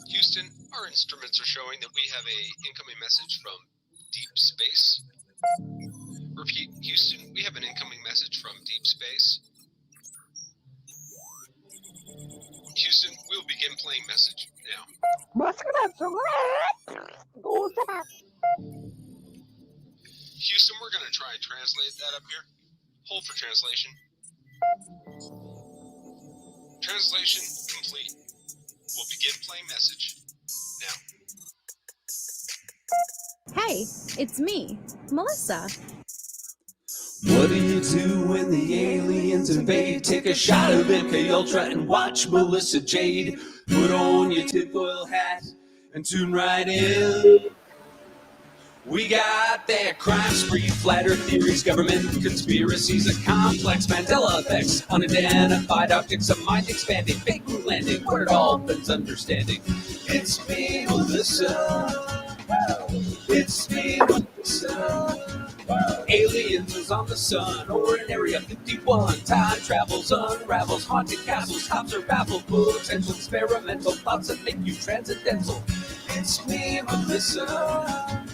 Houston, our instruments are showing that we have a incoming message from deep space. Repeat, Houston, we have an incoming message from deep space. Houston, we'll begin playing message now. Houston, we're going to try and translate that up here. Hold for translation. Translation complete. We'll begin playing message now. Hey, it's me, Melissa. What do you do when the aliens invade? Take a shot of MK Ultra and watch Melissa Jade. Put on your tinfoil hat and tune right in. We got their crime spree, flat earth theories, government conspiracies, a complex Mandela effects, unidentified objects, a mind expanding, fake moon landing, where it all bends understanding. It's me, Melissa. It's me, Melissa. Aliens on the sun or in Area 51. Time travels, unravels, haunted castles, cops are baffled, potential experimental thoughts that make you transcendental. It's me, Melissa.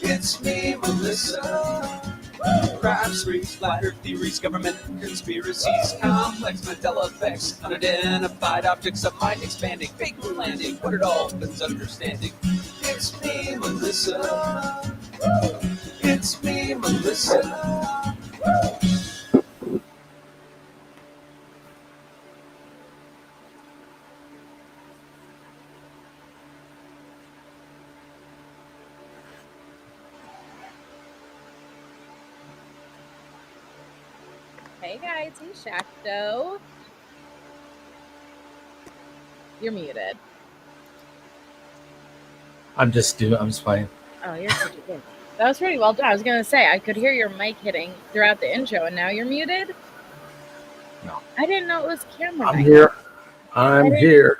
It's me, Melissa. Crime sprees, flat earth theories, government conspiracies, complex Mandela effects, unidentified objects, a mind expanding, fake moon landing, what it all bends understanding. It's me, Melissa. It's me, Melissa. Hey guys, hey Chakto. You're muted. I'm just playing. Oh, you're such a good. That was pretty well done. I was gonna say I could hear your mic hitting throughout the intro, and now you're muted. No, I didn't know it was camera. I'm here. I'm here.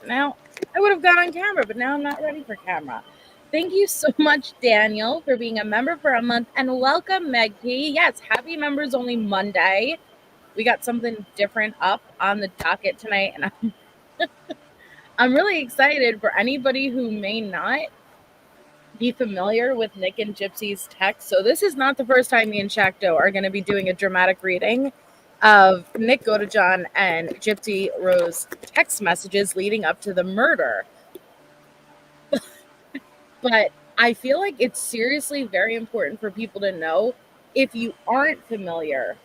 Now I would have gone on camera, but now I'm not ready for camera. Thank you so much, Daniel, for being a member for a month, and welcome, Meg P. Yes, happy Members Only Monday. We got something different up on the docket tonight, and I'm really excited for anybody who may not be familiar with Nick and Gypsy's text. So this is not the first time me and Chakto are going to be doing a dramatic reading of Nick Godejohn and Gypsy Rose text messages leading up to the murder. But I feel like it's seriously very important for people to know if you aren't familiar,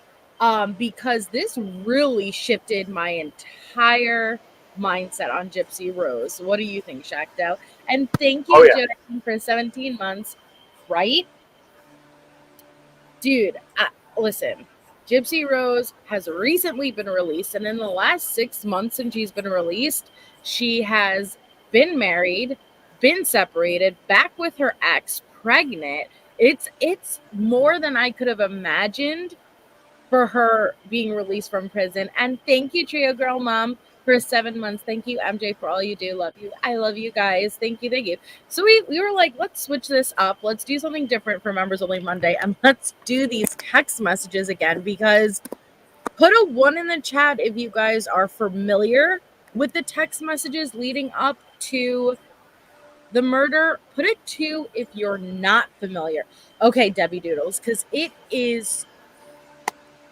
because this really shifted my entire mindset on Gypsy Rose. What do you think, Chakto? And thank you, Jade, for 17 months, right? Dude, listen, Gypsy Rose has recently been released, and in the last 6 months since she's been released, she has been married, been separated, back with her ex, pregnant. It's more than I could have imagined for her being released from prison. And thank you, Trio Girl Mom, for 7 months. Thank you, MJ, for all you do. Love you. I love you guys. Thank you. Thank you. So we were like, let's switch this up. Let's do something different for Members Only Monday. And let's do these text messages again, because put a 1 in the chat if you guys are familiar with the text messages leading up to the murder. Put a 2 if you're not familiar. Okay, Debbie Doodles, because it is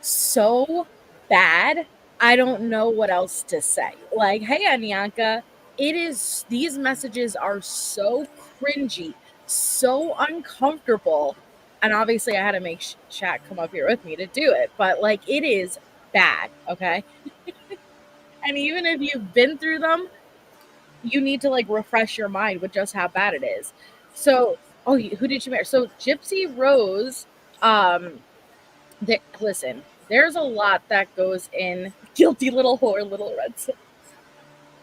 so bad. I don't know what else to say. Like, hey, Anyanka, these messages are so cringy, so uncomfortable. And obviously I had to make chat come up here with me to do it, but like, it is bad. Okay. And even if you've been through them, you need to like refresh your mind with just how bad it is. So, who did you marry? So Gypsy Rose, listen, there's a lot that goes in guilty little whore, little red.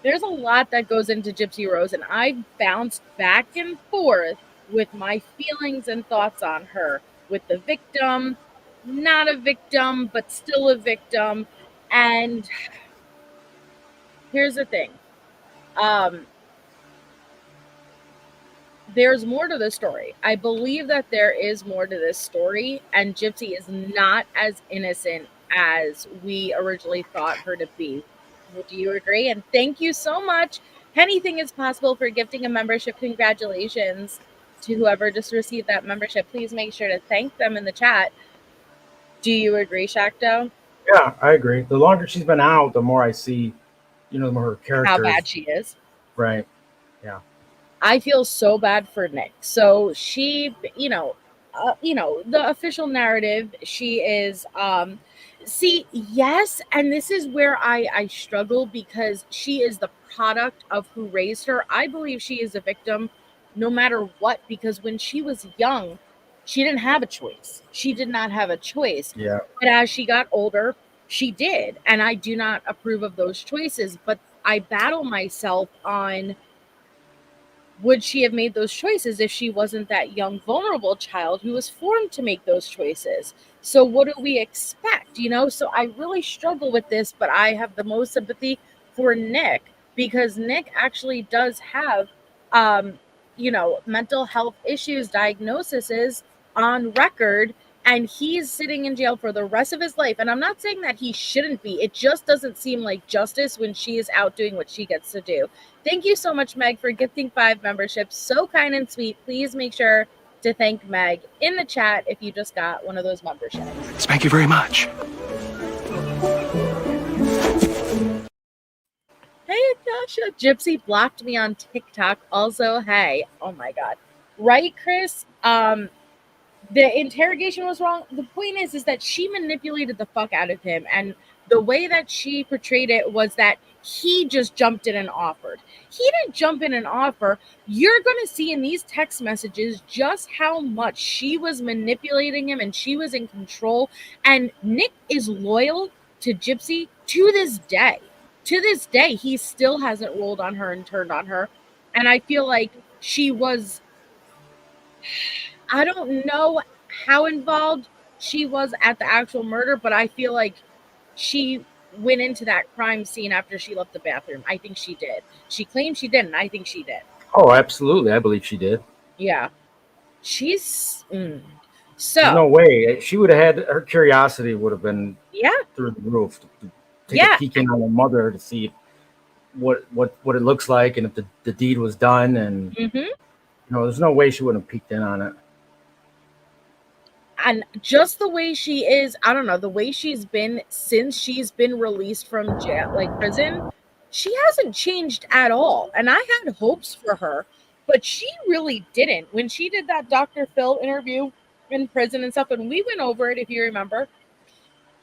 There's a lot that goes into Gypsy Rose, and I bounced back and forth with my feelings and thoughts on her, with the victim, not a victim, but still a victim. And here's the thing. There's more to the story. I believe that there is more to this story, and Gypsy is not as innocent as we originally thought her to be. Well, do you agree? And thank you so much. Anything is possible for gifting a membership. Congratulations to whoever just received that membership. Please make sure to thank them in the chat. Do you agree, Chakto? Yeah, I agree. The longer she's been out, the more I see, the more her character How bad she is. Right. Yeah. I feel so bad for Nick. So she, the official narrative, she is, yes, and this is where I struggle because she is the product of who raised her. I believe she is a victim no matter what, because when she was young, she didn't have a choice. She did not have a choice. Yeah. But as she got older, she did. And I do not approve of those choices, but I battle myself on, would she have made those choices if she wasn't that young, vulnerable child who was formed to make those choices? So what do we expect? So I really struggle with this, but I have the most sympathy for Nick because Nick actually does have, mental health issues, diagnoses on record, and he's sitting in jail for the rest of his life. And I'm not saying that he shouldn't be. It just doesn't seem like justice when she is out doing what she gets to do. Thank you so much, Meg, for gifting 5 memberships. So kind and sweet. Please make sure to thank Meg in the chat if you just got one of those memberships. Thank you very much. Hey, Natasha. Gypsy blocked me on TikTok. Also, hey. Oh, my God. Right, Chris? The interrogation was wrong. The point is that she manipulated the fuck out of him. And the way that she portrayed it was that he just jumped in and offered. He didn't jump in and offer. You're going to see in these text messages just how much she was manipulating him and she was in control. And Nick is loyal to Gypsy to this day. To this day, he still hasn't rolled on her and turned on her. And I feel like she was... I don't know how involved she was at the actual murder, but I feel like she went into that crime scene after she left the bathroom. I think she did. She claimed she didn't. I think she did. Oh, absolutely. I believe she did. Yeah. She's... So... There's no way. She would have had... Her curiosity would have been through the roof. To take a peek in on her mother to see what it looks like and if the deed was done. And, there's no way she wouldn't have peeked in on it. And just the way she is, I don't know, the way she's been since she's been released from jail, like prison, she hasn't changed at all. And I had hopes for her, but she really didn't. When she did that Dr. Phil interview in prison and stuff, and we went over it, if you remember,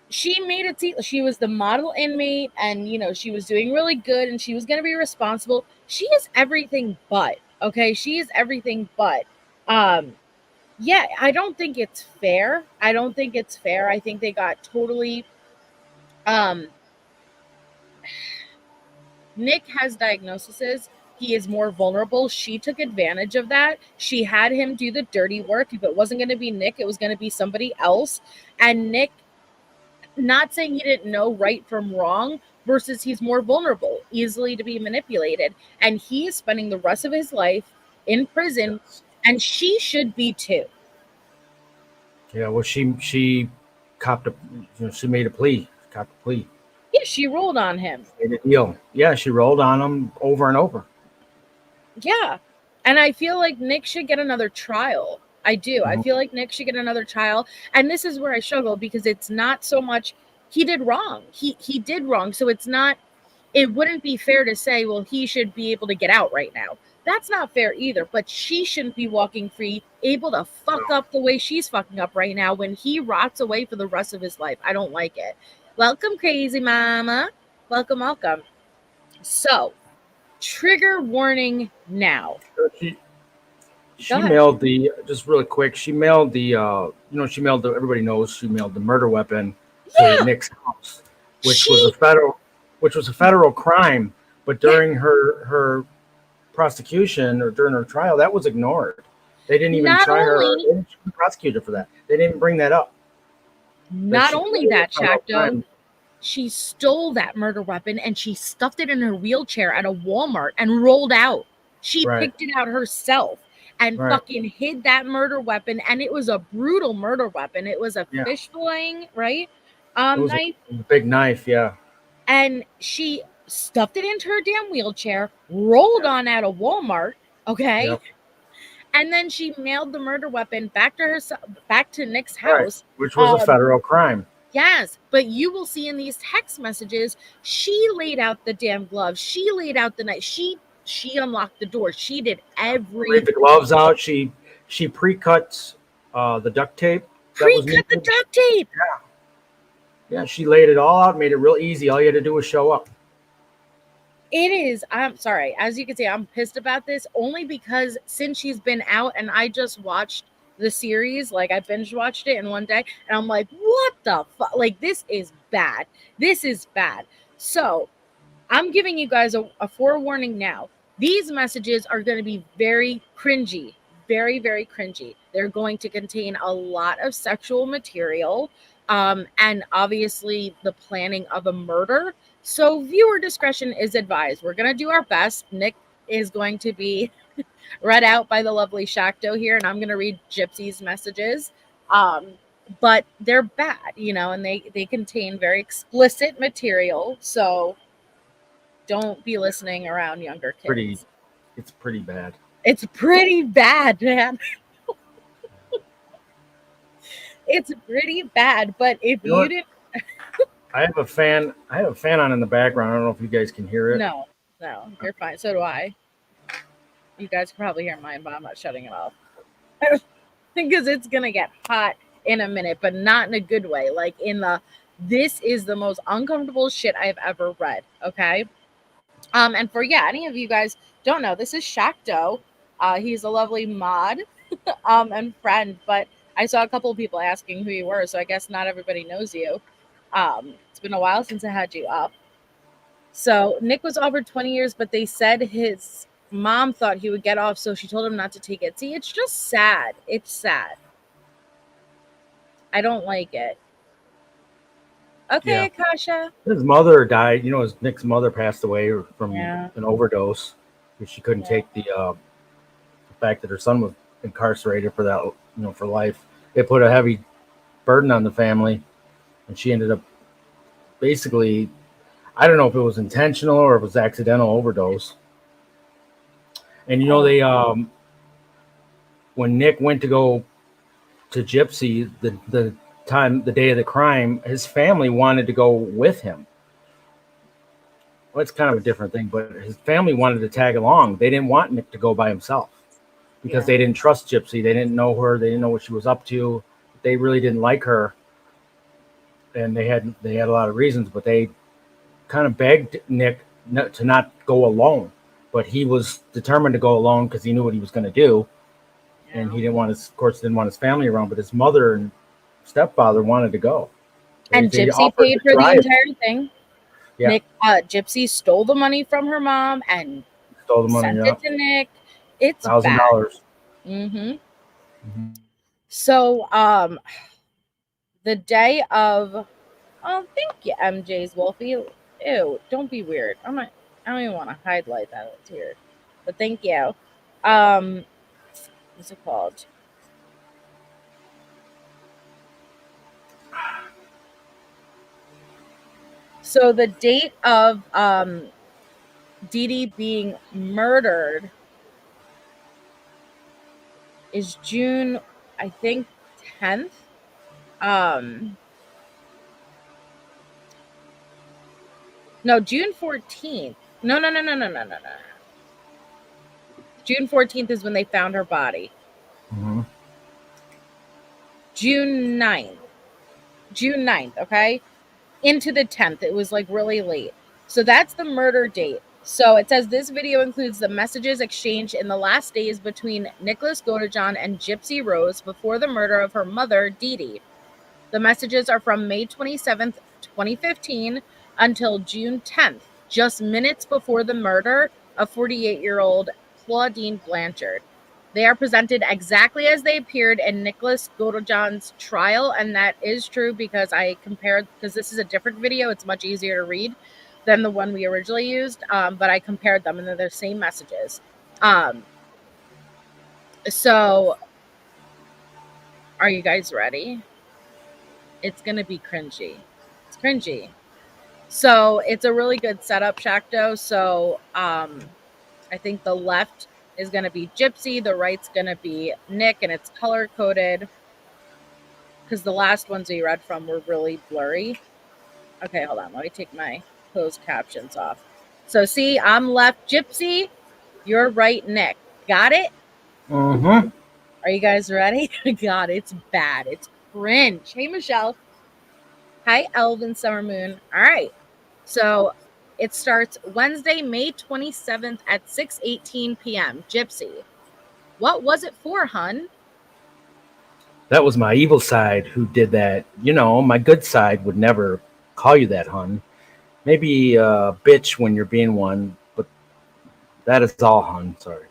she made it seem she was the model inmate and, she was doing really good and she was going to be responsible. She is everything but, okay? She is everything but. Yeah, I don't think it's fair. I think they got totally... Nick has diagnoses. He is more vulnerable. She took advantage of that. She had him do the dirty work. If it wasn't going to be Nick, it was going to be somebody else. And Nick, not saying he didn't know right from wrong, versus he's more vulnerable, easily to be manipulated. And he is spending the rest of his life in prison, and she should be too. Yeah, well, she copped she made a plea. Copped a plea. Yeah, she rolled on him. Made a deal. Yeah, she rolled on him over and over. Yeah, and I feel like Nick should get another trial. I do. I feel like Nick should get another trial. And this is where I struggle because it's not so much he did wrong. He did wrong. So it wouldn't be fair to say, well, he should be able to get out right now. That's not fair either, but she shouldn't be walking free, able to fuck up the way she's fucking up right now when he rots away for the rest of his life. I don't like it. Welcome, crazy mama. Welcome, welcome. So, trigger warning now. She mailed just really quick, she mailed everybody knows she mailed the murder weapon to Nick's house, which was a federal crime, but during her prosecution or during her trial, that was ignored. They didn't even try her. They didn't prosecute her for that. They didn't even bring that up. Not only that, Chakto, she stole that murder weapon and she stuffed it in her wheelchair at a Walmart and rolled out. She picked it out herself and fucking hid that murder weapon. And it was a brutal murder weapon. It was a fish filleting, right? It was knife. A big knife, yeah. And stuffed it into her damn wheelchair, rolled on out of Walmart, okay? Yep. And then she mailed the murder weapon back to Nick's Right. house. Which was a federal crime. Yes, but you will see in these text messages, she laid out the damn gloves. She laid out the knife. She unlocked the door. She did everything. Laid the gloves out. She pre-cut the duct tape. Pre-cut the duct tape. Yeah, she laid it all out, made it real easy. All you had to do was show up. It is. I'm sorry. As you can see, I'm pissed about this only because since she's been out and I just watched the series, like I binge watched it in one day, and I'm like, what the fuck? Like, this is bad. This is bad. So I'm giving you guys a forewarning now. These messages are going to be very cringy, very, very cringy. They're going to contain a lot of sexual material, and obviously the planning of a murder. So viewer discretion is advised. We're going to do our best. Nick is going to be read out by the lovely Chakto here, and I'm going to read Gypsy's messages. But they're bad, and they contain very explicit material. So don't be listening around younger kids. It's pretty bad. It's pretty bad, man. It's pretty bad. But if you didn't, I have a fan on in the background. I don't know if you guys can hear it. No, you're fine. So do I. You guys can probably hear mine, but I'm not shutting it off because it's gonna get hot in a minute, but not in a good way. Like this is the most uncomfortable shit I've ever read. Okay. And for any of you guys don't know, this is Chakto. He's a lovely mod and friend, but I saw a couple of people asking who you were, so I guess not everybody knows you. It's been a while since I had you up. So Nick was offered 20 years, but they said his mom thought he would get off, so she told him not to take it. See, it's just sad. It's sad. I don't like it. Okay, Akasha. His mother died. Nick's mother passed away from an overdose because she couldn't take the fact that her son was incarcerated for that, for life. It put a heavy burden on the family, and she ended up basically, I don't know if it was intentional or if it was accidental overdose. And they when Nick went to go to Gypsy the day of the crime, his family wanted to go with him. Well, it's kind of a different thing, but his family wanted to tag along. They didn't want Nick to go by himself because they didn't trust Gypsy. They didn't know her. They didn't know what she was up to. They really didn't like her, and they had a lot of reasons. But they kind of begged Nick to not go alone. But he was determined to go alone because he knew what he was going to do, and he didn't want his family around. But his mother and stepfather wanted to go, and Gypsy paid for the entire thing. Yeah. Nick, Gypsy stole the money from her mom and sent it to Nick. It's $1,000. Mm-hmm. So, the day of, thank you, MJ's Wolfie. Ew, don't be weird. I don't even want to highlight that. It's weird, but thank you. What's it called? So the date of Dee Dee being murdered is June, I think, 10th. No, June 14th. No. June 14th is when they found her body. Mm-hmm. June 9th, okay? Into the 10th. It was like really late. So that's the murder date. So it says this video includes the messages exchanged in the last days between Nicholas Godejohn and Gypsy Rose before the murder of her mother, Dee Dee. The messages are from May 27th, 2015 until June 10th, just minutes before the murder of 48-year-old Claudine Blanchard. They are presented exactly as they appeared in Nicholas Godejohn's trial, and that is true because I compared, because this is a different video, it's much easier to read than the one we originally used, but I compared them, and they're the same messages. So, are you guys ready? It's going to be cringy. It's cringy. So it's a really good setup, Chakto. So I think the left is going to be Gypsy, the right's going to be Nick, and it's color coded because the last ones we read from were really blurry. Okay, hold on. Let me take my closed captions off. So see, I'm left Gypsy, you're right Nick. Got it? Mm-hmm. Are you guys ready? God, it's bad. It's cringe. Hey, Michelle. Hi, Elvin Summer Moon. All right. So it starts Wednesday, May 27th at 6:18 p.m. Gypsy. What was it for, hun? That was my evil side who did that. You know, my good side would never call you that, hun. Maybe bitch when you're being one, but that is all, hun. Sorry.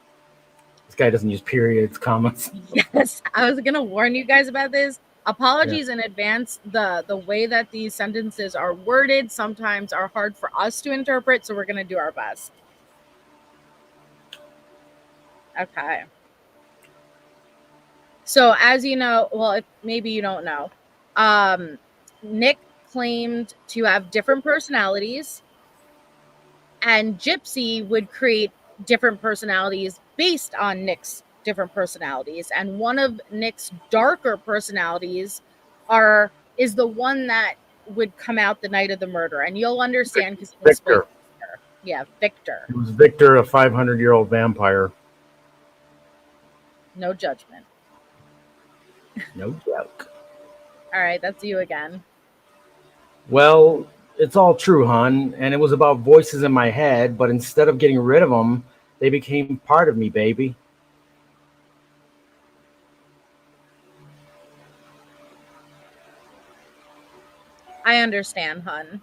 This guy doesn't use periods, commas. Yes, I was going to warn you guys about this. Apologies in advance. The way that these sentences are worded sometimes are hard for us to interpret, so we're going to do our best. Okay. So as you know, well, if maybe you don't know, Nick claimed to have different personalities, and Gypsy would create different personalities based on Nick's different personalities. And one of Nick's darker personalities is the one that would come out the night of the murder, and you'll understand because Victor. Yeah, Victor. It was Victor, a 500-year-old vampire. No judgment. No joke. All right, that's you again. Well, it's all true, hun, and it was about voices in my head, but instead of getting rid of them, they became part of me, baby. I understand, hun.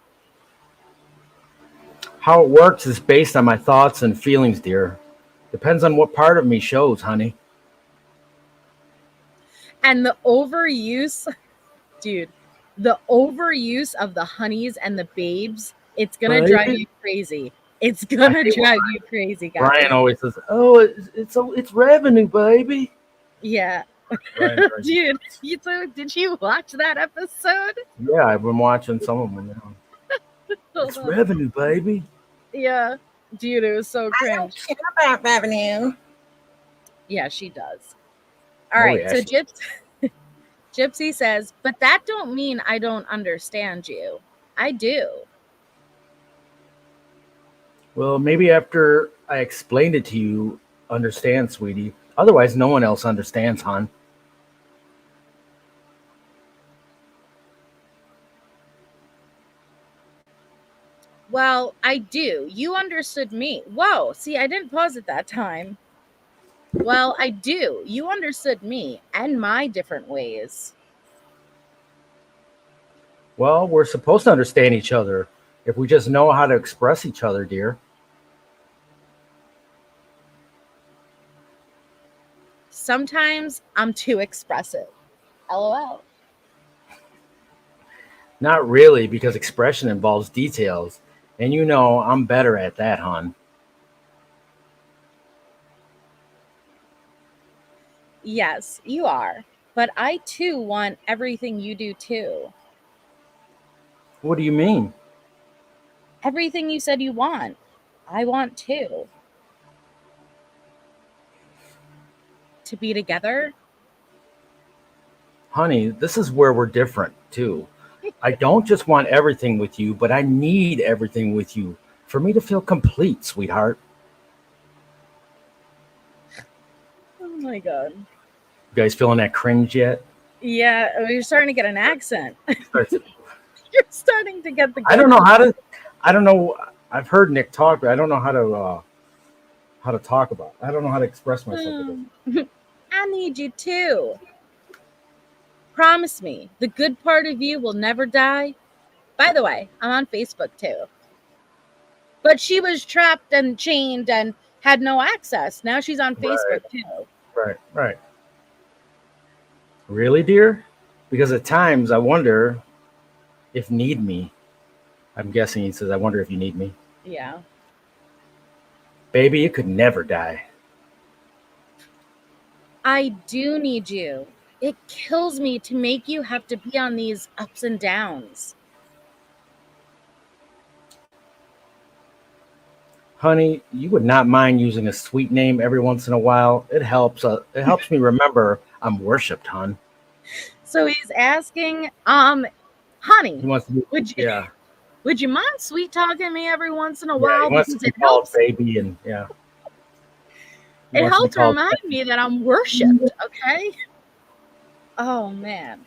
How it works is based on my thoughts and feelings, dear. Depends on what part of me shows, honey. And the overuse, dude, the overuse of the honeys and the babes, it's going to drive you crazy. It's going to drive you crazy, guys. Brian always says, oh, it's revenue, baby. Yeah. Dude, did you watch that episode? Yeah, I've been watching some of them now. It's revenue, baby. Yeah. Dude, it was so cringe. I don't care about revenue. Yeah, she does. All right, yeah, so Gypsy says, but that don't mean I don't understand you. I do. Well, maybe after I explained it to you, understand, sweetie. Otherwise, no one else understands, hon. Well, I do. You understood me. Whoa, see, I didn't pause at that time. Well, I do. You understood me and my different ways. Well, we're supposed to understand each other if we just know how to express each other, dear. Sometimes I'm too expressive. LOL. Not really, because expression involves details. And you know I'm better at that, hon. Yes, you are. But I too want everything you do too. What do you mean? Everything you said you want, I want too. To be together? Honey, this is where we're different, too. I don't just want everything with you, but I need everything with you for me to feel complete, sweetheart. Oh my God. You guys feeling that cringe yet? Yeah, you're starting to get an accent. You're starting to get the. I don't know. I've heard Nick talk, but I don't know how to talk about it. I don't know how to express myself. I need you too. Promise me, the good part of you will never die. By the way, I'm on Facebook too. But she was trapped and chained and had no access. Now she's on Facebook too. Right. Really, dear? Because at times I wonder if need me. I'm guessing he says, I wonder if you need me. Yeah. Baby, it could never die. I do need you. It kills me to make you have to be on these ups and downs. Honey, you would not mind using a sweet name every once in a while. It helps. It helps me remember I'm worshipped, hon. So he's asking, honey, He wants to be, would you yeah, would you mind sweet talking me every once in a yeah. He while wants to because be called baby, and yeah, he it wants to be helps called. remind me that I'm worshipped. Okay. Oh man.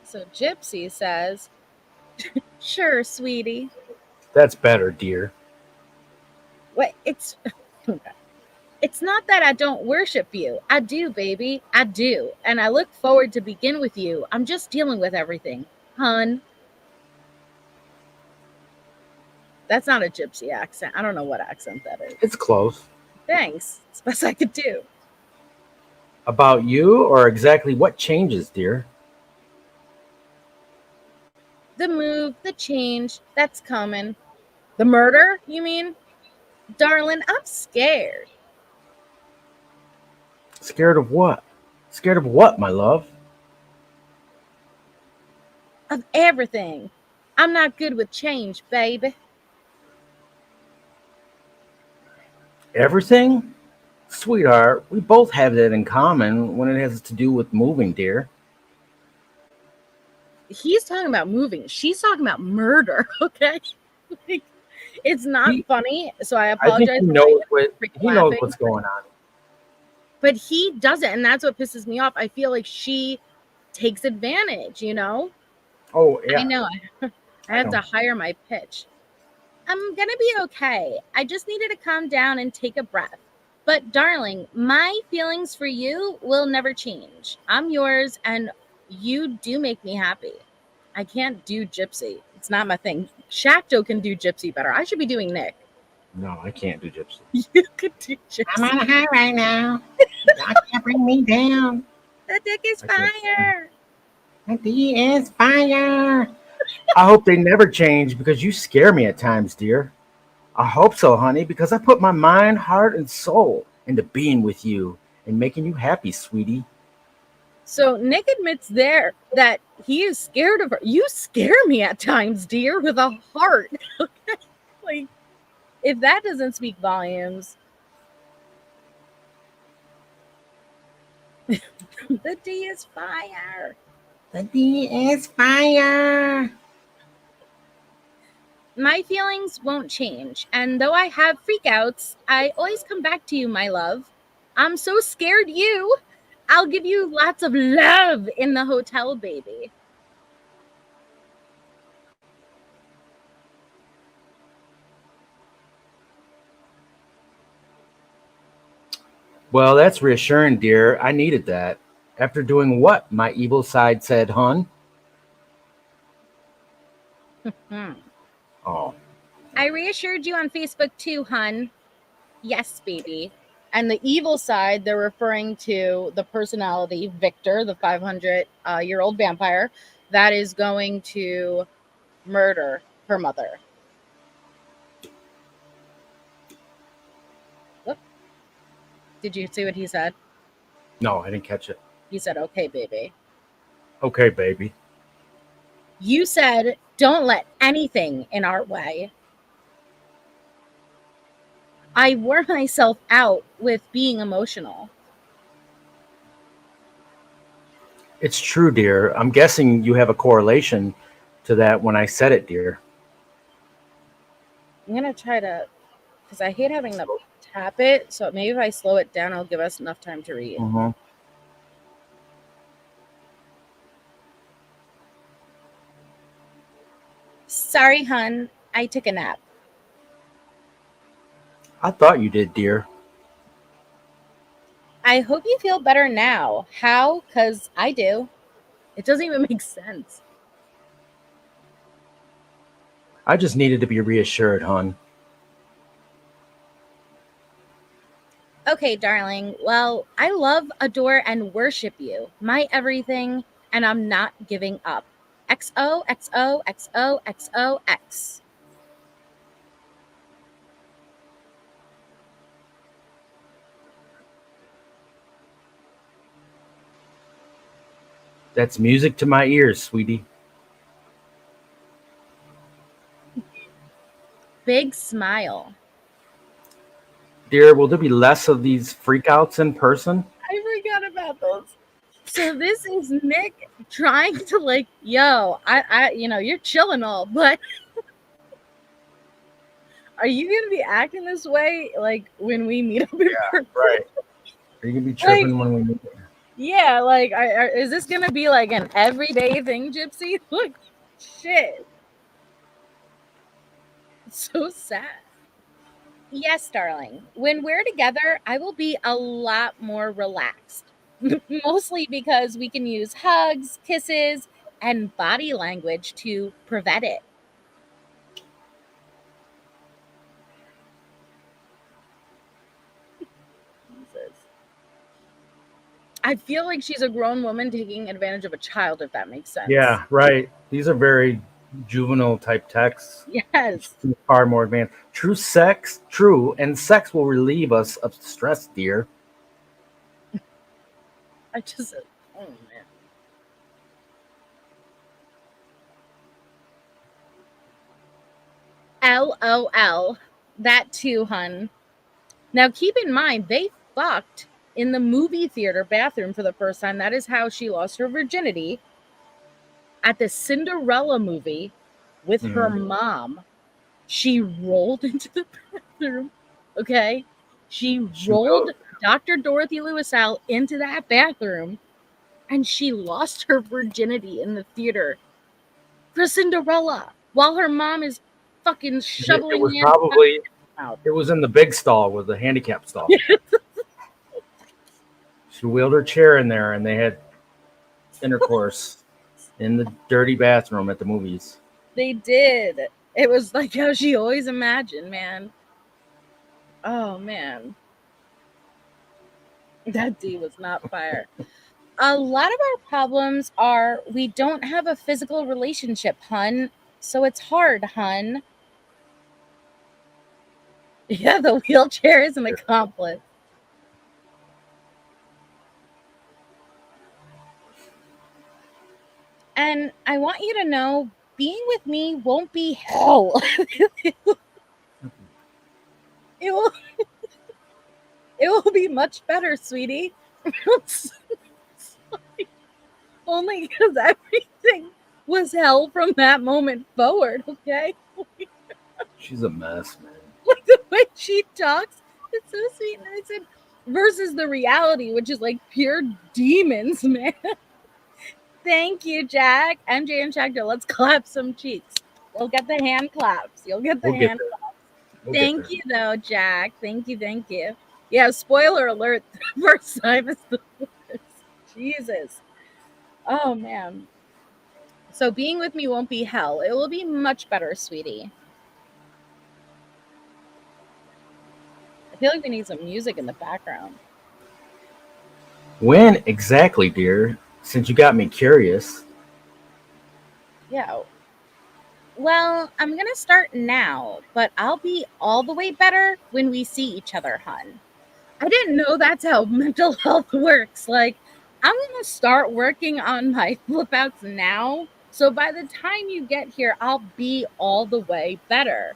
So Gypsy says, "Sure, sweetie. That's better, dear. What? It's not that I don't worship you. I do, baby. I do, and I look forward to begin with you. I'm just dealing with everything, hun." That's not a Gypsy accent. I don't know what accent that is. It's close. Thanks. It's the best I could do. About you, or exactly what changes, dear? The move, the change, that's coming. The murder, you mean? Darling, I'm scared Scared of what? Scared of what, my love? of everything. I'm not good with change, baby. Everything? Sweetheart, we both have that in common when it has to do with moving, dear. He's talking about moving. She's talking about murder, okay? Like, it's not He, funny, so I I think apologize for my freaking he knows laughing. what's going on. But he doesn't, and that's what pisses me off. I feel like she takes advantage, you know? Oh I yeah, know. I I have to know. hire my pitch. I'm gonna be okay. I just needed to calm down and take a breath. But, darling, my feelings for you will never change. I'm yours, and you do make me happy. I can't do Gypsy. It's not my thing. Chakto can do Gypsy better. I should be doing Nick. No, I can't do Gypsy. You could do I'm Gypsy. on a high right now. Y'all can't bring me down. The dick is I can't. fire. The D is fire. I hope they never change because you scare me at times, dear. I hope so, honey, because I put my mind, heart, and soul into being with you and making you happy, sweetie. So Nick admits there that he is scared of her. You scare me at times, dear, with a heart. Okay? Like, if that doesn't speak volumes, the D is fire. The D is fire. My feelings won't change, and though I have freakouts, I always come back to you, my love. I'm so scared you. I'll give you lots of love in the hotel, baby. Well, that's reassuring, dear. I needed that. After doing what, my evil side said, hun? Hmm. Oh, I reassured you on Facebook too, hun. Yes, baby. And the evil side, they're referring to the personality, Victor, the 500-year-old vampire, that is going to murder her mother. Whoop. Did you see what he said? no, I didn't catch it. He said, okay, baby. Okay, baby. You said, don't let anything in our way. I wore myself out with being emotional. It's true, dear. I'm guessing you have a correlation to that when I said it, dear. I'm going to try to, because I hate having to tap it. So maybe if I slow it down, it'll give us enough time to read. Mm-hmm. Sorry, hun. I took a nap. I thought you did, dear. I hope you feel better now. How? Because I do. It doesn't even make sense. I just needed to be reassured, hon. Okay, darling. Well, I love, adore, and worship you. My everything, and I'm not giving up. XOXOXOXOX. That's music to my ears, sweetie. big smile. Dear, will there be less of these freakouts in person? I forgot about those. So this is Nick trying to like, yo, I you're chilling all, but are you gonna be acting this way like when we meet up in person? Right. Are you gonna be tripping when we meet? Yeah, like, is this gonna be like an everyday thing, Gypsy? Look, shit. It's so sad. Yes, darling. When we're together, I will be a lot more relaxed. Mostly because we can use hugs, kisses, and body language to prevent it. Jesus. I feel like she's a grown woman taking advantage of a child, if that makes sense. Yeah, right. These are very juvenile type texts. Yes. Far more advanced. True, and sex will relieve us of stress, dear. I just, oh man. LOL. That too, hun. Now keep in mind, they fucked in the movie theater bathroom for the first time. That is how she lost her virginity at the Cinderella movie with her mom. She rolled into the bathroom. Okay. She rolled Dr. Dorothy Lewis out into that bathroom and she lost her virginity in the theater for Cinderella while her mom is fucking shoveling It was probably out. It was in the big stall with the handicap stall. She wheeled her chair in there and they had intercourse in the dirty bathroom at the movies. They did. It was like how she always imagined, man. Oh man. That D was not fire. A lot of our problems are we don't have a physical relationship, hun. So it's hard, hun. Yeah, the wheelchair is an accomplice. And I want you to know, being with me won't be hell. It will be much better, sweetie. Only because everything was hell from that moment forward, okay? She's a mess, man. Like the way she talks, it's so sweet and innocent. Versus the reality, which is like pure demons, man. Thank you, Jack. MJ and Chakto, let's clap some cheeks. You'll get the hand claps. You'll get the hand claps. Thank you, though, Jack. Thank you. Yeah, spoiler alert. The first time is the worst. Jesus. Oh, man. So being with me won't be hell. It will be much better, sweetie. I feel like we need some music in the background. When exactly, dear? Since you got me curious. Yeah. Well, I'm going to start now, but I'll be all the way better when we see each other, hun. I didn't know that's how mental health works. Like, I'm going to start working on my flip outs now. So by the time you get here, I'll be all the way better.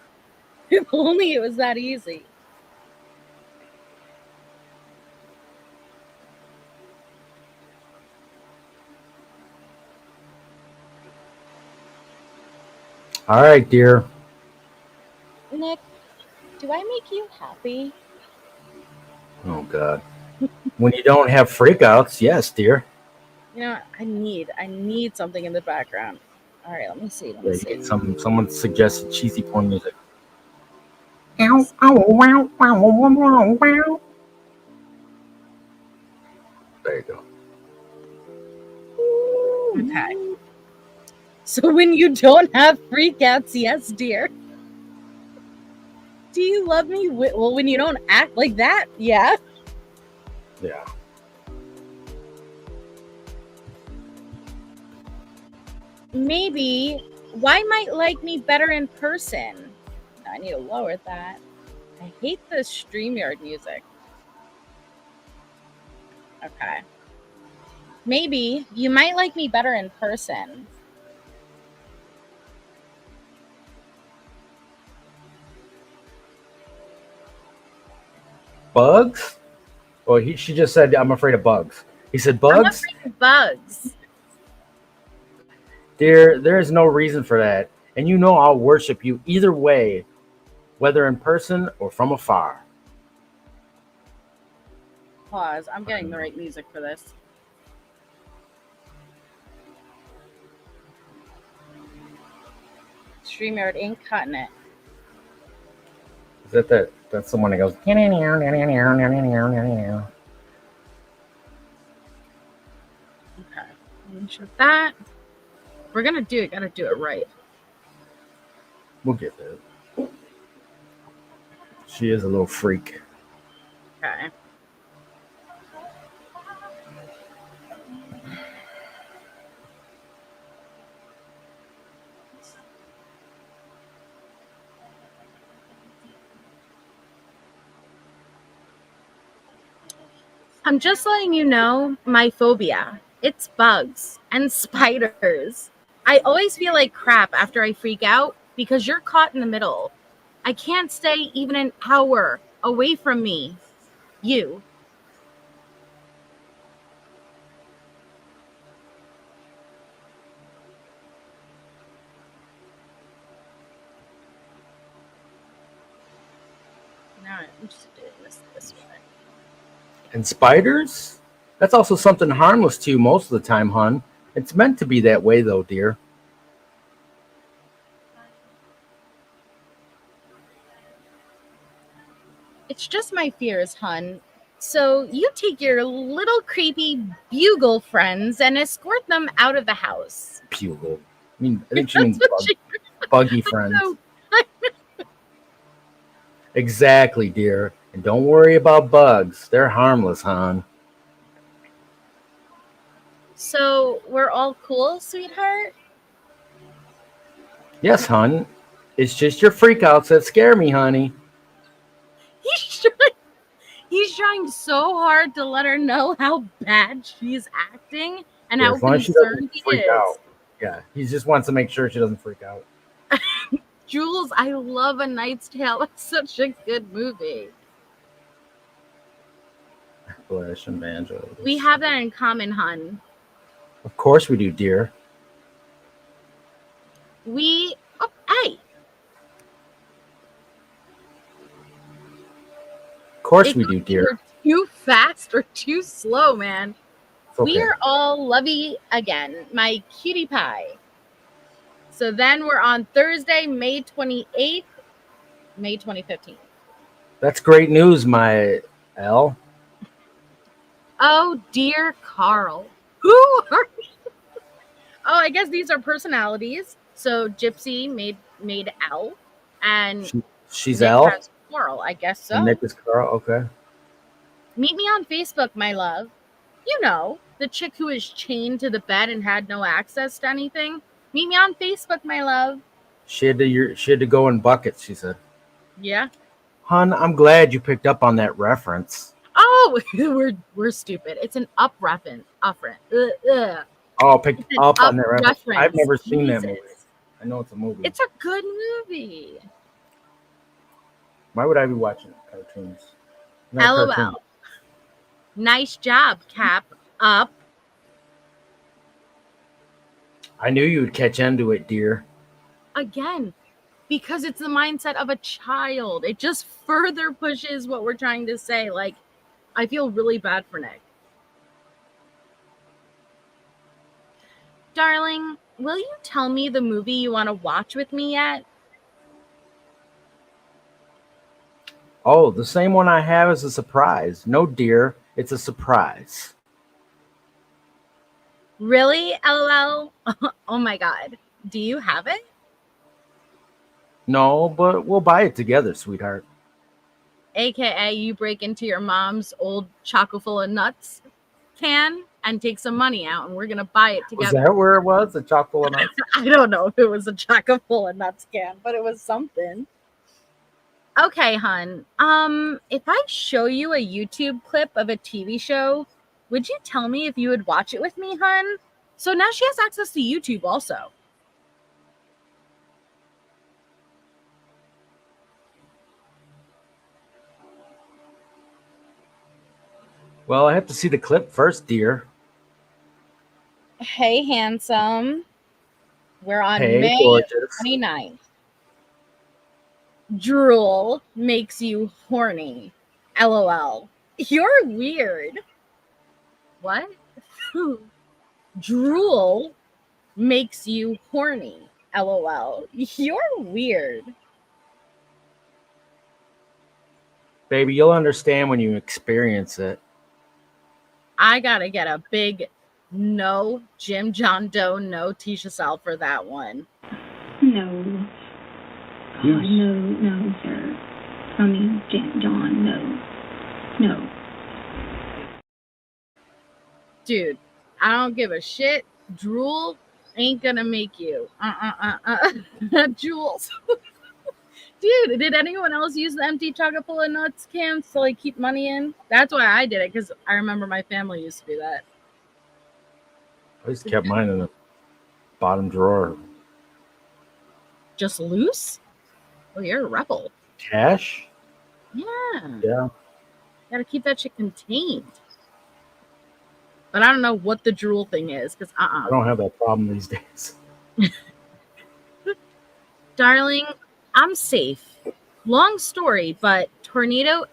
If only it was that easy. All right, dear. Nick, do I make you happy? Oh, God. When you don't have freakouts, yes, dear. You know, I need something in the background. All right, let me see. Someone suggested cheesy porn music. Ow, ow, wow, wow, wow, wow, wow. There you go. Okay. So when you don't have freakouts, yes, dear. Do you love me? Well, when you don't act like that, yeah. Yeah. Maybe. Why might like me better in person? I need to lower that. I hate the StreamYard music. Okay. Maybe you might like me better in person. bugs? Well, she just said, I'm afraid of bugs. He said, I'm bugs? afraid of bugs. Dear, there is no reason for that. And you know I'll worship you either way, whether in person or from afar. Pause. I'm getting the right music for this. StreamYard ain't cutting it. Is that? That's the one that goes. Okay. Let me shut that. We're gonna do it. Gotta do it right. We'll get there. She is a little freak. Okay. I'm just letting you know my phobia. It's bugs and spiders. I always feel like crap after I freak out because you're caught in the middle. I can't stay even an hour away from me. You. Now I'm just doing this way. And spiders? That's also something harmless to you most of the time, hon. It's meant to be that way, though, dear. It's just my fears, hun. So you take your little creepy bugle friends and escort them out of the house. Bugle. I mean, I think she means buggy friends. So, Exactly, dear. And don't worry about bugs. They're harmless, hon. so we're all cool, sweetheart? Yes, hon. It's just your freakouts that scare me, honey. He's trying so hard to let her know how bad she's acting and Yeah, how as long as she concerned doesn't he freak is. out. Yeah, he just wants to make sure she doesn't freak out. Jules, I love A Knight's Tale. It's such a good movie. Flesh and banjo. We have that in common, hun. Of course we do, dear. Hey, Of course we do, dear. either too fast or too slow, man. It's okay. We are all lovey again, my cutie pie. So then we're on Thursday, May 28th, May 2015. That's great news, my L. Oh, dear Carl. Who are you? Oh, I guess these are personalities. So Gypsy made L, and She's Nick L? has Carl. I guess so. And Nick is Carl? Okay. Meet me on Facebook, my love. You know, the chick who is chained to the bed and had no access to anything. Meet me on Facebook, my love. She had to go in buckets, she said. Yeah. Hun, I'm glad you picked up on that reference. Oh, we're stupid. It's an up reference. Oh, picked It's an up on up that reference. reference. I've never seen that Jesus. movie. I know it's a movie. It's a good movie. Why would I be watching cartoons? Not LOL. cartoons. Nice job, Cap. Up. I knew you would catch into it, dear. Again, because it's the mindset of a child. It just further pushes what we're trying to say. Like, I feel really bad for Nick. Darling, will you tell me the movie you want to watch with me yet? Oh, the same one I have is a surprise. No, dear, it's a surprise. Really? LOL? Oh my god. Do you have it? No, but we'll buy it together, sweetheart. AKA you break into your mom's old choco full of nuts can and take some money out and we're going to buy it Was together. that where it was? The chocolate nuts? I don't know if it was a choco full of nuts can, but it was something. Okay, hun. If I show you a YouTube clip of a TV show, would you tell me if you would watch it with me, hun? So now she has access to YouTube also. Well, I have to see the clip first, dear. Hey, handsome. We're on Hey, May gorgeous. 29th. Drool makes you horny. LOL. You're weird. What? Drool makes you horny. LOL. You're weird. Baby, you'll understand when you experience it. I gotta get a big no Jim John Doe, no Tisha Sal for that one. No. Yes. No, sir. I mean, John, no. Dude, I don't give a shit. Drool ain't gonna make you. Jules. Dude, did anyone else use the empty chocolate full of nuts cans to like keep money in? That's why I did it, because I remember my family used to do that. I just kept mine in the bottom drawer. Just loose? Oh, you're a rebel. Cash? Yeah. Yeah. Gotta keep that shit contained. But I don't know what the drool thing is, because I don't have that problem these days. Darling, I'm safe. Long story, but tornado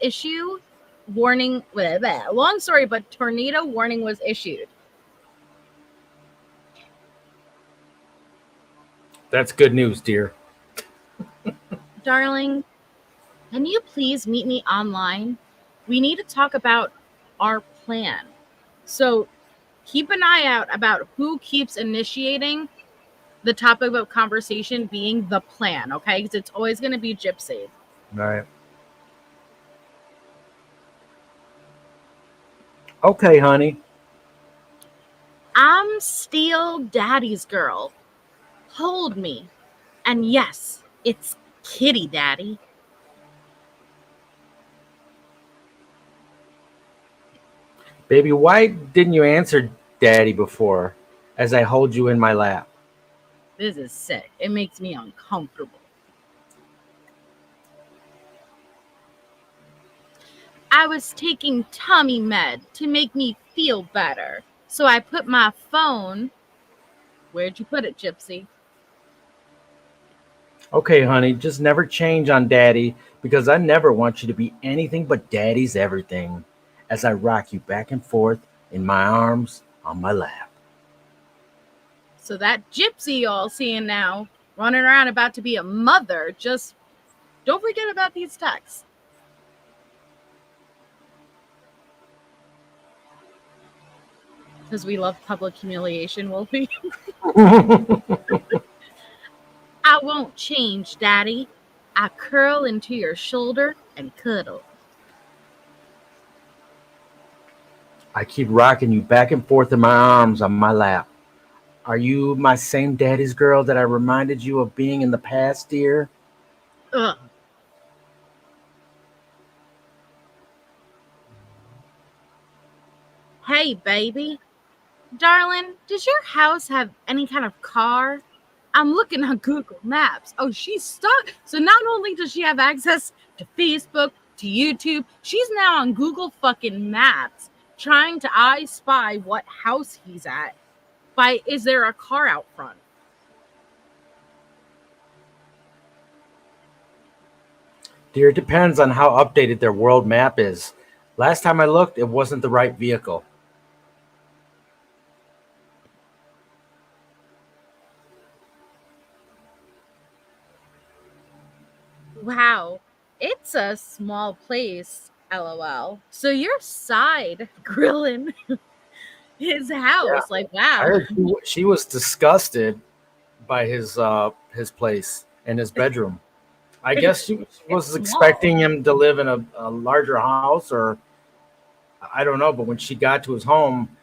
warning was issued. That's good news, dear. Darling, can you please meet me online? We need to talk about our plan. So keep an eye out about who keeps initiating the topic of conversation being the plan, okay? Because it's always going to be Gypsy. All right. Okay, honey. I'm still daddy's girl. Hold me. And yes, it's kitty daddy. Baby, why didn't you answer daddy before as I hold you in my lap? This is sick. It makes me uncomfortable. I was taking tummy med to make me feel better. So I put my phone... Where'd you put it, Gypsy? Okay, honey, just never change on daddy because I never want you to be anything but daddy's everything as I rock you back and forth in my arms on my lap. So that Gypsy y'all seeing now, running around about to be a mother, just don't forget about these texts. Because we love public humiliation, Wolfie. I won't change, Daddy. I curl into your shoulder and cuddle. I keep rocking you back and forth in my arms on my lap. Are you my same daddy's girl that I reminded you of being in the past, dear? Ugh. Hey, baby. Darling, does your house have any kind of car? I'm looking on Google Maps. Oh, she's stuck. So not only does she have access to Facebook, to YouTube, she's now on Google fucking Maps trying to I spy what house he's at. Is there a car out front? Dear, it depends on how updated their world map is. Last time I looked, it wasn't the right vehicle. Wow, it's a small place, LOL. So you're side grilling his house. Yeah. Like, I wow. heard she was disgusted by his place and his bedroom. I guess she was small. expecting him to live in a larger house, or I don't know. But when she got to his home,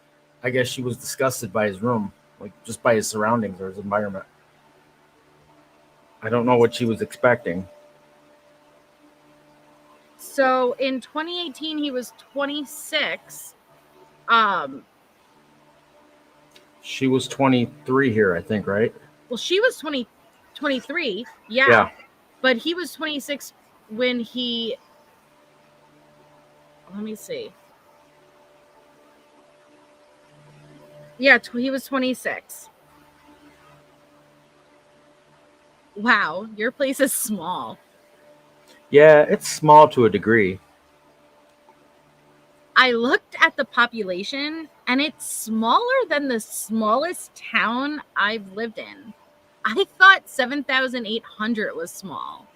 I guess she was disgusted by his room, like just by his surroundings or his environment. I don't know what she was expecting. So in 2018, he was 26. She was 23 here, I think, right? Well, she was 23. Yeah. Yeah. But he was 26 when he... Let me see. Yeah, he was 26. Wow, your place is small. Yeah, it's small to a degree. I looked at the population, and it's smaller than the smallest town I've lived in. I thought 7,800 was small.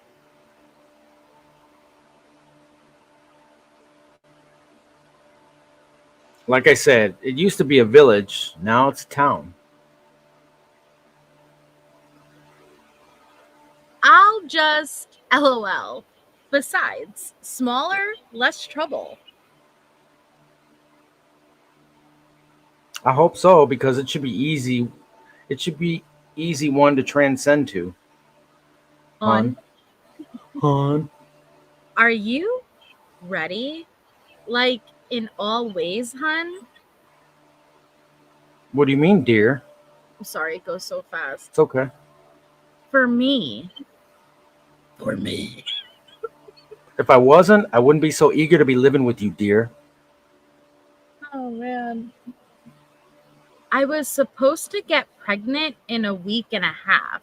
Like I said, it used to be a village. Now it's a town. I'll just LOL. Besides, smaller, less trouble. I hope so, because it should be easy. It should be easy one to transcend to. Hun. Are you ready? Like, in all ways, hun? What do you mean, dear? I'm sorry, it goes so fast. It's okay. For me. For me. If I wasn't, I wouldn't be so eager to be living with you, dear. Oh, man. I was supposed to get pregnant in a week and a half.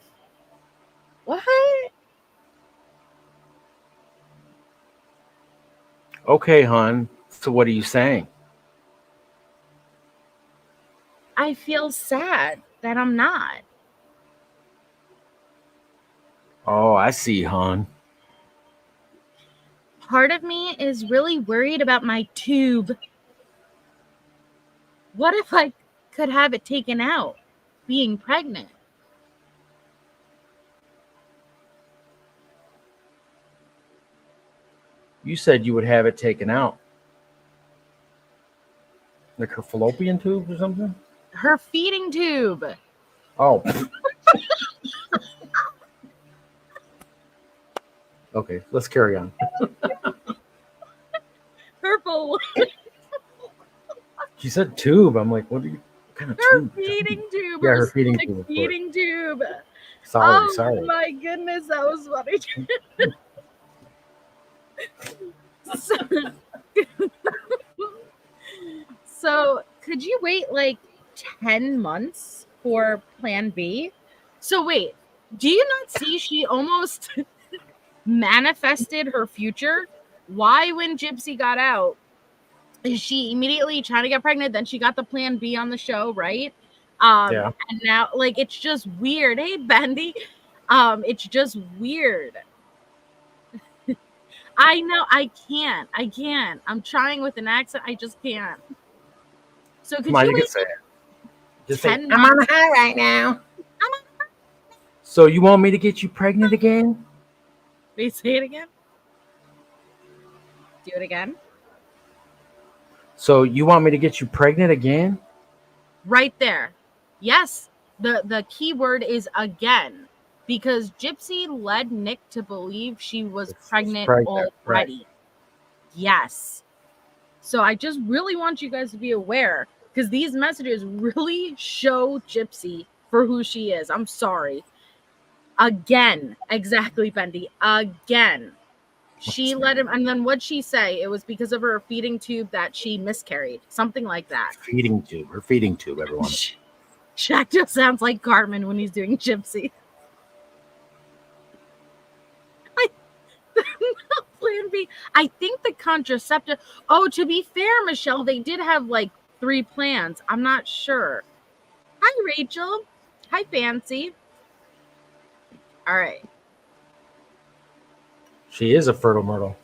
What? Okay, hon. So what are you saying? I feel sad that I'm not. Oh, I see, hon. Part of me is really worried about my tube. What if I could have it taken out, being pregnant? You said you would have it taken out. Like her fallopian tube or something? Her feeding tube. Oh. Okay, let's carry on. Purple. She said tube. I'm like, what kind of Her tube? feeding tube. Yeah, her feeding tube. Of course. Feeding tube. Sorry. Oh my goodness, that was funny. So could you wait like 10 months for plan B? So wait, do you not see she almost manifested her future? Why, when Gypsy got out, is she immediately trying to get pregnant? Then she got the plan B on the show, right? Yeah. And now, like, it's just weird. Hey, Bendy. It's just weird. I know. I can't. I'm trying with an accent. I just can't. So could Come on, you you wait can say it. Just 10 say, I'm on a high right now. so you want me to get you pregnant again? Wait, say it again. Do it again. So you want me to get you pregnant again? Right there. Yes. The key word is again. Because Gypsy led Nick to believe she was pregnant already. Right. Yes. So I just really want you guys to be aware, because these messages really show Gypsy for who she is. I'm sorry. Again. Exactly, Bendy. Again. She let him, and then what'd she say? It was because of her feeding tube that she miscarried. Something like that. Feeding tube. Her feeding tube, everyone. Chakto sounds like Carmen when he's doing Gypsy. Plan B. I think the contraceptive. Oh, to be fair, Michelle, they did have like 3 plans. I'm not sure. Hi, Rachel. Hi, Fancy. All right. She is a fertile myrtle.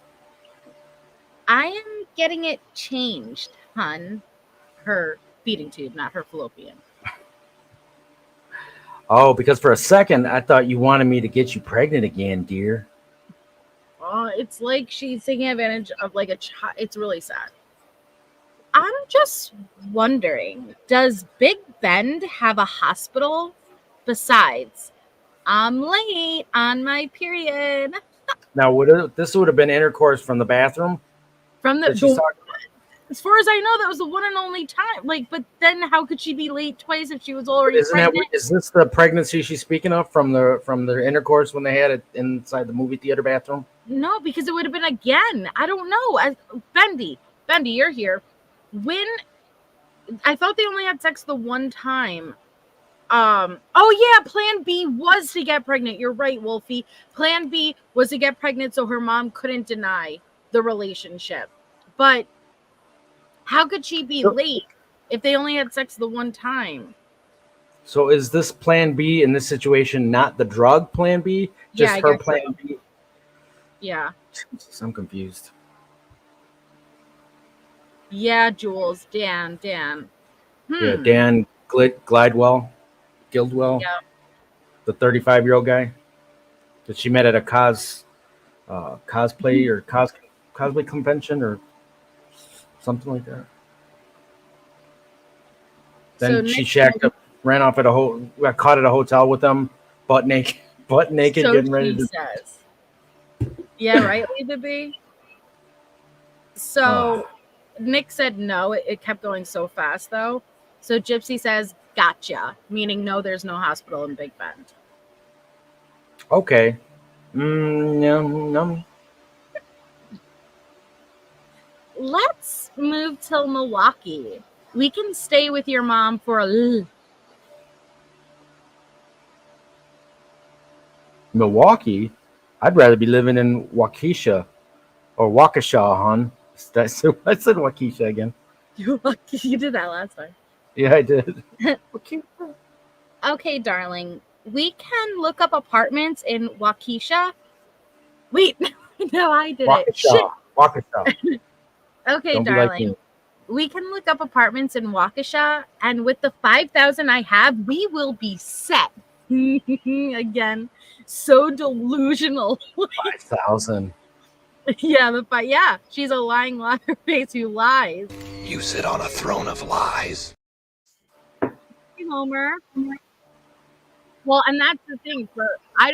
I am getting it changed, hun. Her feeding tube, not her fallopian. Oh, because for a second I thought you wanted me to get you pregnant again, dear. It's like she's taking advantage of like a child. It's really sad. I'm just wondering, does Big Bend have a hospital? Besides, I'm late on my period. Now, this would have been intercourse from the bathroom? From the That she's talking as far as I know, that was the one and only time. Like, but then how could she be late twice if she was already pregnant? Is this the pregnancy she's speaking of from the intercourse when they had it inside the movie theater bathroom? No, because it would have been again. I don't know. Bendy, you're here. When I thought they only had sex the one time. Oh yeah, plan B was to get pregnant. You're right, Wolfie. Plan B was to get pregnant so her mom couldn't deny the relationship. But how could she be late if they only had sex the one time? So is this plan B in this situation not the drug plan B? Just Yeah, I her guess plan so. B? Yeah. Jesus, I'm confused. Yeah, Jules. Dan. Yeah, Dan Glidewell, Guildwell, Yeah. the 35-year-old guy that she met at a cosplay or cosplay convention or something like that. Then she shacked up, ran off at got caught at a hotel with them, butt naked, So getting ready she to. says. Yeah, right, Lisa B? So Nick said no. It kept going so fast, though. So Gypsy says, gotcha, meaning no, there's no hospital in Big Bend. Okay. Yum. Let's move to Milwaukee. We can stay with your mom for a Milwaukee? I'd rather be living in Waukesha or Waukesha, hon. I said Waukesha again. You did that last time. Yeah, I did. Okay, darling. We can look up apartments in Waukesha. Wait, no, I did it. Shit. Waukesha. Okay, Don't be darling. like me. We can look up apartments in Waukesha, and with the 5,000 I have, we will be set. Again, so delusional. 5,000. Yeah, she's a lying liar face who lies. You sit on a throne of lies. Hey, Homer. Well, and that's the thing. I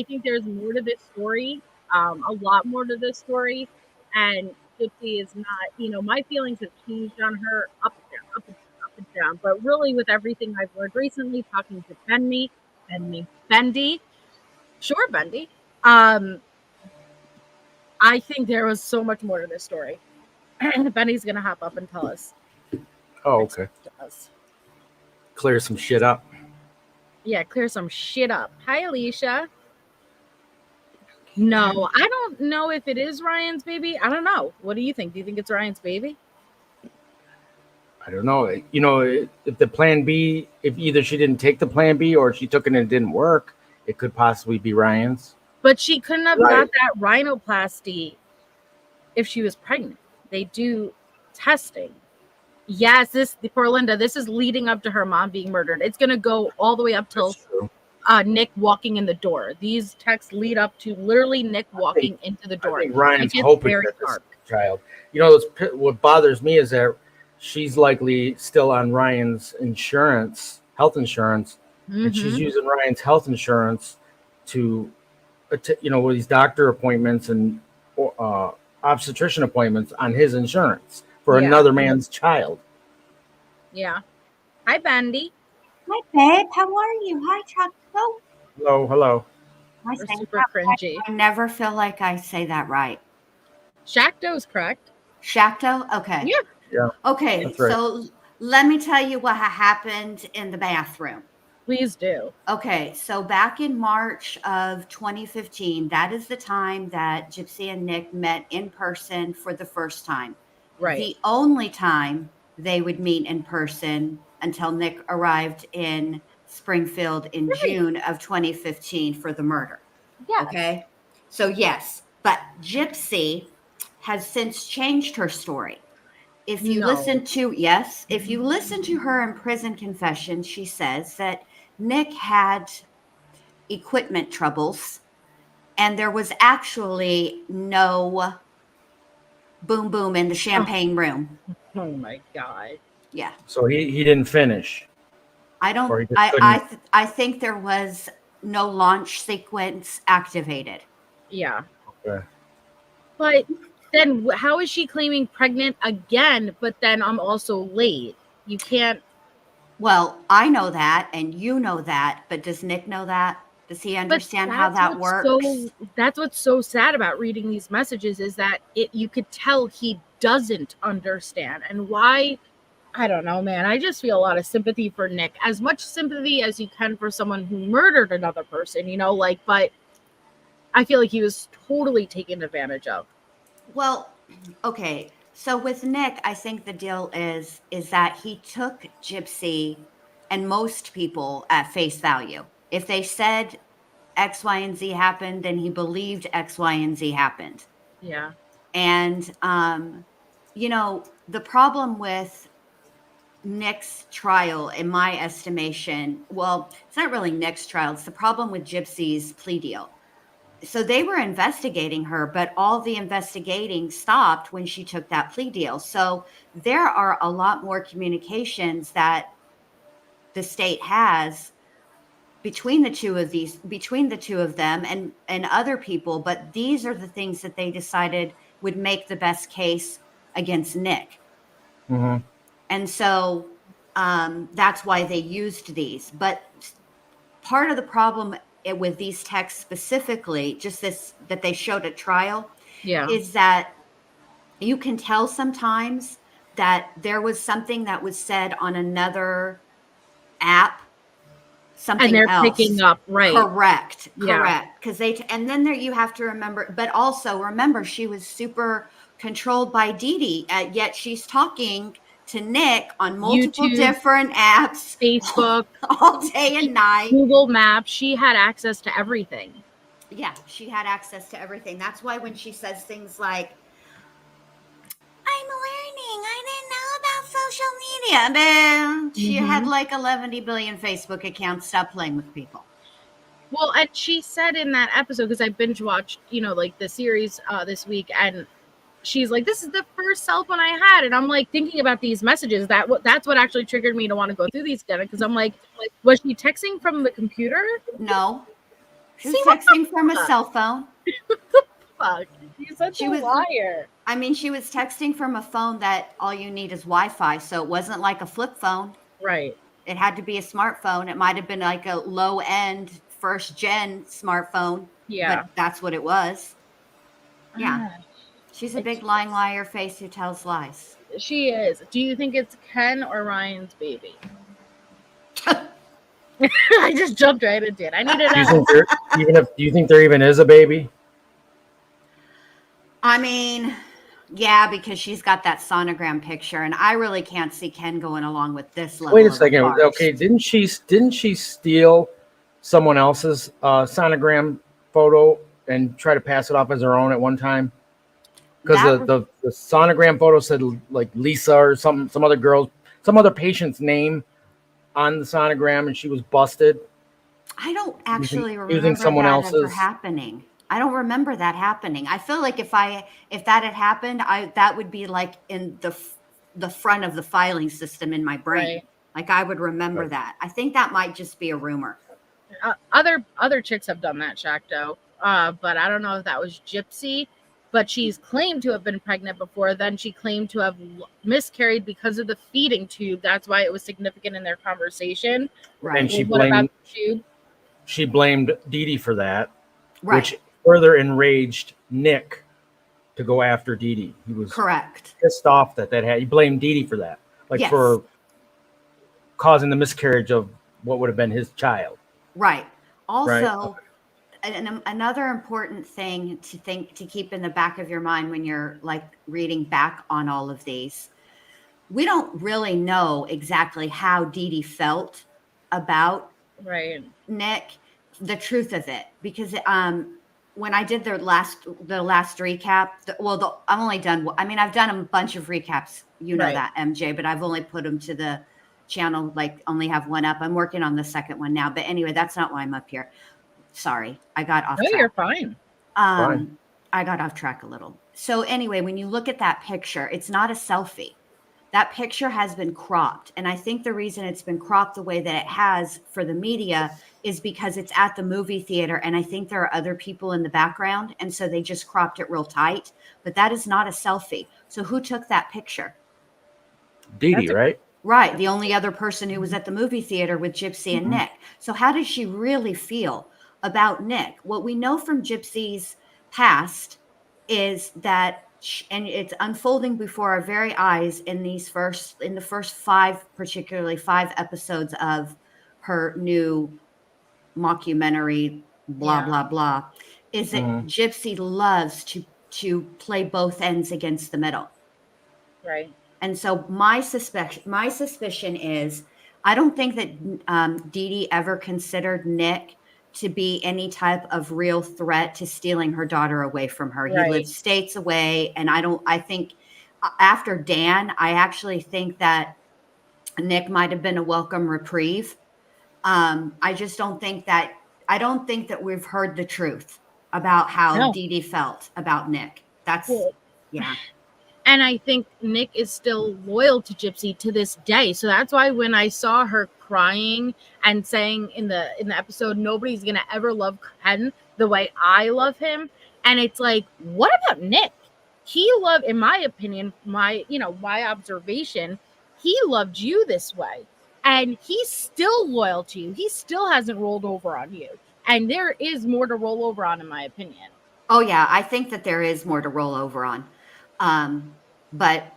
think there's more to this story, a lot more to this story, and Gypsy is not, my feelings have changed on her up and down. But really, with everything I've learned recently, talking to Bendy, sure, Bendy, I think there was so much more to this story. Benny's gonna hop up and tell us. Oh, okay. Clear some shit up. Yeah, clear some shit up. Hi, Alicia. No, I don't know if it is Ryan's baby. I don't know. What do you think? Do you think it's Ryan's baby? I don't know. If the plan B, if either she didn't take the plan B or she took it and it didn't work, it could possibly be Ryan's. But she couldn't have got that rhinoplasty if she was pregnant. They do testing. Yes, poor Linda, this is leading up to her mom being murdered. It's going to go all the way up till Nick walking in the door. These texts lead up to literally Nick walking into the door. I think Ryan's hoping that this child. What bothers me is that she's likely still on Ryan's health insurance, and she's using Ryan's health insurance to, with these doctor appointments and obstetrician appointments on his insurance for another man's child. Yeah. Hi, Bendy. Hi, babe. How are you? Hi, Chakto. Hello. We're super cringy. I never feel like I say that right. Chakto's correct. Chakto? Okay. Yeah. Okay, That's right. So let me tell you what happened in the bathroom. Please do. Okay, so back in March of 2015, that is the time that Gypsy and Nick met in person for the first time. Right. The only time they would meet in person until Nick arrived in Springfield in June of 2015 for the murder. Yeah. Okay. So yes, but Gypsy has since changed her story. If you listen to her in prison confession, she says that Nick had equipment troubles and there was actually no boom boom in the champagne room. Oh my God. Yeah. So he didn't finish. I think there was no launch sequence activated. Yeah. Okay. But then how is she claiming pregnant again, but then I'm also late? You can't. Well, I know that and you know that, but does Nick know that? Does he understand how that works? That's what's so sad about reading these messages is that you could tell he doesn't understand. And why I don't know, man. I just feel a lot of sympathy for Nick. As much sympathy as you can for someone who murdered another person, but I feel like he was totally taken advantage of. Well, okay. So with Nick, I think the deal is that he took Gypsy and most people at face value. If they said X, Y, and Z happened, then he believed X, Y, and Z happened. Yeah. And the problem with Nick's trial, in my estimation, well, it's not really Nick's trial, it's the problem with Gypsy's plea deal. So they were investigating her, but all the investigating stopped when she took that plea deal. So there are a lot more communications that the state has between the two of them and other people, but these are the things that they decided would make the best case against Nick. Mm-hmm. And so that's why they used these. But part of the problem with these texts specifically, just this that they showed at trial, is that you can tell sometimes that there was something that was said on another app, something And they're else. picking up, right? Correct. Yeah. Because and then there you have to remember, but also remember she was super controlled by Dee, yet she's talking to Nick on multiple YouTube, different apps, Facebook, all day and night. Google Maps. She had access to everything. Yeah, she had access to everything. That's why when she says things like, I'm learning, I didn't know about social media. Then she had like 11 billion Facebook accounts. Stop playing with people. Well, and she said in that episode, because I binge watched, like the series this week, and she's like, this is the first cell phone I had. And I'm like thinking about these messages. That's what actually triggered me to want to go through these again. Because I'm like, was she texting from the computer? No. She was texting from a cell phone. What the fuck? She's such a liar. I mean, she was texting from a phone that all you need is Wi-Fi. So it wasn't like a flip phone. Right. It had to be a smartphone. It might have been like a low-end first-gen smartphone. Yeah. But that's what it was. Yeah. She's a big lying liar face who tells lies. She is. Do you think it's Ken or Ryan's baby? I just jumped right into it. I needed Do you think there even is a baby? I mean, yeah, because she's got that sonogram picture, and I really can't see Ken going along with this level. Wait a second. Okay, didn't she steal someone else's sonogram photo and try to pass it off as her own at one time? Because the sonogram photo said like Lisa or some other girl, some other patient's name on the sonogram, and she was busted. I don't actually remember using someone that else's ever happening. I don't remember that happening. I feel like if that had happened, that would be like in the front of the filing system in my brain. Right. Like I would remember that. I think that might just be a rumor. Other chicks have done that, Chakto. But I don't know if that was Gypsy. But she's claimed to have been pregnant before. Then she claimed to have miscarried because of the feeding tube. That's why it was significant in their conversation. Right. And she blamed Dee for that, which further enraged Nick to go after Dee. He was pissed off that had. He blamed Dee for that, for causing the miscarriage of what would have been his child. Right. Also. Right. And another important thing to keep in the back of your mind when you're like reading back on all of these, we don't really know exactly how Dee felt about Nick, the truth of it, because when I did the last recap, I've only done. I mean, I've done a bunch of recaps, that MJ, but I've only put them to the channel. Like, only have one up. I'm working on the second one now, but anyway, that's not why I'm up here. Sorry, I got off track. No, you're fine. I got off track a little. So anyway, when you look at that picture, it's not a selfie. That picture has been cropped. And I think the reason it's been cropped the way that it has for the media is because it's at the movie theater. And I think there are other people in the background. And so they just cropped it real tight. But that is not a selfie. So who took that picture? Dee, right? Right. The only other person who was at the movie theater with Gypsy and Nick. So how does she really feel about Nick? What we know from Gypsy's past is that and it's unfolding before our very eyes in the first five episodes of her new mockumentary, blah blah blah, is that Gypsy loves to play both ends against the middle. Right. And so my suspicion is, I don't think that Dee Dee ever considered Nick to be any type of real threat to stealing her daughter away from her. Right. He lives states away. And I think after Dan, I actually think that Nick might have been a welcome reprieve. I just don't think that, we've heard the truth about how Dee Dee felt about Nick. That's, yeah. And I think Nick is still loyal to Gypsy to this day. So that's why when I saw her crying and saying in the episode, nobody's gonna ever love Ken the way I love him. And it's like, what about Nick? He loved, in my opinion, my observation, he loved you this way. And he's still loyal to you. He still hasn't rolled over on you. And there is more to roll over on, in my opinion. Oh yeah, I think that there is more to roll over on. But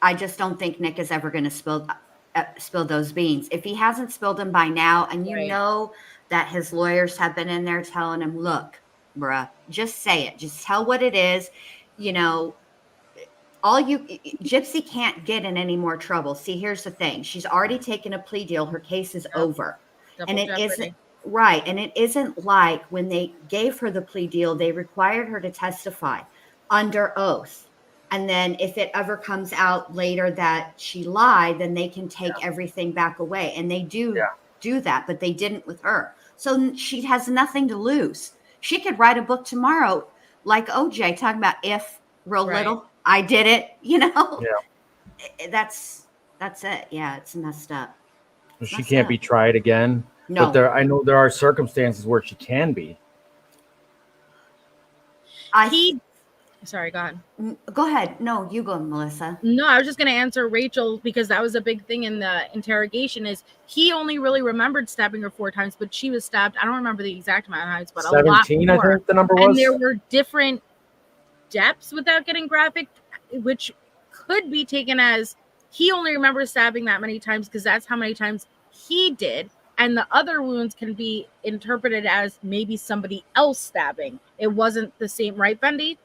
I just don't think Nick is ever going to spill those beans. If he hasn't spilled them by now, and you know that his lawyers have been in there telling him, look, bruh, just say it. Just tell what it is. You know, Gypsy can't get in any more trouble. See, here's the thing. She's already taken a plea deal. Her case is over. And it isn't right. And it isn't like when they gave her the plea deal, they required her to testify under oath. And then if it ever comes out later that she lied, then they can take everything back away. And they do that, but they didn't with her. So she has nothing to lose. She could write a book tomorrow, like OJ, talking about if real little, I did it, you know? Yeah. That's it. Yeah, it's messed up. She can't be tried again. No. But I know there are circumstances where she can be. Sorry, go ahead. Go ahead. No, you go, Melissa. No, I was just going to answer Rachel because that was a big thing in the interrogation is he only really remembered stabbing her 4 times, but she was stabbed. I don't remember the exact amount of times, but 17, a lot more. I think the number was. And there were different depths without getting graphic, which could be taken as he only remembers stabbing that many times because that's how many times he did. And the other wounds can be interpreted as maybe somebody else stabbing. It wasn't the same, right, Bendy?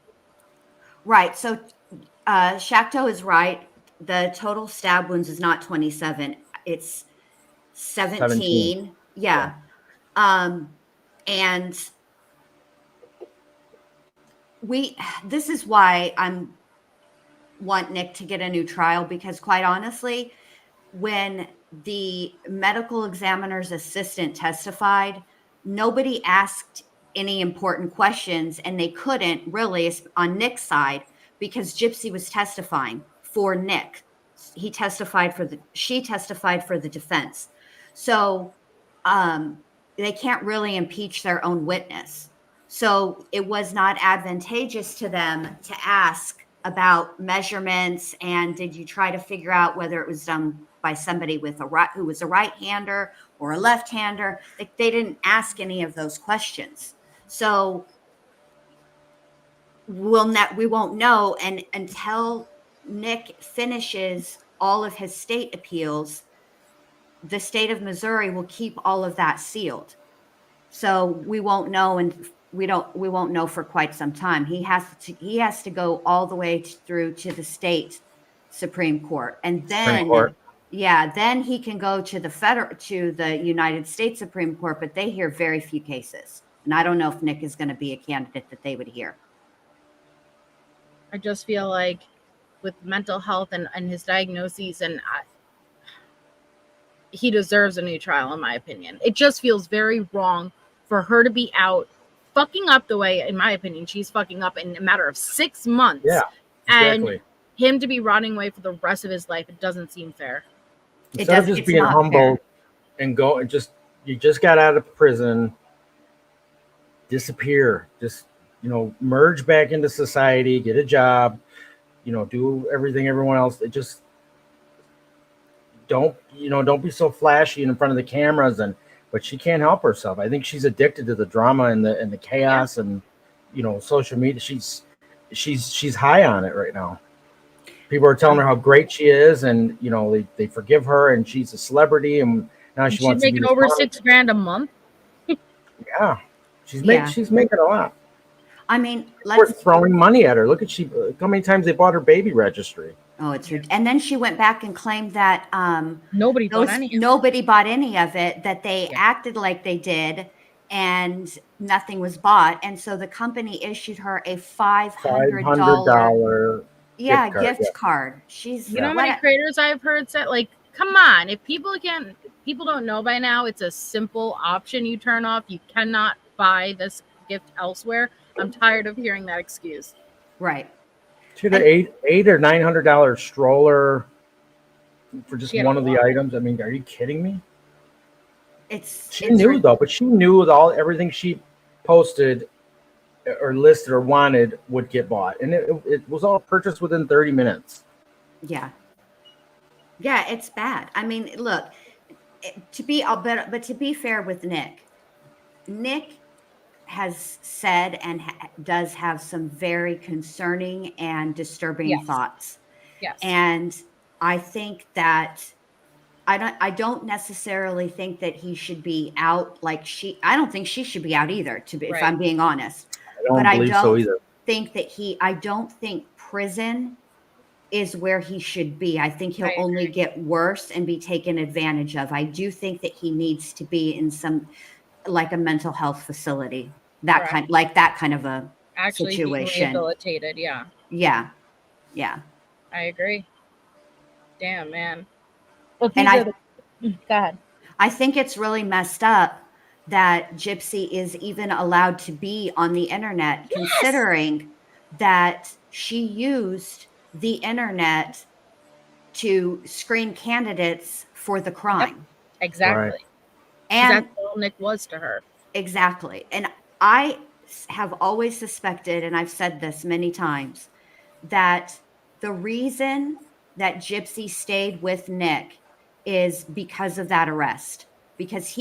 Right. So Chakto is right. The total stab wounds is not 27. It's 17. Yeah. And this is why I want Nick to get a new trial, because quite honestly, when the medical examiner's assistant testified, nobody asked any important questions, and they couldn't really on Nick's side because Gypsy was testifying for Nick. She testified for the defense. So they can't really impeach their own witness. So it was not advantageous to them to ask about measurements and did you try to figure out whether it was done by somebody who was a right-hander or a left-hander. They didn't ask any of those questions. So we won't know, and until Nick finishes all of his state appeals, the state of Missouri will keep all of that sealed. So we won't know, and we won't know for quite some time. He has to go all the way through to the state Supreme Court, and then then he can go to the United States Supreme Court, but they hear very few cases. And I don't know if Nick is going to be a candidate that they would hear. I just feel like with mental health and his diagnoses, he deserves a new trial, in my opinion. It just feels very wrong for her to be out fucking up the way, in my opinion, she's fucking up in a matter of 6 months. Yeah, exactly. And him to be rotting away for the rest of his life, it doesn't seem fair. Instead of just being humble and go and you just got out of prison, disappear, just merge back into society, get a job, do everything everyone else. It just don't be so flashy in front of the cameras, but she can't help herself. I think she's addicted to the drama and the chaos and social media. she's high on it right now. People are telling her how great she is, and they forgive her, and she's a celebrity, and now she She's wants to be making this over mom. $6,000 a month. Yeah, she's Yeah. making a lot. I mean, We're throwing money at her. Look at how many times they bought her baby registry. Oh, and then she went back and claimed that Nobody bought any. nobody bought any of it, that they acted like they did, and nothing was bought. And so the company issued her a $500 gift card. She's You know how many creators I've heard say, like, come on, if people don't know by now, it's a simple option you turn off. You cannot buy this gift elsewhere. I'm tired of hearing that excuse. Right. She had an $800 or $900 stroller for just one of the items. I mean, are you kidding me? She knew though, but she knew everything she posted or listed or wanted would get bought, and it was all purchased within 30 minutes. Yeah, it's bad. I mean, look, to be fair with Nick has said and does have some very concerning and disturbing thoughts. Yes. And I think that I don't necessarily think that he should be out I don't think she should be out either, if I'm being honest. I don't believe so either. I don't think prison is where he should be. I think he'll only get worse and be taken advantage of. I do think that he needs to be in some, like a mental health facility, that kind of a actually situation. Being rehabilitated. Yeah. I agree. Damn, man. Go ahead. I think it's really messed up that Gypsy is even allowed to be on the internet, considering that she used the internet to screen candidates for the crime. Yep, exactly. Right. And that's all Nick was to her. Exactly. And I have always suspected, and I've said this many times, that the reason that Gypsy stayed with Nick is because of that arrest. Because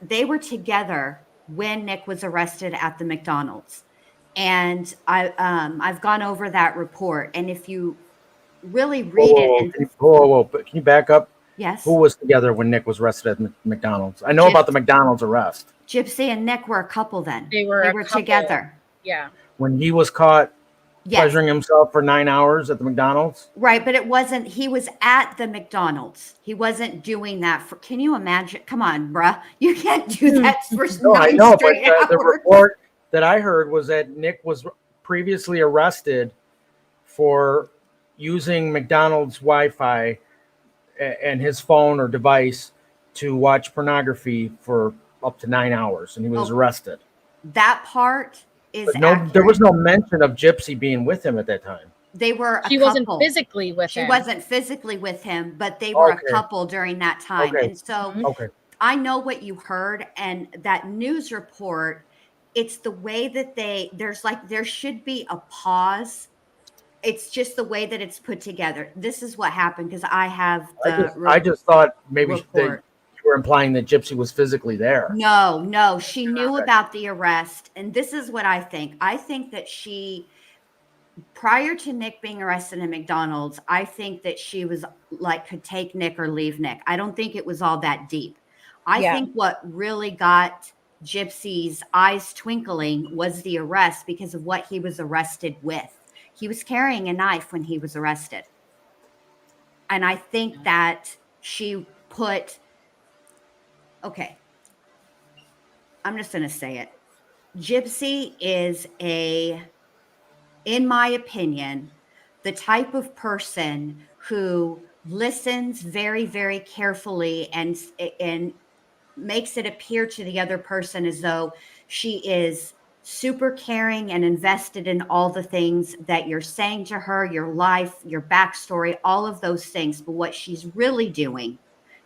they were together when Nick was arrested at the McDonald's. And I've gone over that report. And if you really read it. But can you back up? Yes. Who was together when Nick was arrested at McDonald's? I know about the McDonald's arrest. Gypsy and Nick were a couple then. They were together. Yeah. When he was caught pleasuring himself for 9 hours at the McDonald's? Right, but he was at the McDonald's. He wasn't doing that can you imagine? Come on, bruh. You can't do that for 9 straight hours. The report that I heard was that Nick was previously arrested for using McDonald's Wi-Fi and his phone or device to watch pornography for up to 9 hours, and he was arrested. That part is accurate. There was no mention of Gypsy being with him at that time. They were She wasn't physically with him. She wasn't physically with him, but they were a couple during that time. Okay. And so I know what you heard, and that news report, it's the way that there should be a pause. It's just the way that it's put together. This is what happened, because I have I just thought maybe you were implying that Gypsy was physically there. No. She knew about the arrest. And this is what I think. I think that prior to Nick being arrested in McDonald's, I think that she was could take Nick or leave Nick. I don't think it was all that deep. I think what really got Gypsy's eyes twinkling was the arrest, because of what he was arrested with. He was carrying a knife when he was arrested. And I think that she I'm just going to say it. Gypsy is in my opinion, the type of person who listens very, very carefully and makes it appear to the other person as though she is super caring and invested in all the things that you're saying to her, your life, your backstory, all of those things. But what she's really doing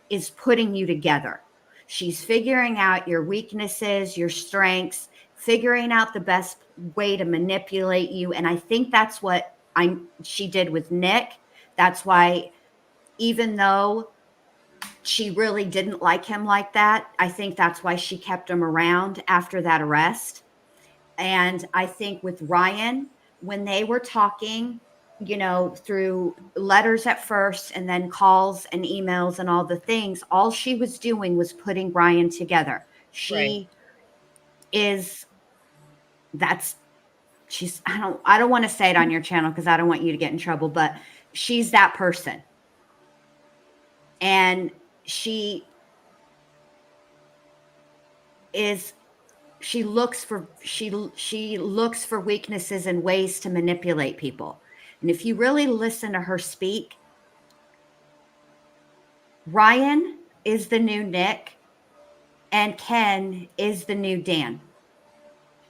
is putting you together. She's figuring out your weaknesses, your strengths, figuring out the best way to manipulate you. And I think that's what she did with Nick. That's why, even though she really didn't like him like that, I think that's why she kept him around after that arrest. And I think with Ryan, when they were talking, through letters at first and then calls and emails and all the things, all she was doing was putting Ryan together. She is, she's, I don't want to say it on your channel because I don't want you to get in trouble, but she's that person. And she looks for weaknesses and ways to manipulate people. And if you really listen to her speak, Ryan is the new Nick and Ken is the new Dan.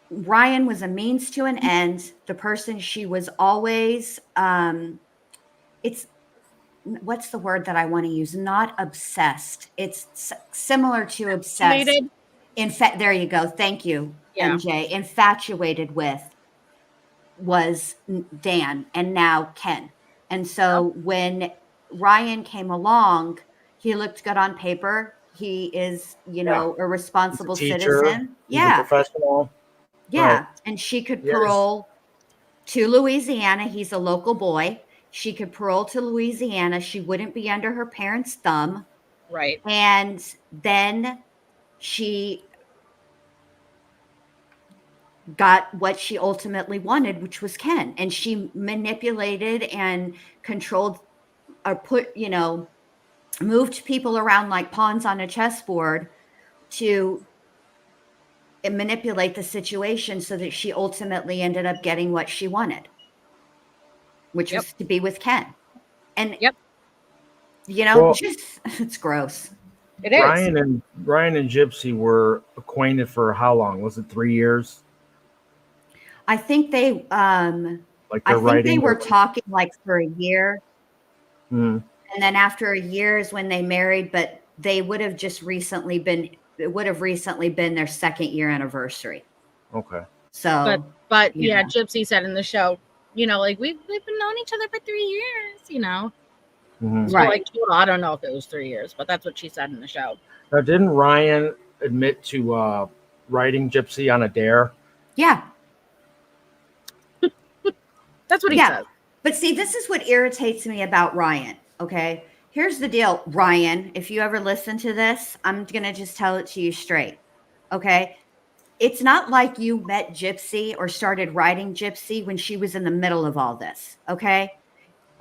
Ryan was a means to an end. The person she was always, it's, what's the word that I want to use? Not obsessed. It's similar to obsessed. There you go. Thank you, MJ. Infatuated with was Dan and now Ken. And so when Ryan came along, he looked good on paper. He is, a responsible citizen. He's a professional. Yeah. Right. And she could parole to Louisiana. He's a local boy. She could parole to Louisiana. She wouldn't be under her parents' thumb. Right. And then she got what she ultimately wanted, which was Ken. And she manipulated and controlled or moved people around like pawns on a chessboard to manipulate the situation so that she ultimately ended up getting what she wanted, which was to be with Ken. And, it's gross. It is. Ryan and Gypsy were acquainted for how long? Was it 3 years? I think they, they were talking like for a year. Mm. And then after a year is when they married, but they would have just recently been their 2nd year anniversary. Okay. So, but Gypsy said in the show, like we've been knowing each other for 3 years, Mm-hmm. So, right. I don't know if it was 3 years, but that's what she said in the show. Now, didn't Ryan admit to writing Gypsy on a dare? Yeah. That's what he said. But see, this is what irritates me about Ryan. Okay. Here's the deal, Ryan. If you ever listen to this, I'm going to just tell it to you straight. Okay. It's not like you met Gypsy or started writing Gypsy when she was in the middle of all this. Okay.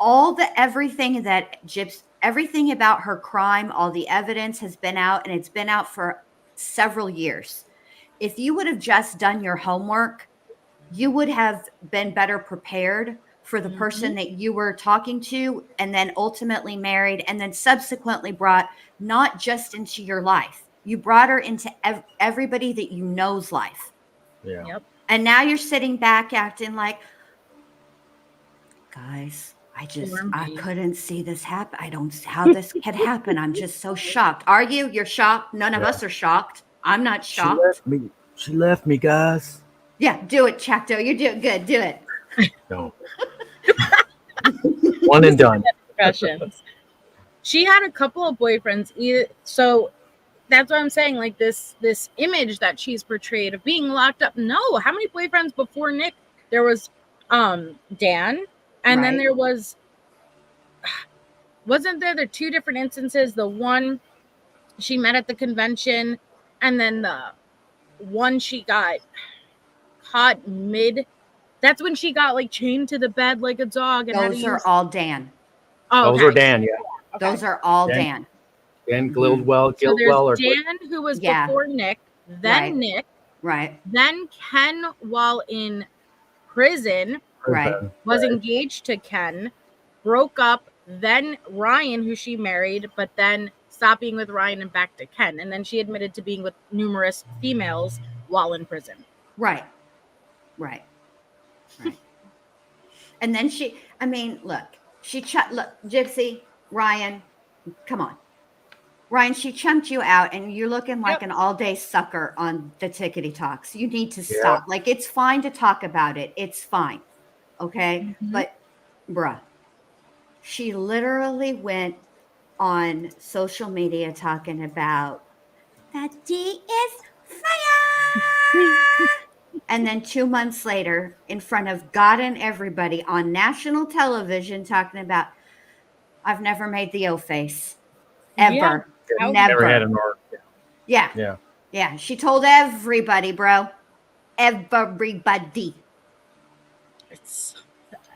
Everything about her crime, all the evidence has been out, and it's been out for several years. If you would have just done your homework, you would have been better prepared for the person that you were talking to and then ultimately married and then subsequently brought not just into your life. You brought her into everybody that you know's life. Yeah. Yep. And now you're sitting back acting like, guys, I couldn't see this happen. I don't see how this could happen. I'm just so shocked. Are you? You're shocked? None of us are shocked. I'm not shocked. She left me, guys. Yeah, do it, Chakto. You're doing good. Do it. No. One and done. She had a couple of boyfriends. So that's what I'm saying. Like this image that she's portrayed of being locked up. No, how many boyfriends before Nick? There was Dan, and then there wasn't there 2 different instances? The one she met at the convention, and then the one she got caught mid. That's when she got like chained to the bed like a dog. And those are all Dan. Oh, those are Dan. Yeah. Okay. Those are all Dan. Dan Gildwell. So there's Dan, who was before Nick, then Nick, then Ken while in prison, was engaged to Ken, broke up, then Ryan, who she married, but then stopped being with Ryan and back to Ken. And then she admitted to being with numerous females while in prison. Right. And then look, Gypsy, Ryan, come on. Ryan, she chunked you out and you're looking like an all-day sucker on the Tickety Talks. You need to stop. Like, it's fine to talk about it. It's fine. Okay? But, bruh, she literally went on social media talking about that D is fire. And then 2 months later, in front of God and everybody on national television, talking about, I've never made the O face. Ever. How- Never had Never. an org. Yeah. Yeah. Yeah. She told everybody, bro. Everybody.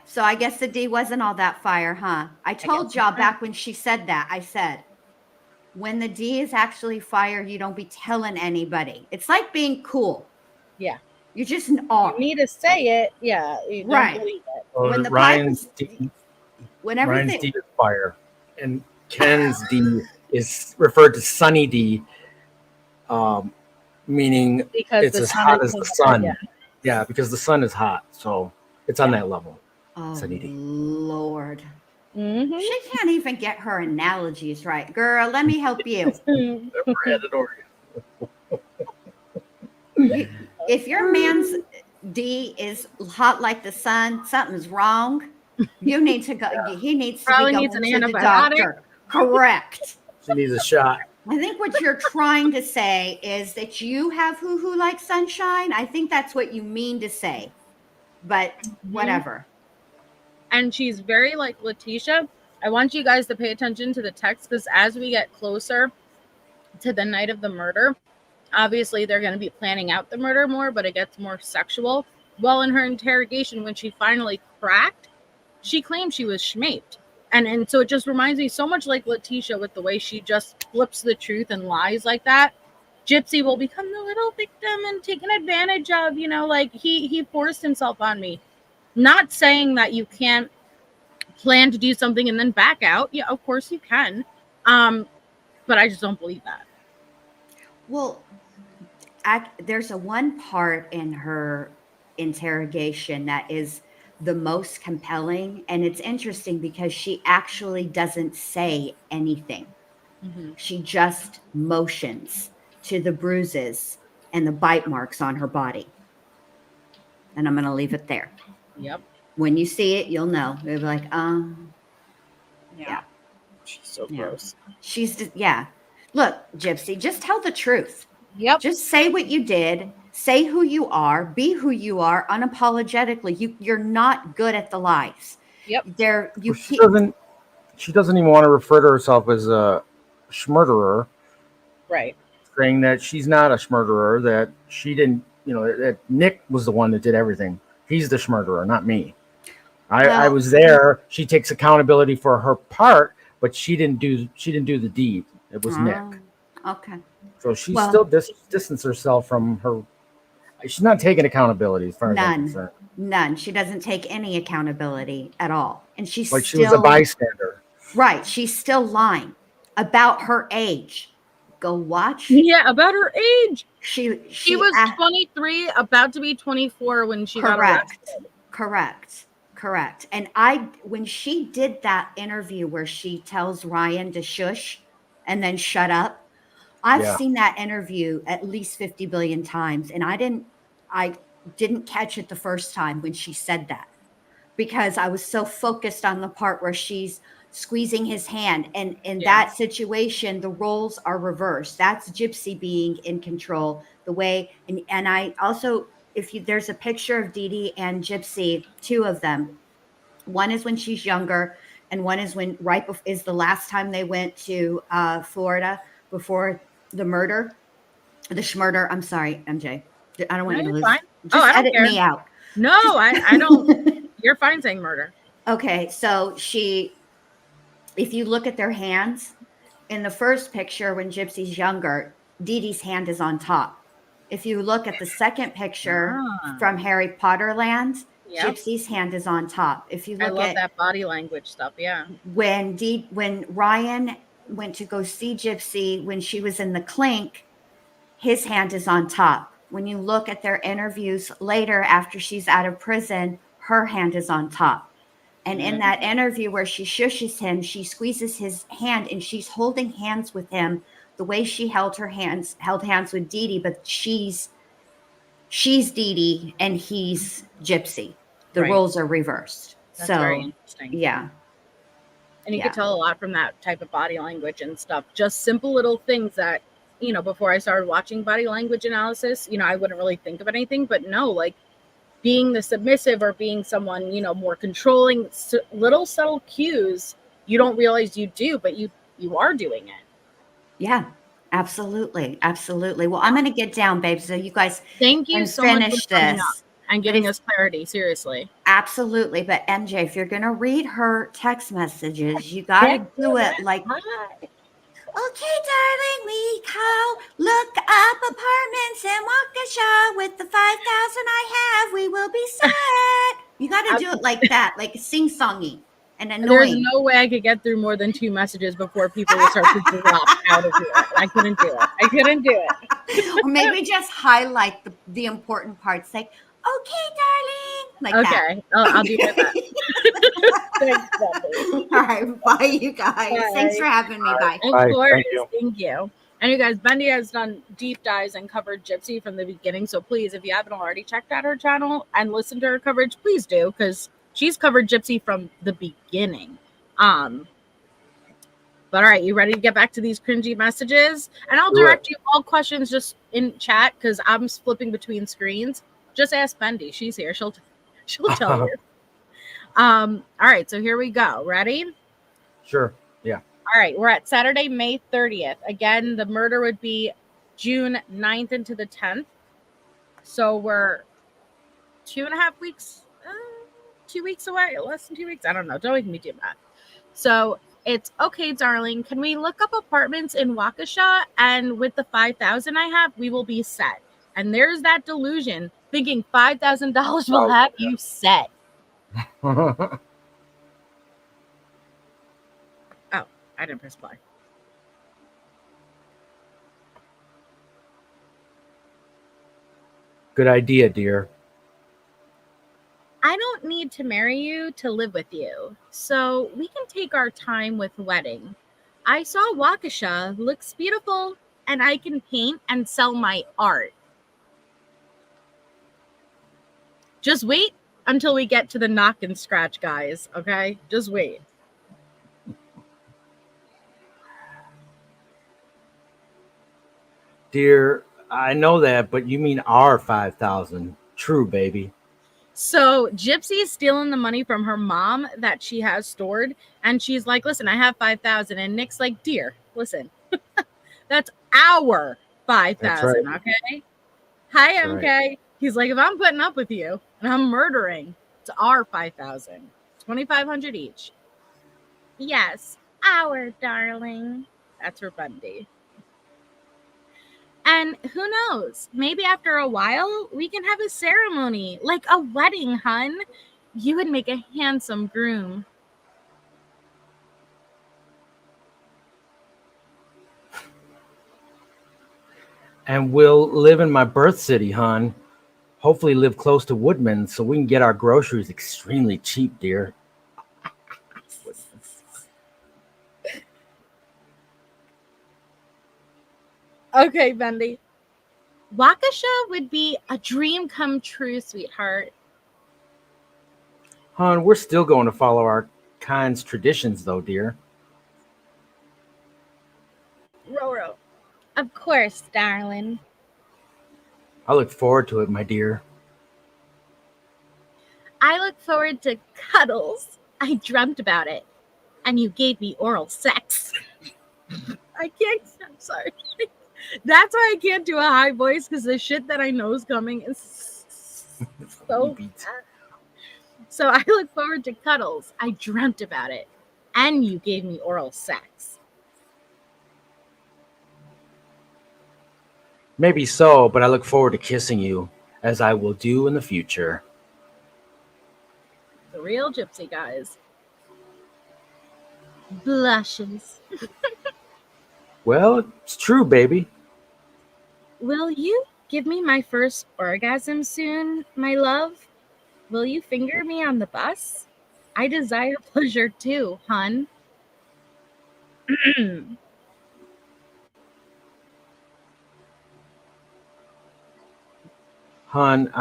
So I guess the D wasn't all that fire, huh? I told guess y'all not. back when she said that, I said, when the D is actually fire, you don't be telling anybody. It's like being cool. Yeah. You just are. You need to say it. Yeah. You don't Right. believe it. Well, When the Ryan's pipe D, when Ryan's everything D is fire, and Ken's D is referred to Sunny D, meaning Because it's the as sun hot is as the so sun. hot, Yeah, because the sun is hot, so it's on that level. Oh Sunny D. Lord. Mm-hmm. She can't even get her analogies right. Girl, let me help you. Never had an organ. If your man's D is hot like the sun, something's wrong. You need to go. He needs to Probably be needs going an to the antibiotic. doctor. Correct. She needs a shot. I think what you're trying to say is that you have hoo-hoo like sunshine. I think that's what you mean to say. But whatever. And she's very like Letitia. I want you guys to pay attention to the text because as we get closer to the night of the murder, obviously they're going to be planning out the murder more, but it gets more sexual. Well, in her interrogation, when she finally cracked, she claimed she was schmaped. And so it just reminds me so much like Letitia with the way she just flips the truth and lies like that. Gypsy will become the little victim and taken advantage of, like he forced himself on me. Not saying that you can't plan to do something and then back out. Yeah, of course you can. But I just don't believe that. Well, there's a one part in her interrogation that is the most compelling, and it's interesting because she actually doesn't say anything. She just motions to the bruises and the bite marks on her body. And I'm going to leave it there. Yep. When you see it, you'll know. You'll be like, yeah. She's so gross. Yeah. Look, Gypsy, just tell the truth. Yep. Just say what you did. Say who you are. Be who you are unapologetically. You're not good at the lies. Yep. She doesn't even want to refer to herself as a schmurderer. Right. Saying that she's not a schmurderer, that she didn't, that Nick was the one that did everything. He's the schmurderer, not me. I was there. She takes accountability for her part, but she didn't do the deed. It was Nick. Okay. So she still distanced herself from her. She's not taking accountability as far as I'm concerned. None. She doesn't take any accountability at all. And she's like she was a bystander. Right. She's still lying about her age. Go watch. Yeah, about her age. She was 23, about to be 24 when she got arrested. Correct. And when she did that interview where she tells Ryan to shush and then shut up, I've seen that interview at least 50 billion times. And I didn't catch it the first time when she said that because I was so focused on the part where she's squeezing his hand. And in that situation, the roles are reversed. That's Gypsy being in control the way. And I also, there's a picture of Dee Dee and Gypsy, two of them. One is when she's younger and one is when is the last time they went to Florida before the schmurder. I'm sorry, MJ. I don't want you to lose. Fine. Just I don't edit care. me out. No, I don't. You're fine saying murder. Okay, so if you look at their hands, in the first picture when Gypsy's younger, Dee Dee's hand is on top. If you look at the second picture from Harry Potter Land, Gypsy's hand is on top. If you look I love that body language stuff. Yeah. When Ryan went to go see Gypsy when she was in the clink, his hand is on top. When you look at their interviews later after she's out of prison, her hand is on top. And in that interview where she shushes him, she squeezes his hand and she's holding hands with him the way she held hands with Dee Dee, but she's Dee Dee and he's Gypsy. The roles are reversed. That's very interesting. Yeah. And you could tell a lot from that type of body language and stuff. Just simple little things that before I started watching body language analysis, I wouldn't really think of anything, but no, like being the submissive or being someone, more controlling, little subtle cues you don't realize you do, but you are doing it. Yeah, absolutely. Absolutely. Well, I'm going to get down, babe, so you guys Thank you can so much for finish coming this. up and giving us clarity. Seriously. Absolutely. But MJ, if you're going to read her text messages, you got to do it like, okay, darling, we call, look up apartments in Waukesha with the 5,000 I have. We will be set. You got to do it like that, like sing-songy and annoying. There's no way I could get through more than 2 messages before people would start to drop out of here. I couldn't do it. Or maybe just highlight the important parts, like, okay, darling, like that. Okay, I'll do my best. Thanks, All right, bye, you guys. Bye. Thanks for having me. Bye. Of Bye. course, Thank you. And you guys, Bendy has done deep dives and covered Gypsy from the beginning. So please, if you haven't already checked out her channel and listened to her coverage, please do, because she's covered Gypsy from the beginning. But all right, you ready to get back to these cringy messages? And I'll direct you all questions just in chat because I'm flipping between screens. Just ask Bendy. She's here. She'll tell you. All right, so here we go. Ready? Sure. Yeah. All right, we're at Saturday, May 30th. Again, the murder would be June 9th into the 10th. So we're 2.5 weeks, 2 weeks away, less than 2 weeks. I don't know. Don't make me do math. So it's, okay, darling, can we look up apartments in Waukesha? And with the 5,000 I have, we will be set. And there's that delusion, thinking $5,000 will have you set. Oh, I didn't press play. Good idea, dear. I don't need to marry you to live with you, so we can take our time with wedding. I saw Waukesha, looks beautiful, and I can paint and sell my art. Just wait until we get to the knock and scratch, guys, okay? Just wait. Dear, I know that, but you mean our 5,000. True, baby. So Gypsy is stealing the money from her mom that she has stored. And she's like, listen, I have 5,000. And Nick's like, dear, listen, that's our 5,000. Right. Okay. Hi, That's MK. right. He's like, if I'm putting up with you and I'm murdering, it's our 5,000, 2,500 each. Yes, our darling. That's for Bundy. And who knows? Maybe after a while, we can have a ceremony, like a wedding, hun. You would make a handsome groom. And we'll live in my birth city, hon. Hopefully live close to Woodman so we can get our groceries extremely cheap, dear. Okay, Bendy. Waukesha would be a dream come true, sweetheart. Hon, we're still going to follow our kind's traditions, though, dear. Roro. Of course, darling. I look forward to it, my dear. I look forward to cuddles. I dreamt about it. And you gave me oral sex. I can't, I'm sorry. That's why I can't do a high voice, because the shit that I know is coming is so bad. So I look forward to cuddles. I dreamt about it. And you gave me oral sex. Maybe so, but I look forward to kissing you, as I will do in the future. The real Gypsy, guys. Blushes. Well, it's true, baby. Will you give me my first orgasm soon, my love? Will you finger me on the bus? I desire pleasure too, hun. Hon,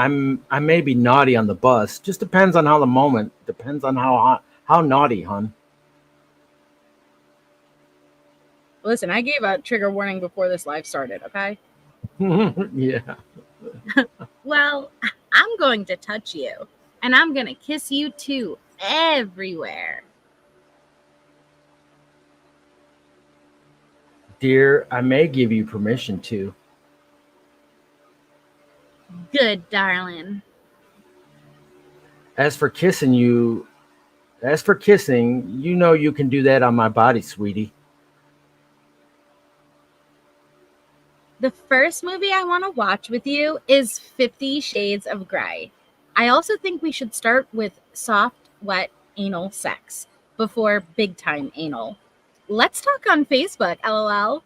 I may be naughty on the bus. Just depends on how the moment. Depends on how naughty, hon. Listen, I gave a trigger warning before this live started, okay? Yeah. Well, I'm going to touch you, and I'm going to kiss you too, everywhere. Dear, I may give you permission to. Good, darling. As for kissing, you know you can do that on my body, sweetie. The first movie I want to watch with you is 50 Shades of Grey. I also think we should start with soft, wet anal sex before big time anal. Let's talk on Facebook, LOL.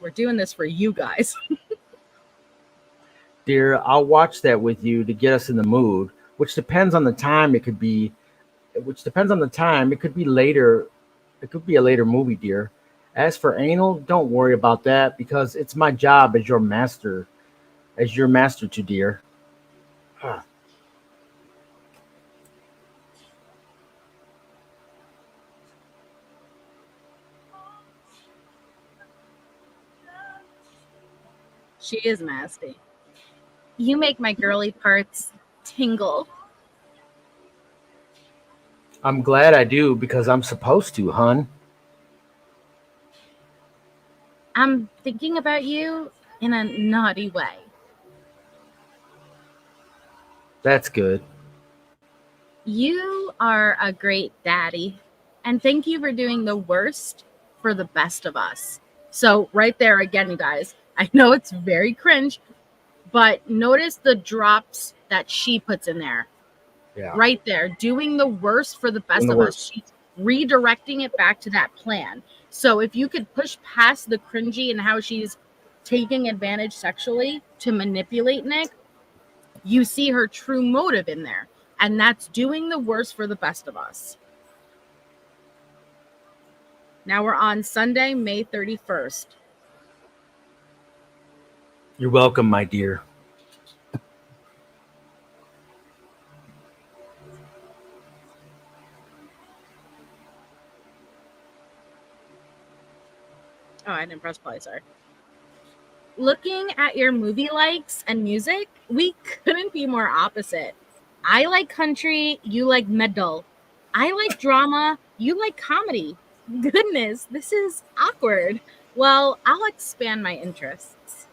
We're doing this for you guys. Dear, I'll watch that with you to get us in the mood, which depends on the time. It could be later. It could be a later movie, dear. As for anal, don't worry about that because it's my job as your master to, dear. She is nasty. You make my girly parts tingle. I'm glad I do because I'm supposed to, hun. I'm thinking about you in a naughty way. That's good. You are a great daddy. And thank you for doing the worst for the best of us. So, right there again, you guys, I know it's very cringe, but notice the drops that she puts in there. Yeah. Right there, doing the worst for the best of us. She's redirecting it back to that plan. So, if you could push past the cringy and how she's taking advantage sexually to manipulate Nick, you see her true motive in there. And that's doing the worst for the best of us. Now we're on Sunday, May 31st. You're welcome, my dear. Oh, I didn't press play, sorry. Looking at your movie likes and music, we couldn't be more opposite. I like country, you like metal. I like drama, you like comedy. Goodness, this is awkward. Well, I'll expand my interests.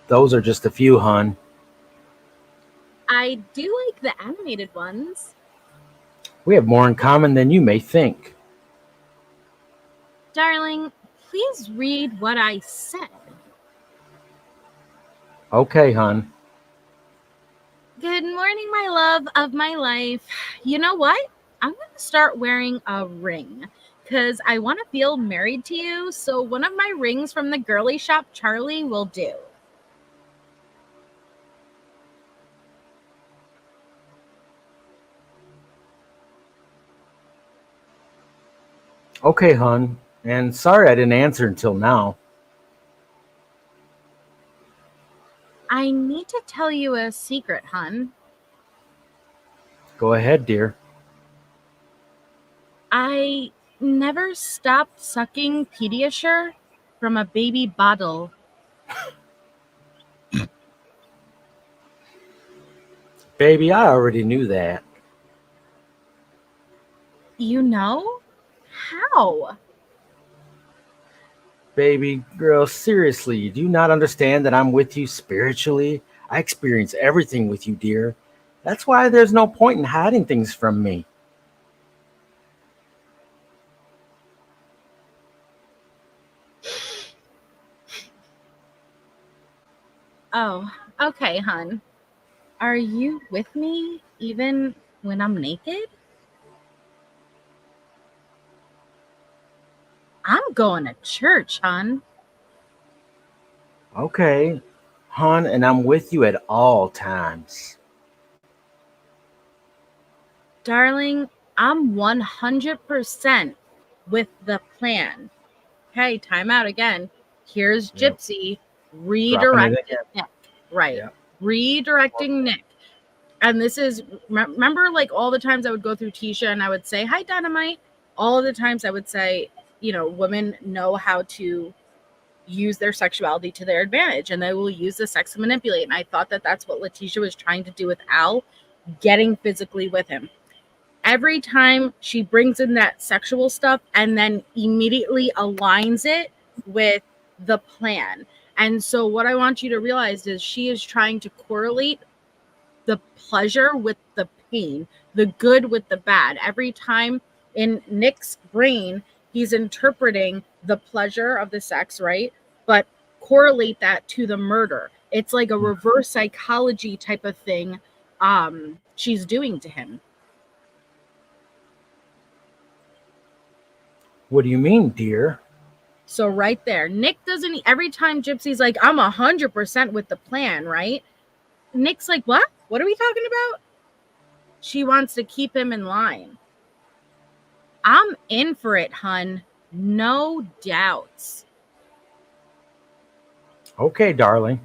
Those are just a few, hun. I do like the animated ones. We have more in common than you may think. Darling, please read what I said. Okay, hun. Good morning, my love of my life. You know what? I'm going to start wearing a ring because I want to feel married to you. So one of my rings from the girly shop Charlie will do. Okay, hun. And sorry I didn't answer until now. I need to tell you a secret, hun. Go ahead, dear. I never stopped sucking Pediasure from a baby bottle. Baby, I already knew that. You know? How? Baby, girl, seriously, do you not understand that I'm with you spiritually? I experience everything with you, dear. That's why there's no point in hiding things from me. Oh, okay, hun. Are you with me even when I'm naked? I'm going to church, hun. Okay, hun, and I'm with you at all times. Darling, I'm 100% with the plan. Hey, time out again. Here's Yep. Gypsy Dropping redirecting it again. Nick. Right. Yep. Redirecting Nick. And this is, remember, like all the times I would go through Tisha and I would say, hi, Dynamite. All of the times I would say, women know how to use their sexuality to their advantage and they will use the sex to manipulate. And I thought that that's what Letitia was trying to do with Al, getting physically with him. Every time she brings in that sexual stuff and then immediately aligns it with the plan. And so what I want you to realize is she is trying to correlate the pleasure with the pain, the good with the bad. Every time in Nick's brain, he's interpreting the pleasure of the sex, right? But correlate that to the murder. It's like a reverse psychology type of thing she's doing to him. What do you mean, dear? So right there, Nick doesn't, every time Gypsy's like, I'm 100% with the plan, right? Nick's like, what? What are we talking about? She wants to keep him in line. I'm in for it, hun. No doubts. Okay, darling.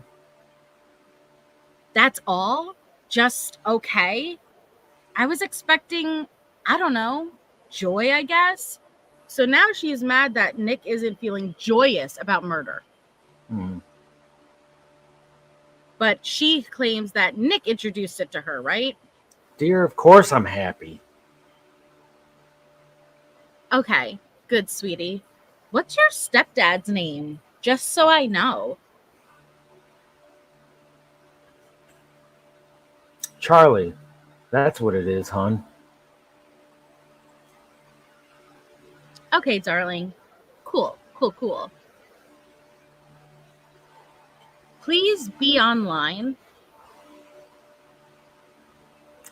That's all? Just okay? I was expecting, I don't know, joy, I guess. So now she's mad that Nick isn't feeling joyous about murder. Mm. But she claims that Nick introduced it to her, right? Dear, of course I'm happy. Okay, good, sweetie. What's your stepdad's name? Just so I know. Charlie, that's what it is, hon. Okay, darling. Cool. Please be online.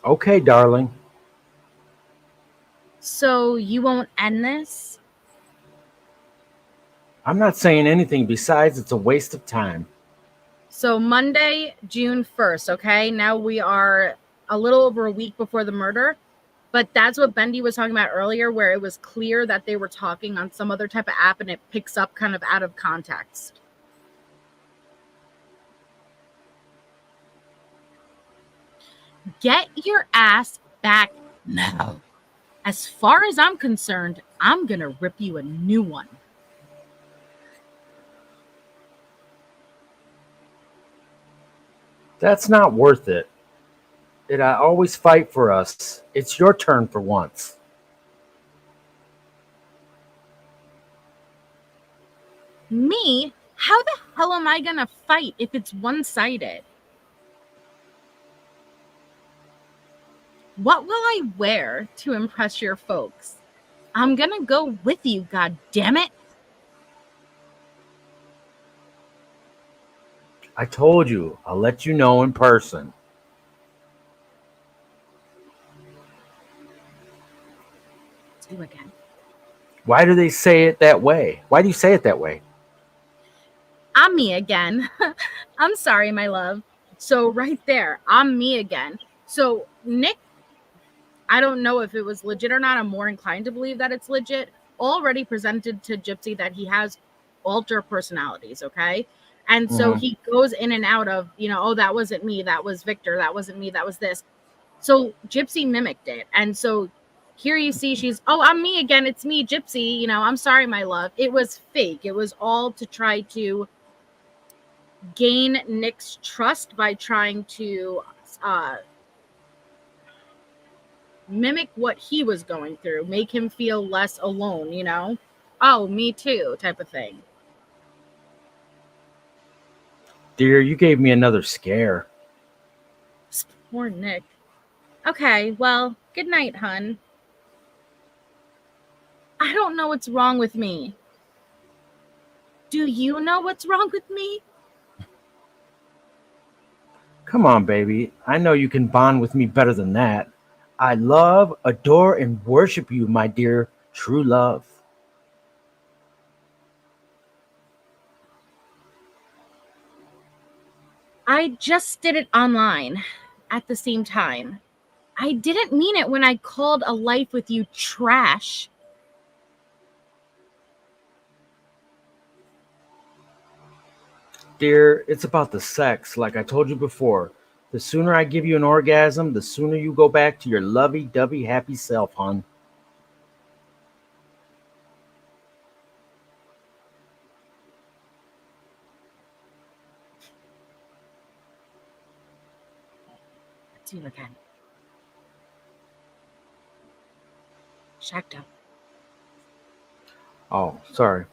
Okay, darling. So you won't end this? I'm not saying anything besides it's a waste of time. So Monday, June 1st, okay? Now we are a little over a week before the murder. But that's what Bendy was talking about earlier, where it was clear that they were talking on some other type of app and it picks up kind of out of context. Get your ass back now. As far as I'm concerned, I'm going to rip you a new one. That's not worth it. I always fight for us. It's your turn for once. Me? How the hell am I going to fight if it's one-sided? What will I wear to impress your folks? I'm going to go with you, god damn it. I told you, I'll let you know in person. Let's do again. Why do they say it that way? Why do you say it that way? I'm me again. I'm sorry, my love. So right there, I'm me again. So Nick, I don't know if it was legit or not. I'm more inclined to believe that it's legit. Already presented to Gypsy that he has alter personalities, okay? And so he goes in and out of, oh, that wasn't me. That was Victor. That wasn't me. That was this. So Gypsy mimicked it. And so here you see she's, oh, I'm me again. It's me, Gypsy. I'm sorry, my love. It was fake. It was all to try to gain Nick's trust by trying to mimic what he was going through, make him feel less alone, oh, me too type of thing. Dear, you gave me another scare. Poor Nick. Okay, well, good night, hun. I don't know what's wrong with me. Do you know what's wrong with me? Come on, baby. I know you can bond with me better than that. I love, adore, and worship you, my dear true love. I just did it online at the same time. I didn't mean it when I called a life with you trash. Dear, it's about the sex, like I told you before. The sooner I give you an orgasm, the sooner you go back to your lovey-dovey happy self, hon. Let's do it again. Chakto. Oh, sorry.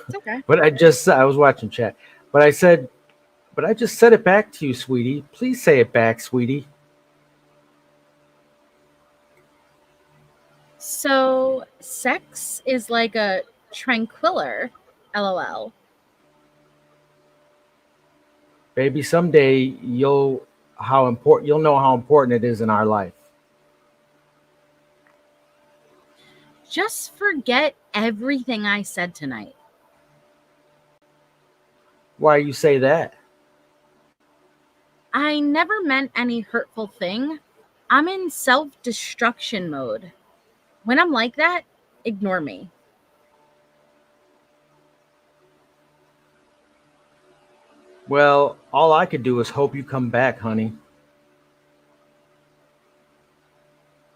It's okay. But I was watching chat. But I just said it back to you, sweetie. Please say it back, sweetie. So, sex is like a tranquiller, lol. Baby, someday you'll know how important it is in our life. Just forget everything I said tonight. Why you say that? I never meant any hurtful thing. I'm in self-destruction mode. When I'm like that, ignore me. Well, all I could do is hope you come back, honey.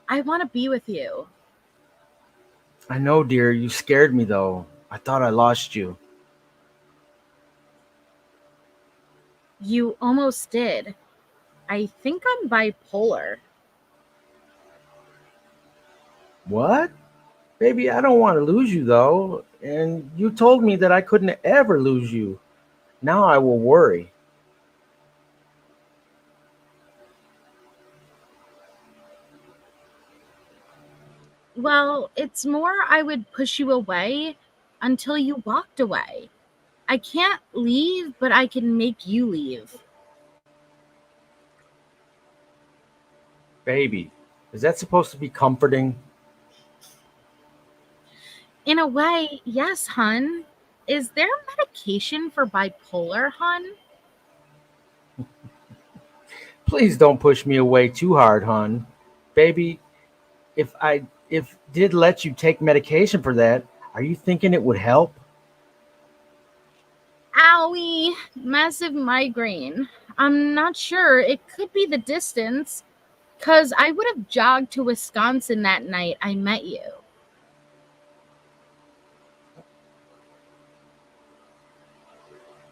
I want to be with you. I know, dear, you scared me though. I thought I lost you. You almost did. I think I'm bipolar. What? Baby, I don't want to lose you though. And you told me that I couldn't ever lose you. Now I will worry. Well, it's more I would push you away until you walked away. I can't leave, but I can make you leave. Baby, is that supposed to be comforting? In a way, yes, hun. Is there medication for bipolar, hun? Please don't push me away too hard, hon. Baby, if did let you take medication for that, are you thinking it would help? Owie, massive migraine. I'm not sure. It could be the distance, because I would have jogged to Wisconsin that night I met you.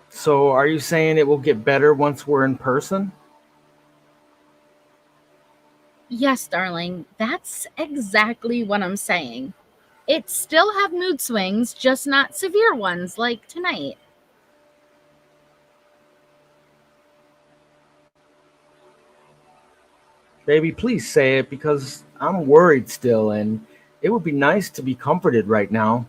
So are you saying it will get better once we're in person? Yes, darling, that's exactly what I'm saying. It still have mood swings, just not severe ones like tonight. Baby, please say it because I'm worried still and it would be nice to be comforted right now.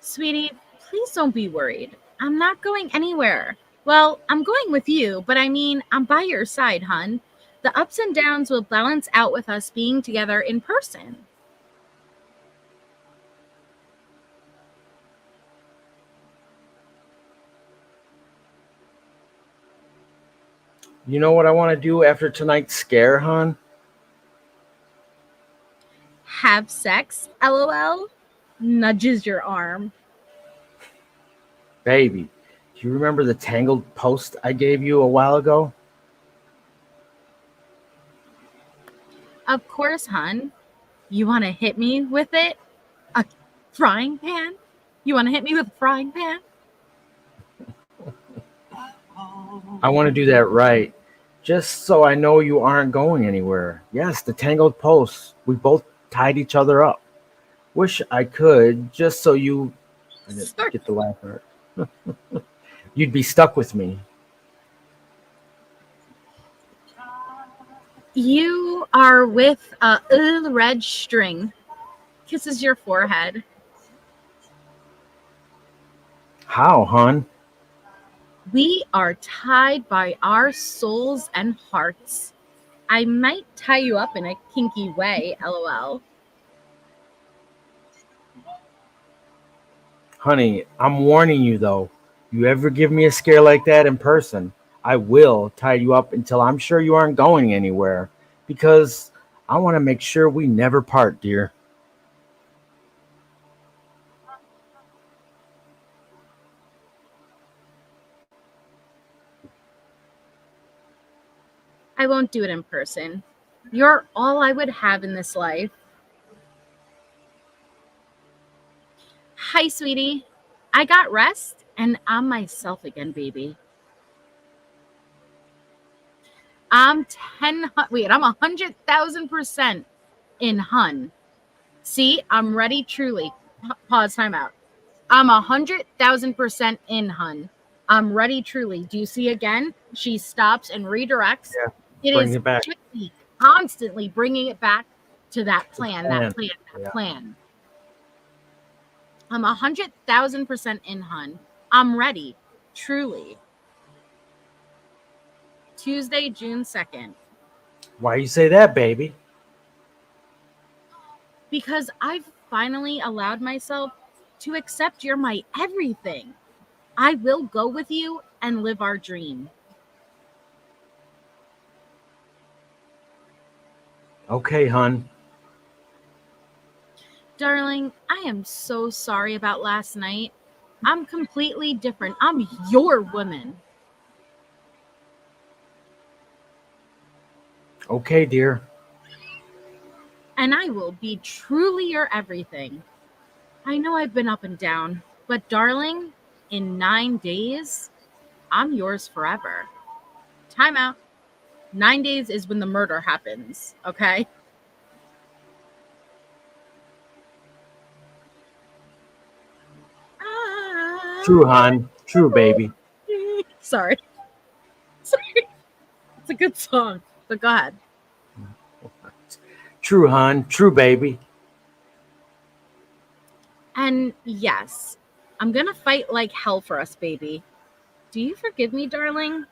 Sweetie, please don't be worried. I'm not going anywhere. Well, I'm going with you, but I mean, I'm by your side, hun. The ups and downs will balance out with us being together in person. You know what I want to do after tonight's scare, hon? Have sex, lol? Nudges your arm. Baby, do you remember the tangled post I gave you a while ago? Of course, hun. You want to hit me with it? A frying pan? You want to hit me with a frying pan? I want to do that right. Just so I know you aren't going anywhere. Yes, the tangled posts. We both tied each other up. Wish I could, just so you I didn't Sure. get the laugh hurt. You'd be stuck with me. You are with a red string. Kisses your forehead. How, hon? We are tied by our souls and hearts. I might tie you up in a kinky way, lol. Honey, I'm warning you though. You ever give me a scare like that in person, I will tie you up until I'm sure you aren't going anywhere, because I want to make sure we never part, dear. I won't do it in person. You're all I would have in this life. Hi, sweetie. I got rest and I'm myself again, baby. I'm 100,000% in hun. See, I'm ready truly. Pause, time out. I'm 100,000% in hun. I'm ready truly. Do you see again? She stops and redirects. Yeah, It bring is it back. Gypsy constantly bringing it back to that plan, that plan. plan, that Yeah. plan. I'm 100,000% in hun. I'm ready, truly. Tuesday, June 2nd. Why you say that, baby? Because I've finally allowed myself to accept you're my everything. I will go with you and live our dream. Okay, hun. Darling, I am so sorry about last night. I'm completely different. I'm your woman. Okay, dear. And I will be truly your everything. I know I've been up and down, but darling, in 9 days, I'm yours forever. Time out. 9 days is when the murder happens, okay? True, hon. True, baby. Sorry. It's a good song, but go ahead. True, hon. True, baby. And yes, I'm gonna fight like hell for us, baby. Do you forgive me, darling?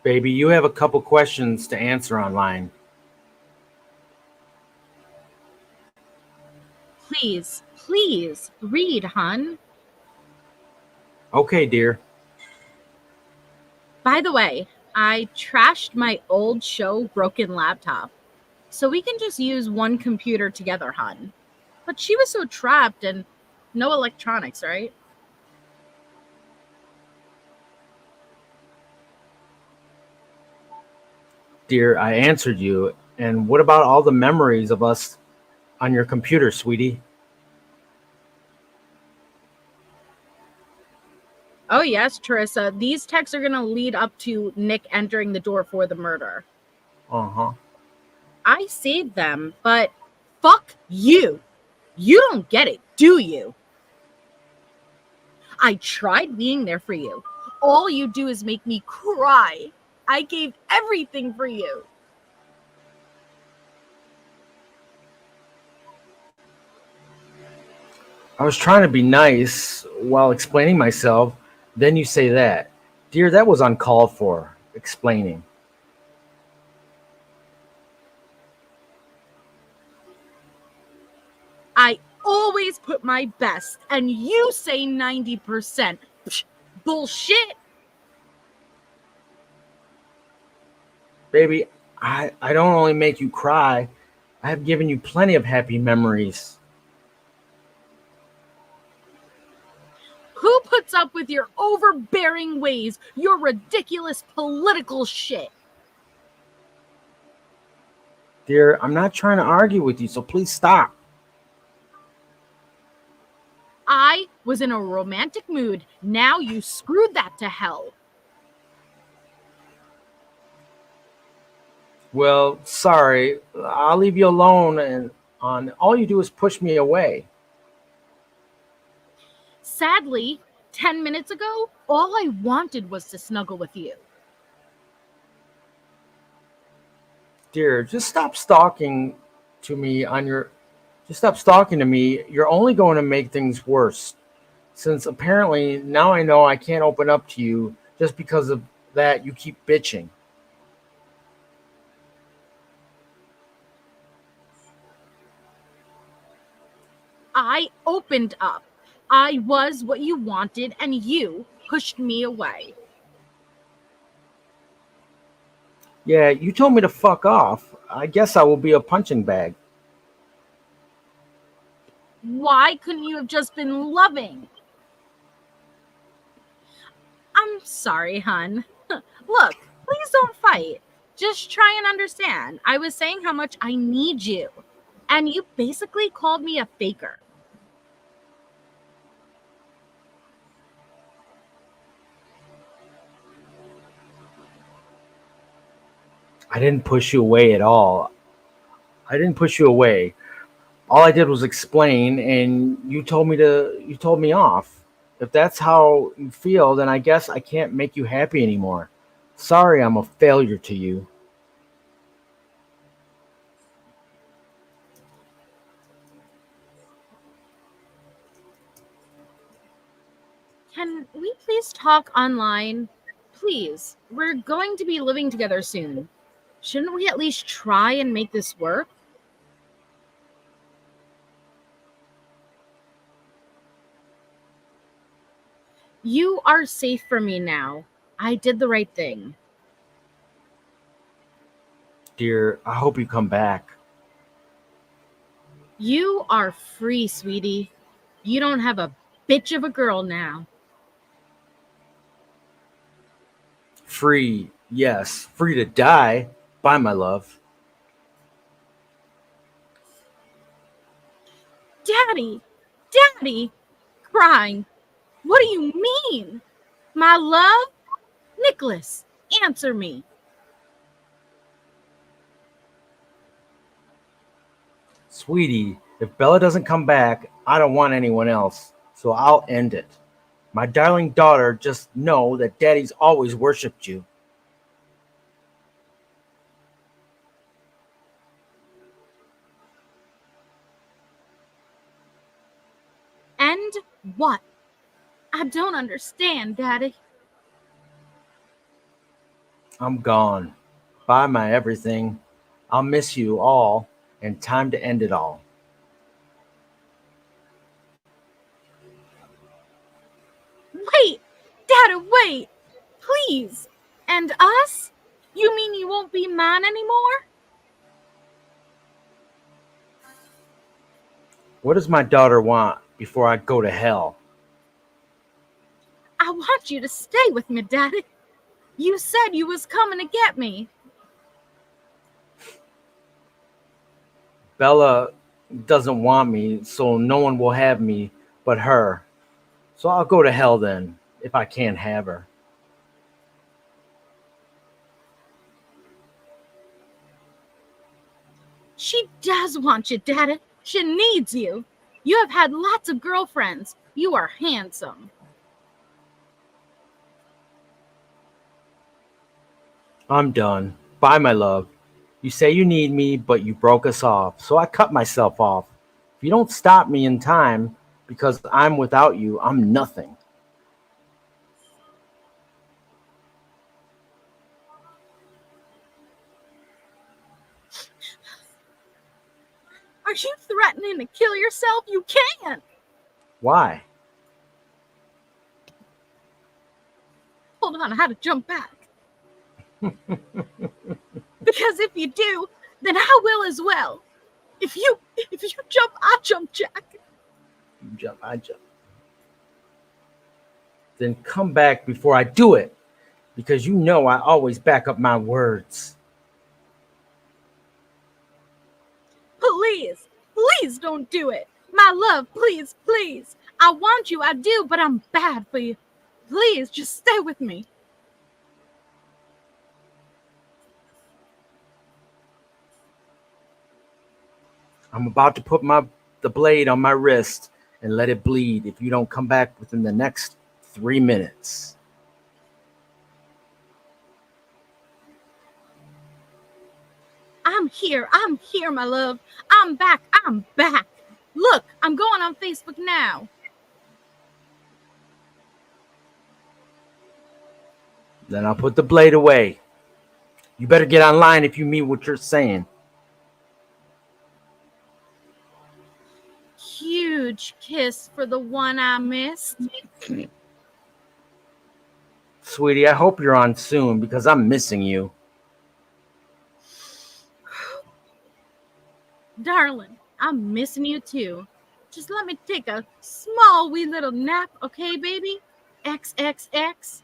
Baby, you have a couple questions to answer online. Please, please read, hun. Okay, dear. By the way, I trashed my old show broken laptop. So we can just use one computer together, hun. But she was so trapped and no electronics, right? Dear, I answered you. And what about all the memories of us on your computer, sweetie? Oh, yes, Teresa. These texts are going to lead up to Nick entering the door for the murder. Uh-huh. I saved them, but fuck you. You don't get it, do you? I tried being there for you. All you do is make me cry. I gave everything for you. I was trying to be nice while explaining myself. Then you say that. Dear, that was uncalled for, explaining. I always put my best, and you say 90%. Psh, bullshit. Baby, I don't only make you cry. I have given you plenty of happy memories. Who puts up with your overbearing ways, your ridiculous political shit? Dear, I'm not trying to argue with you, so please stop. I was in a romantic mood. Now you screwed that to hell. Well, sorry. I'll leave you alone, and all you do is push me away. Sadly, 10 minutes ago, all I wanted was to snuggle with you. Dear, just stop stalking to me on your just stop stalking to me. You're only going to make things worse. Since apparently now I know I can't open up to you just because of that you keep bitching. I opened up. I was what you wanted, and you pushed me away. Yeah, you told me to fuck off. I guess I will be a punching bag. Why couldn't you have just been loving? I'm sorry, hun. Look, please don't fight. Just try and understand. I was saying how much I need you. And you basically called me a faker. I didn't push you away at all. I didn't push you away. All I did was explain, and you told me off. If that's how you feel, then I guess I can't make you happy anymore. Sorry, I'm a failure to you. Can we please talk online? Please. We're going to be living together soon. Shouldn't we at least try and make this work? You are safe for me now. I did the right thing. Dear, I hope you come back. You are free, sweetie. You don't have a bitch of a girl now. Free, yes, free to die. Bye, my love. Daddy! Daddy! Crying. What do you mean? My love? Nicholas, answer me. Sweetie, if Bella doesn't come back, I don't want anyone else, so I'll end it. My darling daughter, just know that Daddy's always worshipped you. And what? I don't understand, Daddy. I'm gone. Bye, my everything. I'll miss you all, and time to end it all. Wait! Daddy, wait! Please! And us? You mean you won't be mine anymore? What does my daughter want before I go to hell? I want you to stay with me, Daddy. You said you was coming to get me. Bella doesn't want me, so no one will have me but her. So I'll go to hell then, if I can't have her. She does want you, Daddy. She needs you. You have had lots of girlfriends. You are handsome. I'm done. Bye, my love. You say you need me, but you broke us off, so I cut myself off. If you don't stop me in time, because I'm without you, I'm nothing. Are you threatening to kill yourself? You can't. Why? Hold on, I had to jump back. Because if you do, then I will as well. If you jump, I'll jump, Jack. You jump, I jump. Then come back before I do it, because you know I always back up my words. Please, please don't do it. My love, please, please. I want you, I do, but I'm bad for you. Please, just stay with me. I'm about to put the blade on my wrist and let it bleed if you don't come back within the next 3 minutes. I'm here, my love. I'm back. Look, I'm going on Facebook now. Then I'll put the blade away. You better get online if you mean what you're saying. Huge kiss for the one I missed. Sweetie, I hope you're on soon because I'm missing you. Darling, I'm missing you too. Just let me take a small wee little nap, okay, baby? XXX.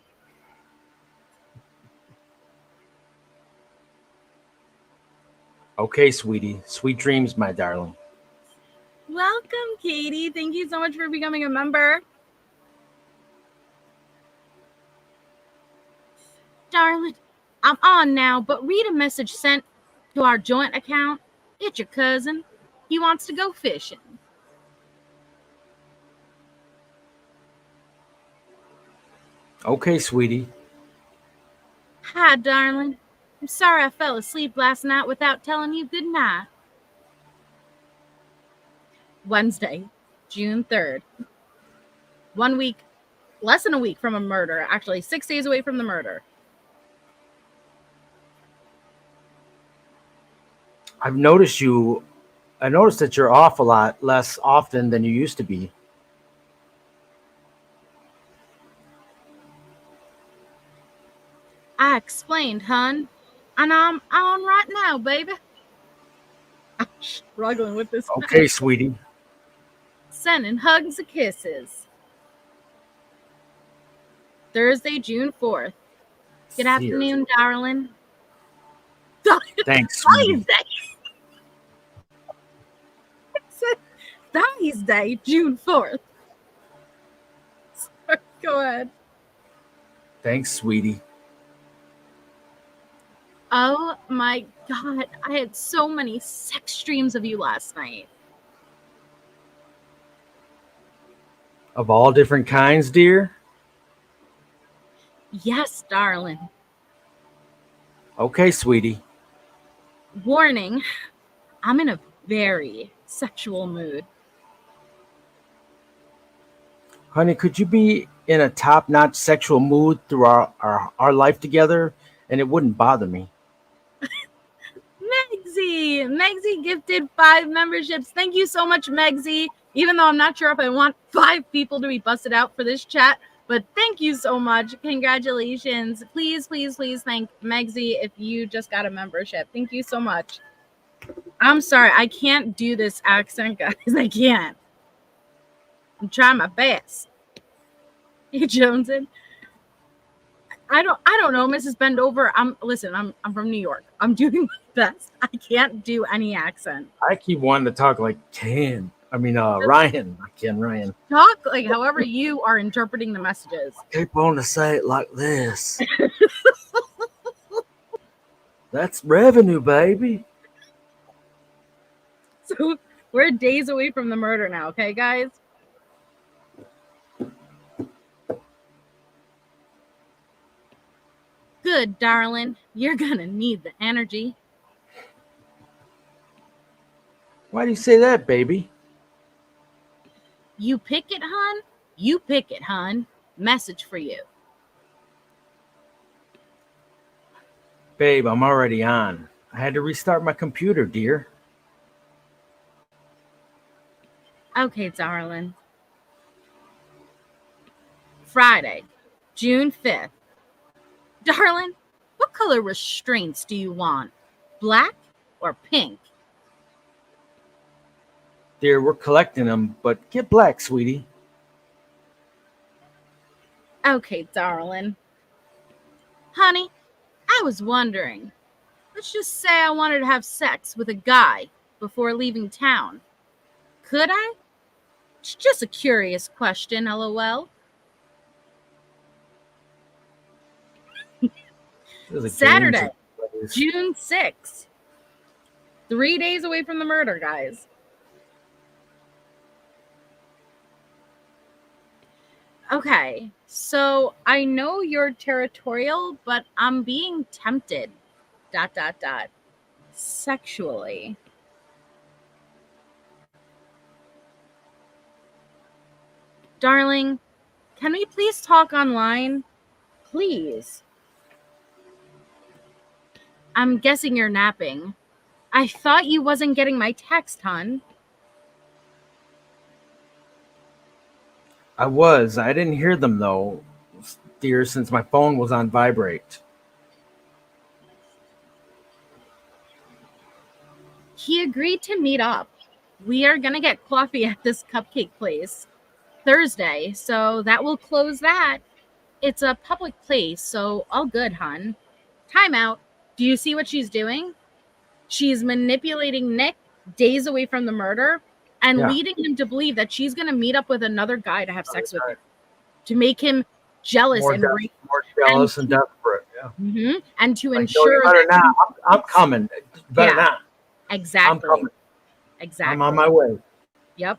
Okay, sweetie. Sweet dreams, my darling. Welcome, Katie. Thank you so much for becoming a member. Darling, I'm on now, but read a message sent to our joint account. It's your cousin. He wants to go fishing. Okay, sweetie. Hi, darling. I'm sorry I fell asleep last night without telling you good night. Wednesday, June 3rd. 1 week, less than a week from a murder. Actually, 6 days away from the murder. I noticed that you're off a lot less often than you used to be. I explained, hun. And I'm on right now, baby. I'm struggling with this. Okay, sweetie. Sending hugs and kisses. Thursday, June 4th. Good afternoon, darling. Thanks, sweetie. Thursday, June 4th. Sorry, go ahead. Thanks, sweetie. Oh my God. I had so many sex dreams of you last night. Of all different kinds, dear? Yes, darling. Okay, sweetie. Warning, I'm in a very sexual mood. Honey, could you be in a top-notch sexual mood through our life together and it wouldn't bother me? Megsy gifted 5 memberships. Thank you so much, Megsy. Even though I'm not sure if I want 5 people to be busted out for this chat, but thank you so much. Congratulations. Please thank Megsy if you just got a membership. Thank you so much. I'm sorry, I can't do this accent, guys. I can't. I'm trying my best. Hey, Joneson. I don't know, Mrs. Bendover. I'm from New York. I'm doing my best. I can't do any accent. I keep wanting to talk like Ryan. Ryan. Talk like however you are interpreting the messages. I keep wanting to say it like this. That's revenue, baby. So we're days away from the murder now, okay, guys? Good, darling. You're gonna need the energy. Why do you say that, baby? You pick it, hun? You pick it, hun. Message for you. Babe, I'm already on. I had to restart my computer, dear. Okay, darling. Friday, June 5th. Darling, what color restraints do you want? Black or pink? Dear, we're collecting them, but get black, sweetie. Okay, darling. Honey, I was wondering. Let's just say I wanted to have sex with a guy before leaving town. Could I? It's just a curious question, LOL. Saturday, June 6th. 3 days away from the murder, guys. Okay, so I know you're territorial, but I'm being tempted. ... Sexually. Darling, can we please talk online? Please. I'm guessing you're napping. I thought you wasn't getting my text, hon. I was. I didn't hear them, though. dear, since my phone was on vibrate. He agreed to meet up. We are going to get coffee at this cupcake place Thursday, so that will close that. It's a public place, so all good, hun. Time out. Do you see what she's doing? She's manipulating Nick days away from the murder and leading him to believe that she's going to meet up with another guy to have sex with him, to make him jealous More and jealous and desperate. Yeah. And to Like, ensure you better not. I'm coming. You better not. Exactly. I'm coming. Exactly. I'm on my way. Yep.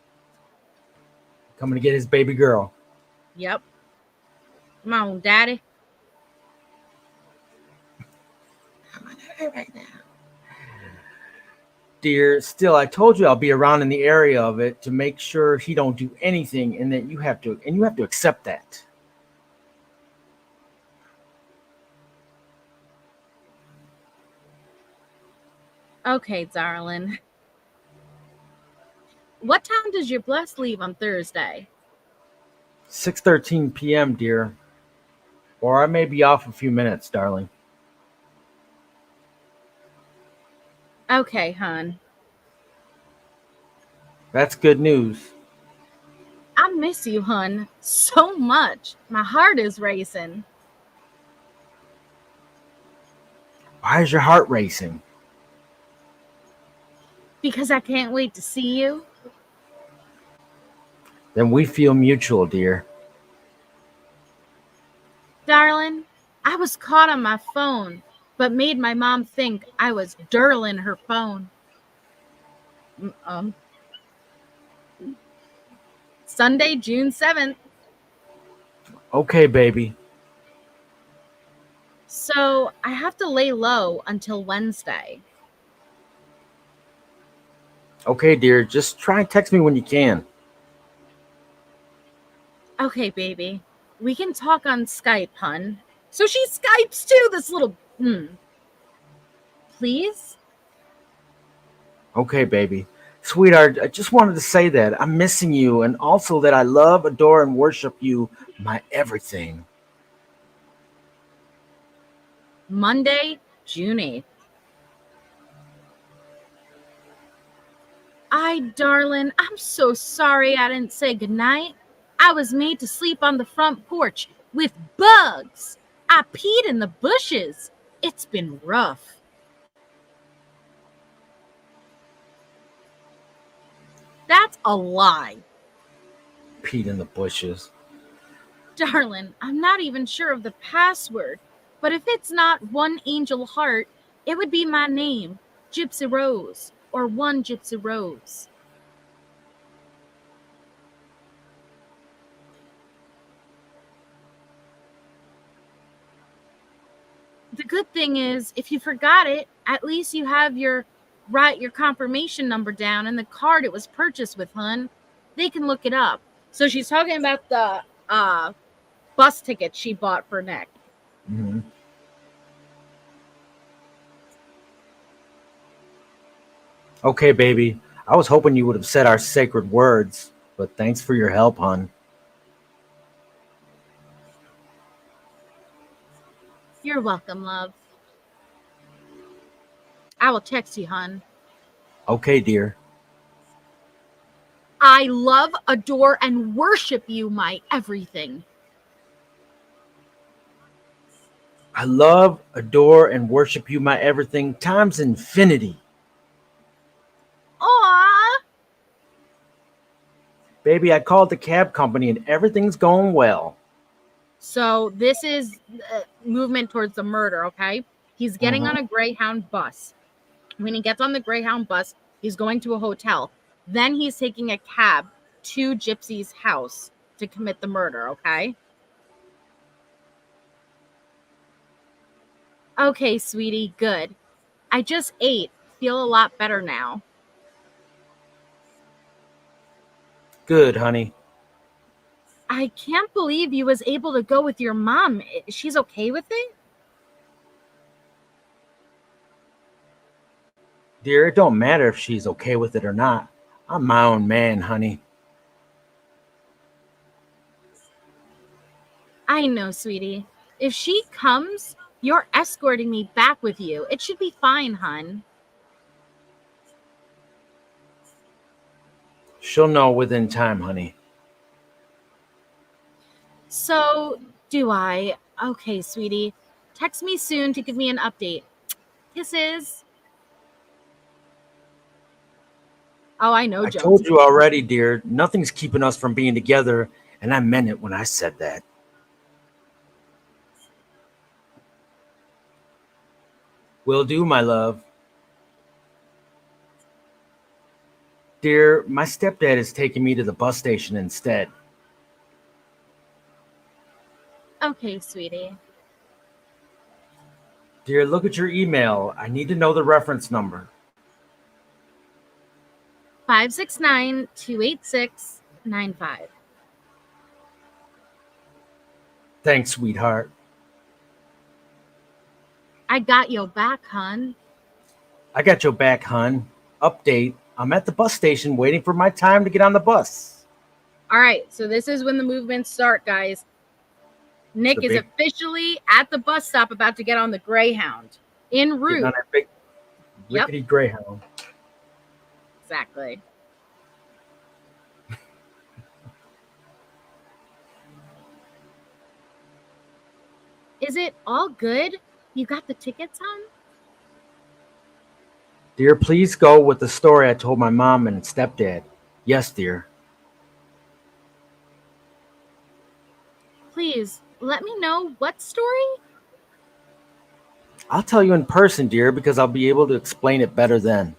Coming to get his baby girl. Yep. Come on, daddy. I'm on her right now. Dear, still, I told you I'll be around in the area of it to make sure he don't do anything, and that you have to accept that. Okay, darling. What time does your bus leave on Thursday? 6:13 p.m., dear. Or I may be off a few minutes, darling. Okay, hon. That's good news. I miss you, hun, so much. My heart is racing. Why is your heart racing? Because I can't wait to see you. Then we feel mutual, dear. Darling, I was caught on my phone, but made my mom think I was dirling her phone. Sunday, June 7th. Okay, baby. So I have to lay low until Wednesday. Okay, dear. Just try and text me when you can. Okay, baby. We can talk on Skype, hun. So she Skypes too, this little... Please? Okay, baby. Sweetheart, I just wanted to say that I'm missing you, and also that I love, adore, and worship you, my everything. Monday, June 8th. Darling, I'm so sorry I didn't say goodnight. I was made to sleep on the front porch with bugs. I peed in the bushes. It's been rough. That's a lie. Peed in the bushes. Darling, I'm not even sure of the password, but if it's not One Angel Heart, it would be my name, Gypsy Rose, or One Gypsy Rose. The good thing is, if you forgot it, at least you have your confirmation number down and the card it was purchased with, hun. They can look it up. So she's talking about the bus ticket she bought for Nick. Mm-hmm. Okay, baby. I was hoping you would have said our sacred words, but thanks for your help, hon. You're welcome, love. I will text you, hun. Okay, dear. I love, adore, and worship you, my everything. I love, adore, and worship you, my everything, times infinity. Aww. Baby, I called the cab company and everything's going well. So this is movement towards the murder, okay? He's getting on a Greyhound bus. When he gets on the Greyhound bus, he's going to a hotel. Then he's taking a cab to Gypsy's house to commit the murder, okay? Okay, sweetie, good. I just ate. Feel a lot better now. Good, honey. I can't believe you was able to go with your mom. She's okay with it? Dear, it don't matter if she's okay with it or not. I'm my own man, honey. I I know, sweetie. If she comes, you're escorting me back with you. It should be fine, hun. She'll know within time, honey. So, do I? Okay, sweetie. Text me soon to give me an update. Kisses. Oh, I know, I Jones. told you already, dear. Nothing's keeping us from being together, and I meant it when I said that. Will do, my love. Dear, my stepdad is taking me to the bus station instead. Okay, sweetie. Dear, look at your email. I need to know the reference number. 569-286-95. Thanks, sweetheart. I got your back, hun. I got your back, hun. Update. I'm at the bus station waiting for my time to get on the bus. All right, so this is when the movements start, guys. Nick is officially at the bus stop about to get on the Greyhound. En route. Getting on that big rickety Greyhound. Exactly. Is it all good? You got the tickets, hon? Dear, please go with the story I told my mom and stepdad. Yes, dear. Please, let me know what story? I'll tell you in person, dear, because I'll be able to explain it better then.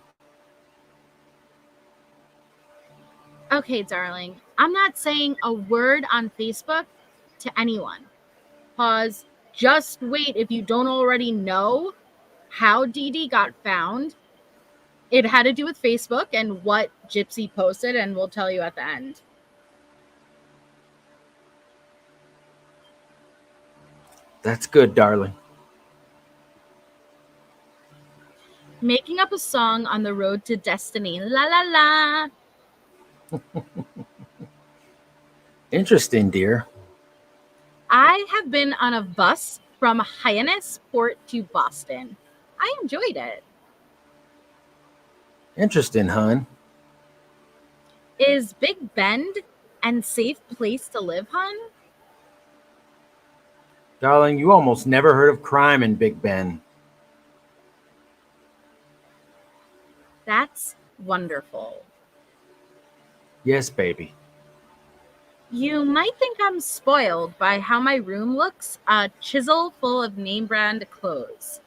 Okay, darling. I'm not saying a word on Facebook to anyone. Pause. Just wait if you don't already know how Dee Dee got found. It had to do with Facebook and what Gypsy posted, and we'll tell you at the end. That's good, darling. Making up a song on the road to destiny. La la la. Interesting, dear. I have been on a bus from Hyannisport to Boston. I enjoyed it. Interesting, hun. Is Big Bend and safe place to live, hun? Darling, you almost never heard of crime in Big Bend. That's wonderful. Yes, baby. You might think I'm spoiled by how my room looks, a chisel full of name brand clothes.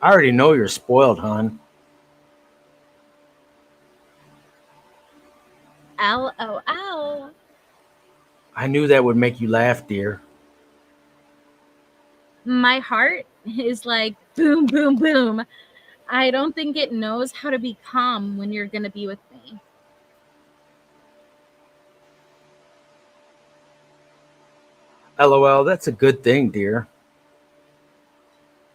I already know you're spoiled, hon. LOL. I knew that would make you laugh, dear. My heart is like boom, boom, boom. I don't think it knows how to be calm when you're going to be with me. LOL, that's a good thing, dear.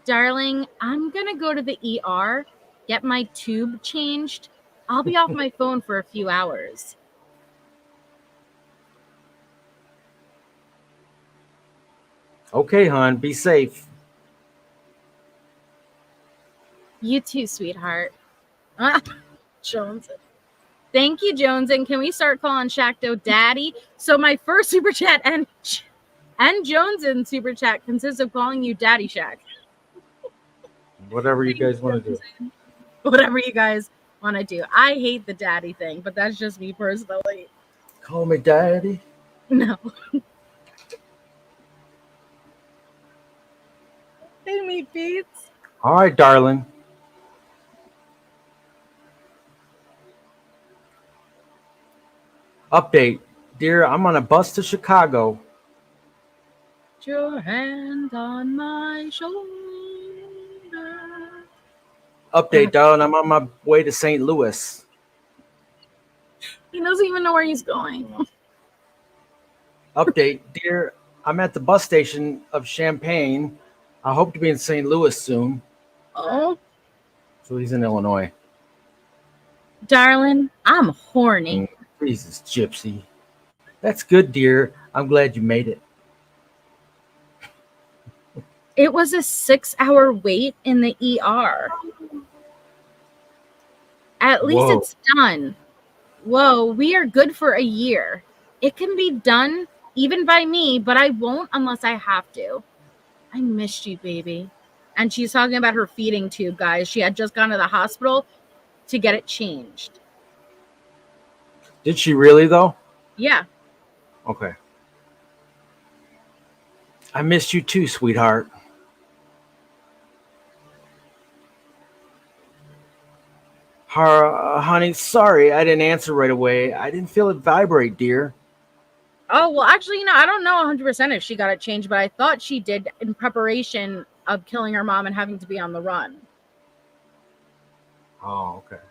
Darling, I'm going to go to the ER, get my tube changed. I'll be off my phone for a few hours. Okay, hon, be safe. You too, sweetheart. Jones. Thank you, Jones. And can we start calling Chakto Daddy? So my first super chat and Jones in super chat consists of calling you Daddy Shack. Whatever you guys want to do. Whatever you guys want to do. I hate the daddy thing, but that's just me personally. Call me daddy. No. Hey, meat beats. All right, darling. Update. Dear, I'm on a bus to Chicago. Put your hand on my shoulder. Update, darling. I'm on my way to St. Louis. He doesn't even know where he's going. Update. Dear, I'm at the bus station of Champaign. I hope to be in St. Louis soon. Oh. So he's in Illinois. Darling, I'm horny. Jesus, Gypsy. That's good, dear. I'm glad you made it. It was a 6-hour wait in the ER. At least Whoa. it's done. Whoa, we are good for a year. It can be done even by me, but I won't unless I have to. I missed you, baby. And she's talking about her feeding tube, guys. She had just gone to the hospital to get it changed. Did she really, though? Yeah. Okay. I missed you too, sweetheart. Honey, sorry I didn't answer right away. I didn't feel it vibrate, dear. Oh, well, actually, I don't know 100% if she got it changed, but I thought she did in preparation of killing her mom and having to be on the run. Oh, okay.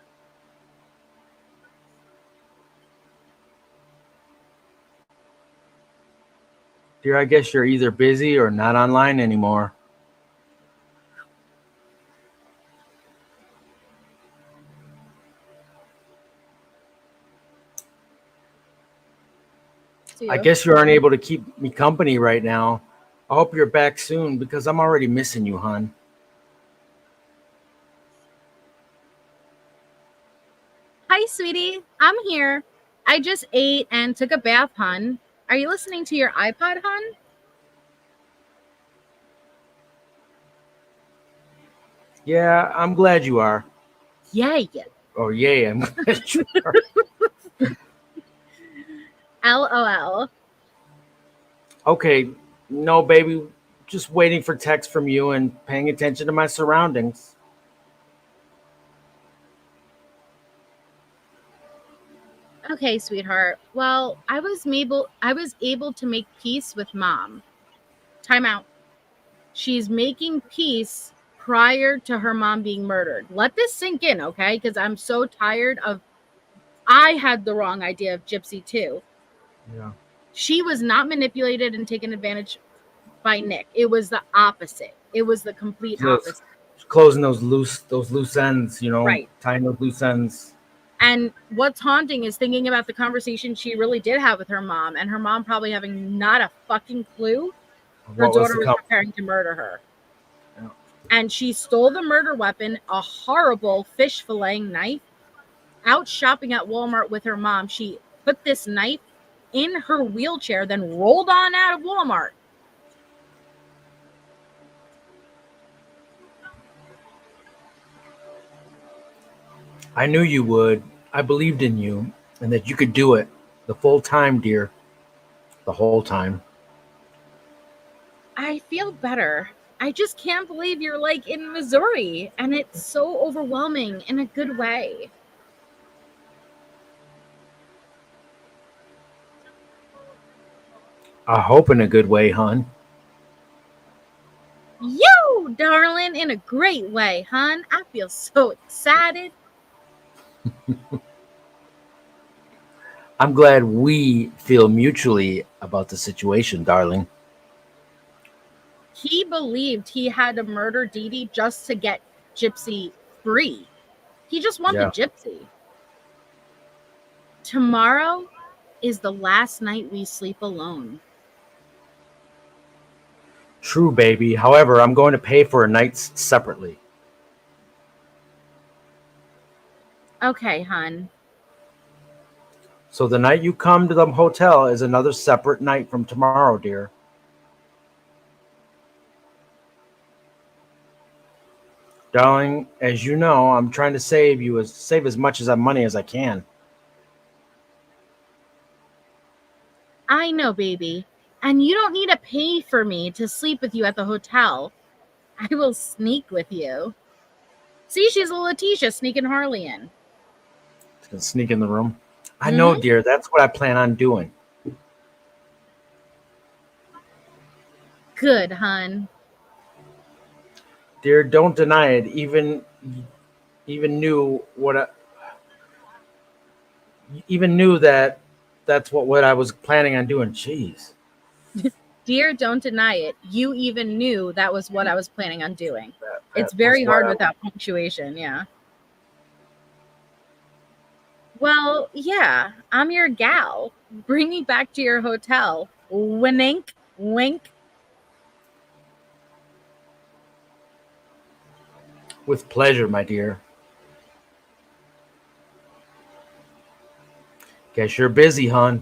Dear, I guess you're either busy or not online anymore. I guess you aren't able to keep me company right now. I hope you're back soon because I'm already missing you, hon. Hi, sweetie. I'm here. I just ate and took a bath, hun. Are you listening to your iPod, hun? Yeah, I'm glad you are. Yay. Oh, yay, I'm glad you are. LOL. Okay, no, baby, just waiting for text from you and paying attention to my surroundings. Okay, sweetheart. Well, I was able to make peace with mom. Time out. She's making peace prior to her mom being murdered. Let this sink in, okay? Because I'm so tired of. I had the wrong idea of Gypsy too. Yeah. She was not manipulated and taken advantage by Nick. It was the opposite. It was the complete opposite. Closing those loose ends, Right. Tying those loose ends. And what's haunting is thinking about the conversation she really did have with her mom, and her mom probably having not a fucking clue her daughter was preparing to murder her. Yeah. And she stole the murder weapon, a horrible fish filleting knife. Out shopping at Walmart with her mom, she put this knife in her wheelchair, then rolled on out of Walmart. I knew you would. I believed in you and that you could do it the full time, dear. The whole time. I feel better. I just can't believe you're like in Missouri, and it's so overwhelming in a good way. I hope in a good way, hon. Yo, darling, in a great way, hon. I feel so excited. I'm glad we feel mutually about the situation, darling. He believed he had to murder Dee Dee just to get Gypsy free. He just wanted Gypsy. Tomorrow is the last night we sleep alone. True, baby. However, I'm going to pay for a night separately. Okay, hun. So the night you come to the hotel is another separate night from tomorrow, dear. Darling, as you know, I'm trying to save as much as money as I can. I know, baby. And you don't need to pay for me to sleep with you at the hotel. I will sneak with you. See, she's a Letitia sneaking Harley in. It's gonna sneak in the room. I know, dear. That's what I plan on doing. Good, hun. Dear, don't deny it. Even knew that that's what I was planning on doing. Jeez. Dear, don't deny it. You even knew that was what I was planning on doing. It's very hard without punctuation, yeah. Well, yeah, I'm your gal. Bring me back to your hotel. Wink, wink. With pleasure, my dear. Guess you're busy, hon.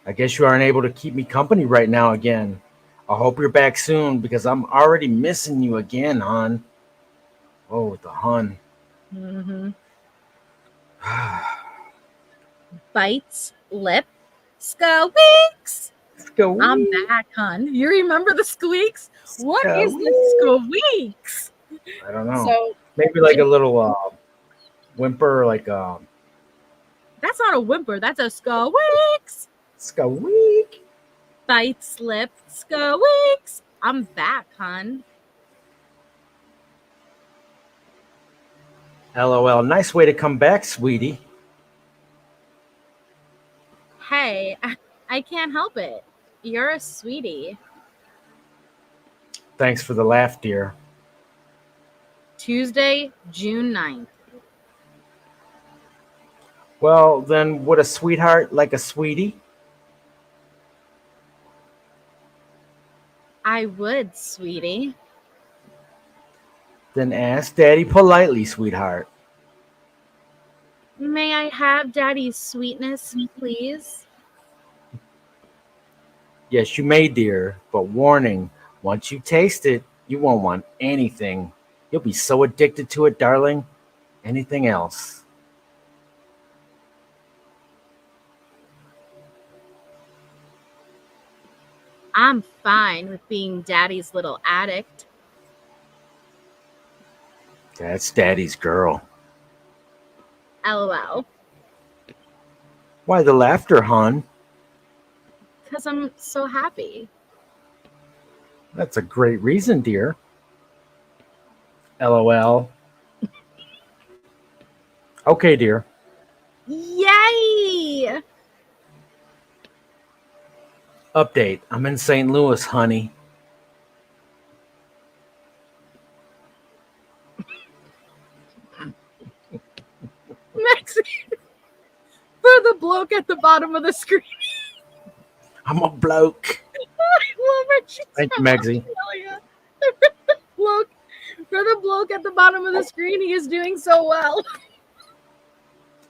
I guess you aren't able to keep me company right now again. I hope you're back soon because I'm already missing you again, hon. Oh, the hun. Mm-hmm. Bites, lip, squeaks. I'm Squeak. back, hun. You remember the squeaks? What is the Squeak. squeaks? I don't know. So Maybe like a little whimper, that's not a whimper. That's a squeaks. squeak. Bites, lip, squeaks. I'm back, hun. LOL. Nice way to come back, sweetie. Hey, I can't help it. You're a sweetie. Thanks for the laugh, dear. Tuesday, June 9th. Well, then, would a sweetheart like a sweetie? I would, sweetie. Then ask daddy politely, sweetheart. May I have daddy's sweetness, please? Yes, you may, dear, but warning, once you taste it, you won't want anything. You'll be so addicted to it, darling. Anything else? I'm fine with being daddy's little addict. That's daddy's girl. LOL. Why the laughter, hon? Because I'm so happy. That's a great reason, dear. LOL. Okay, dear. Yay! Update. I'm in St. Louis, honey. Maxie, for the bloke at the bottom of the screen. I'm a bloke. I love it. She's Thank you, from Megsy. Australia. Look, for the bloke at the bottom of the screen, he is doing so well.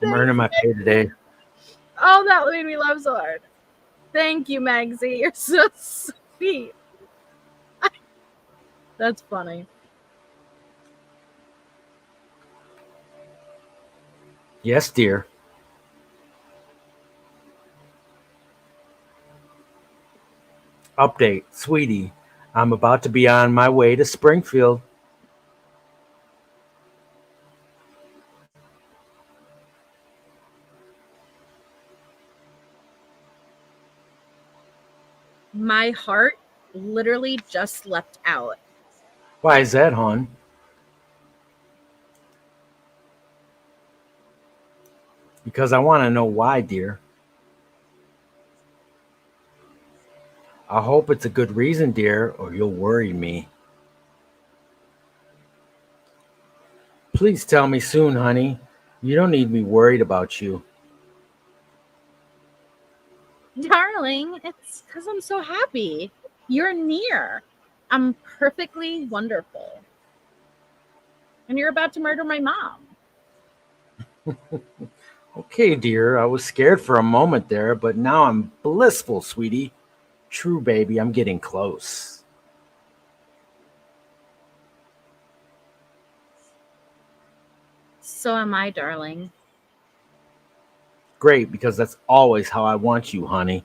I'm earning my pay today. Oh, that made me laugh so hard. Thank you, Megsy. You're so sweet. That's funny. Yes, dear. Update. Sweetie, I'm about to be on my way to Springfield. My heart literally just leapt out. Why is that, hon? Because I want to know why, dear. I hope it's a good reason, dear, or you'll worry me. Please tell me soon, honey. You don't need me worried about you. Darling, it's because I'm so happy. You're near. I'm perfectly wonderful. And you're about to murder my mom. Okay, dear, I was scared for a moment there, but now I'm blissful, sweetie. True, baby, I'm getting close. So am I, darling. Great, because that's always how I want you, honey.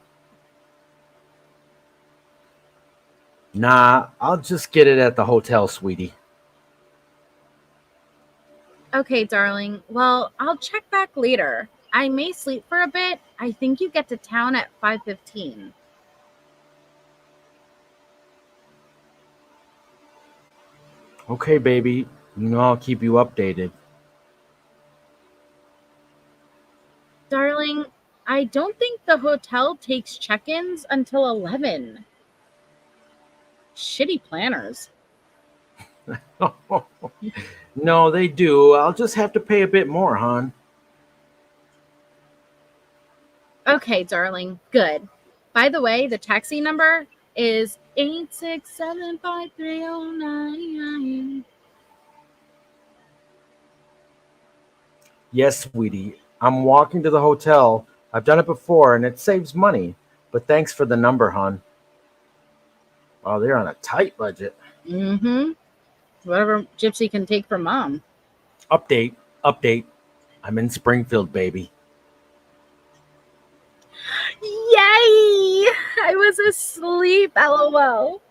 Nah, I'll just get it at the hotel, sweetie. Okay, darling. Well, I'll check back later. I may sleep for a bit. I think you get to town at 5:15. Okay, baby. You know I'll keep you updated. Darling, I don't think the hotel takes check-ins until 11. Shitty planners. No, they do. I'll just have to pay a bit more, hon. Okay, darling. Good. By the way, the taxi number is 8675309. Yes, sweetie. I'm walking to the hotel. I've done it before and it saves money. But thanks for the number, hon. Oh, they're on a tight budget. Mm-hmm. Whatever Gypsy can take from mom. Update, update. I'm in Springfield, baby. Yay! I was asleep, lol.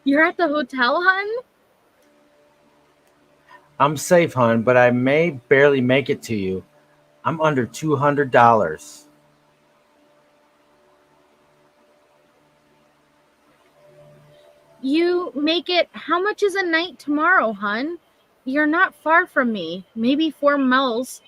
You're at the hotel, hun? I'm safe, hon, but I may barely make it to you. I'm under $200. You make it. How much is a night tomorrow, hun? You're not far from me. Maybe 4 miles.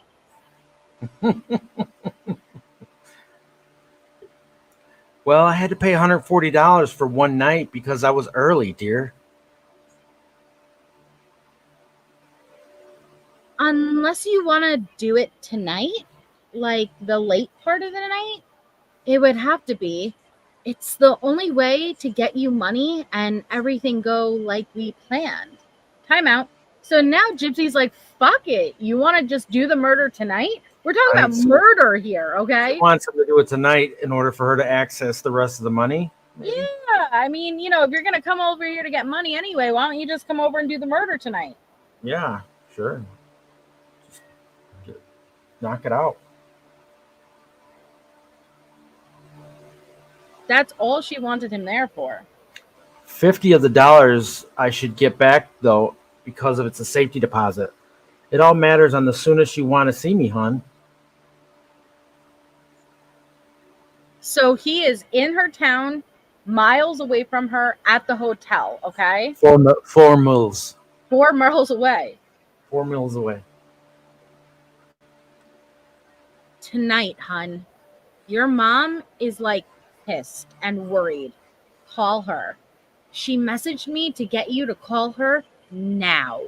Well, I had to pay $140 for one night because I was early, dear. Unless you want to do it tonight, like the late part of the night, it would have to be. It's the only way to get you money and everything go like we planned. Time out. So now Gypsy's like, fuck it. You want to just do the murder tonight? We're talking Right, about so- murder here, okay? She wants him to do it tonight in order for her to access the rest of the money. Yeah, I mean, if you're going to come over here to get money anyway, why don't you just come over and do the murder tonight? Yeah, sure. Just knock it out. That's all she wanted him there for. 50 of the dollars I should get back, though, because of it's a safety deposit. It all matters on the soonest you want to see me, hon. So he is in her town, miles away from her at the hotel, okay? 4 miles. 4 miles away. 4 miles away. Tonight, hun. Your mom is like pissed and worried. Call her. She messaged me to get you to call her now.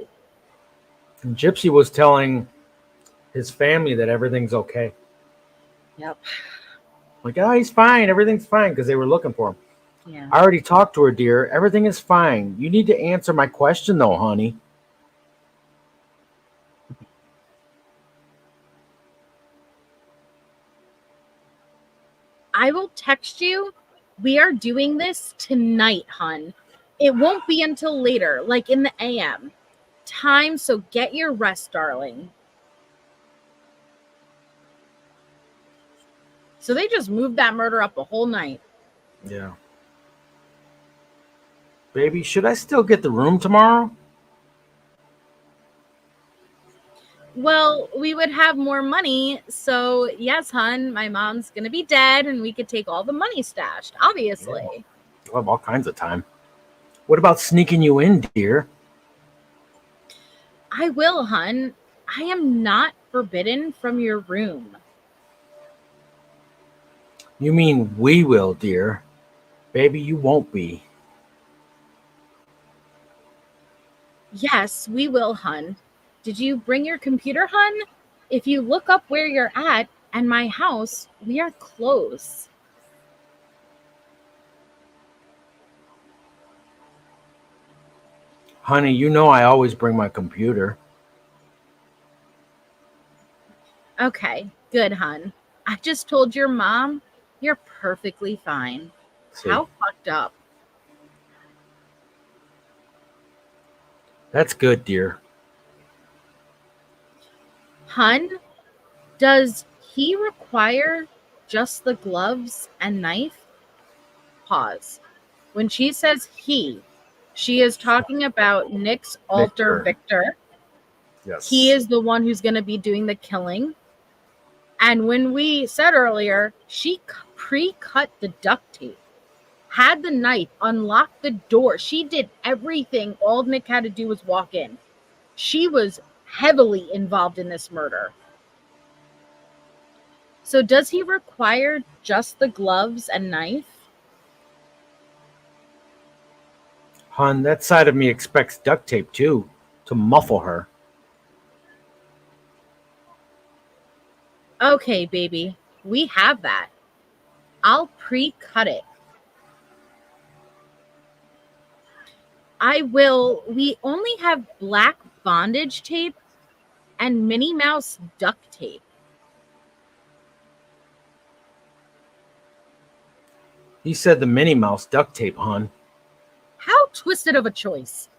And Gypsy was telling his family that everything's okay. Yep. Like, oh, he's fine. Everything's fine, because they were looking for him. Yeah. I already talked to her, dear. Everything is fine. You need to answer my question, though, honey. I will text you. We are doing this tonight, hun. It won't be until later, like in the AM. Time, so get your rest, darling. So they just moved that murder up a whole night. Yeah. Baby, should I still get the room tomorrow? Well, we would have more money. So, yes, hun, my mom's going to be dead and we could take all the money stashed, obviously. Yeah. I'll have all kinds of time. What about sneaking you in, dear? I will, hun. I am not forbidden from your room. You mean we will, dear. Baby, you won't be. Yes, we will, hun. Did you bring your computer, hun? If you look up where you're at and my house, we are close. Honey, you know I always bring my computer. Okay, good, hun. I just told your mom you're perfectly fine. See, How fucked up. that's good, dear. Hun, does he require just the gloves and knife? Pause. When she says he, she is talking about Nick's alter Victor. Yes. He is the one who's going to be doing the killing. And when we said earlier, she pre-cut the duct tape, had the knife, unlocked the door. She did everything. All Nick had to do was walk in. She was heavily involved in this murder. So does he require just the gloves and knife? Hun, that side of me expects duct tape too, to muffle her. Okay, baby. We have that. I'll pre-cut it. I will. We only have black bondage tape and Minnie Mouse duct tape. He said the Minnie Mouse duct tape, hun. How twisted of a choice.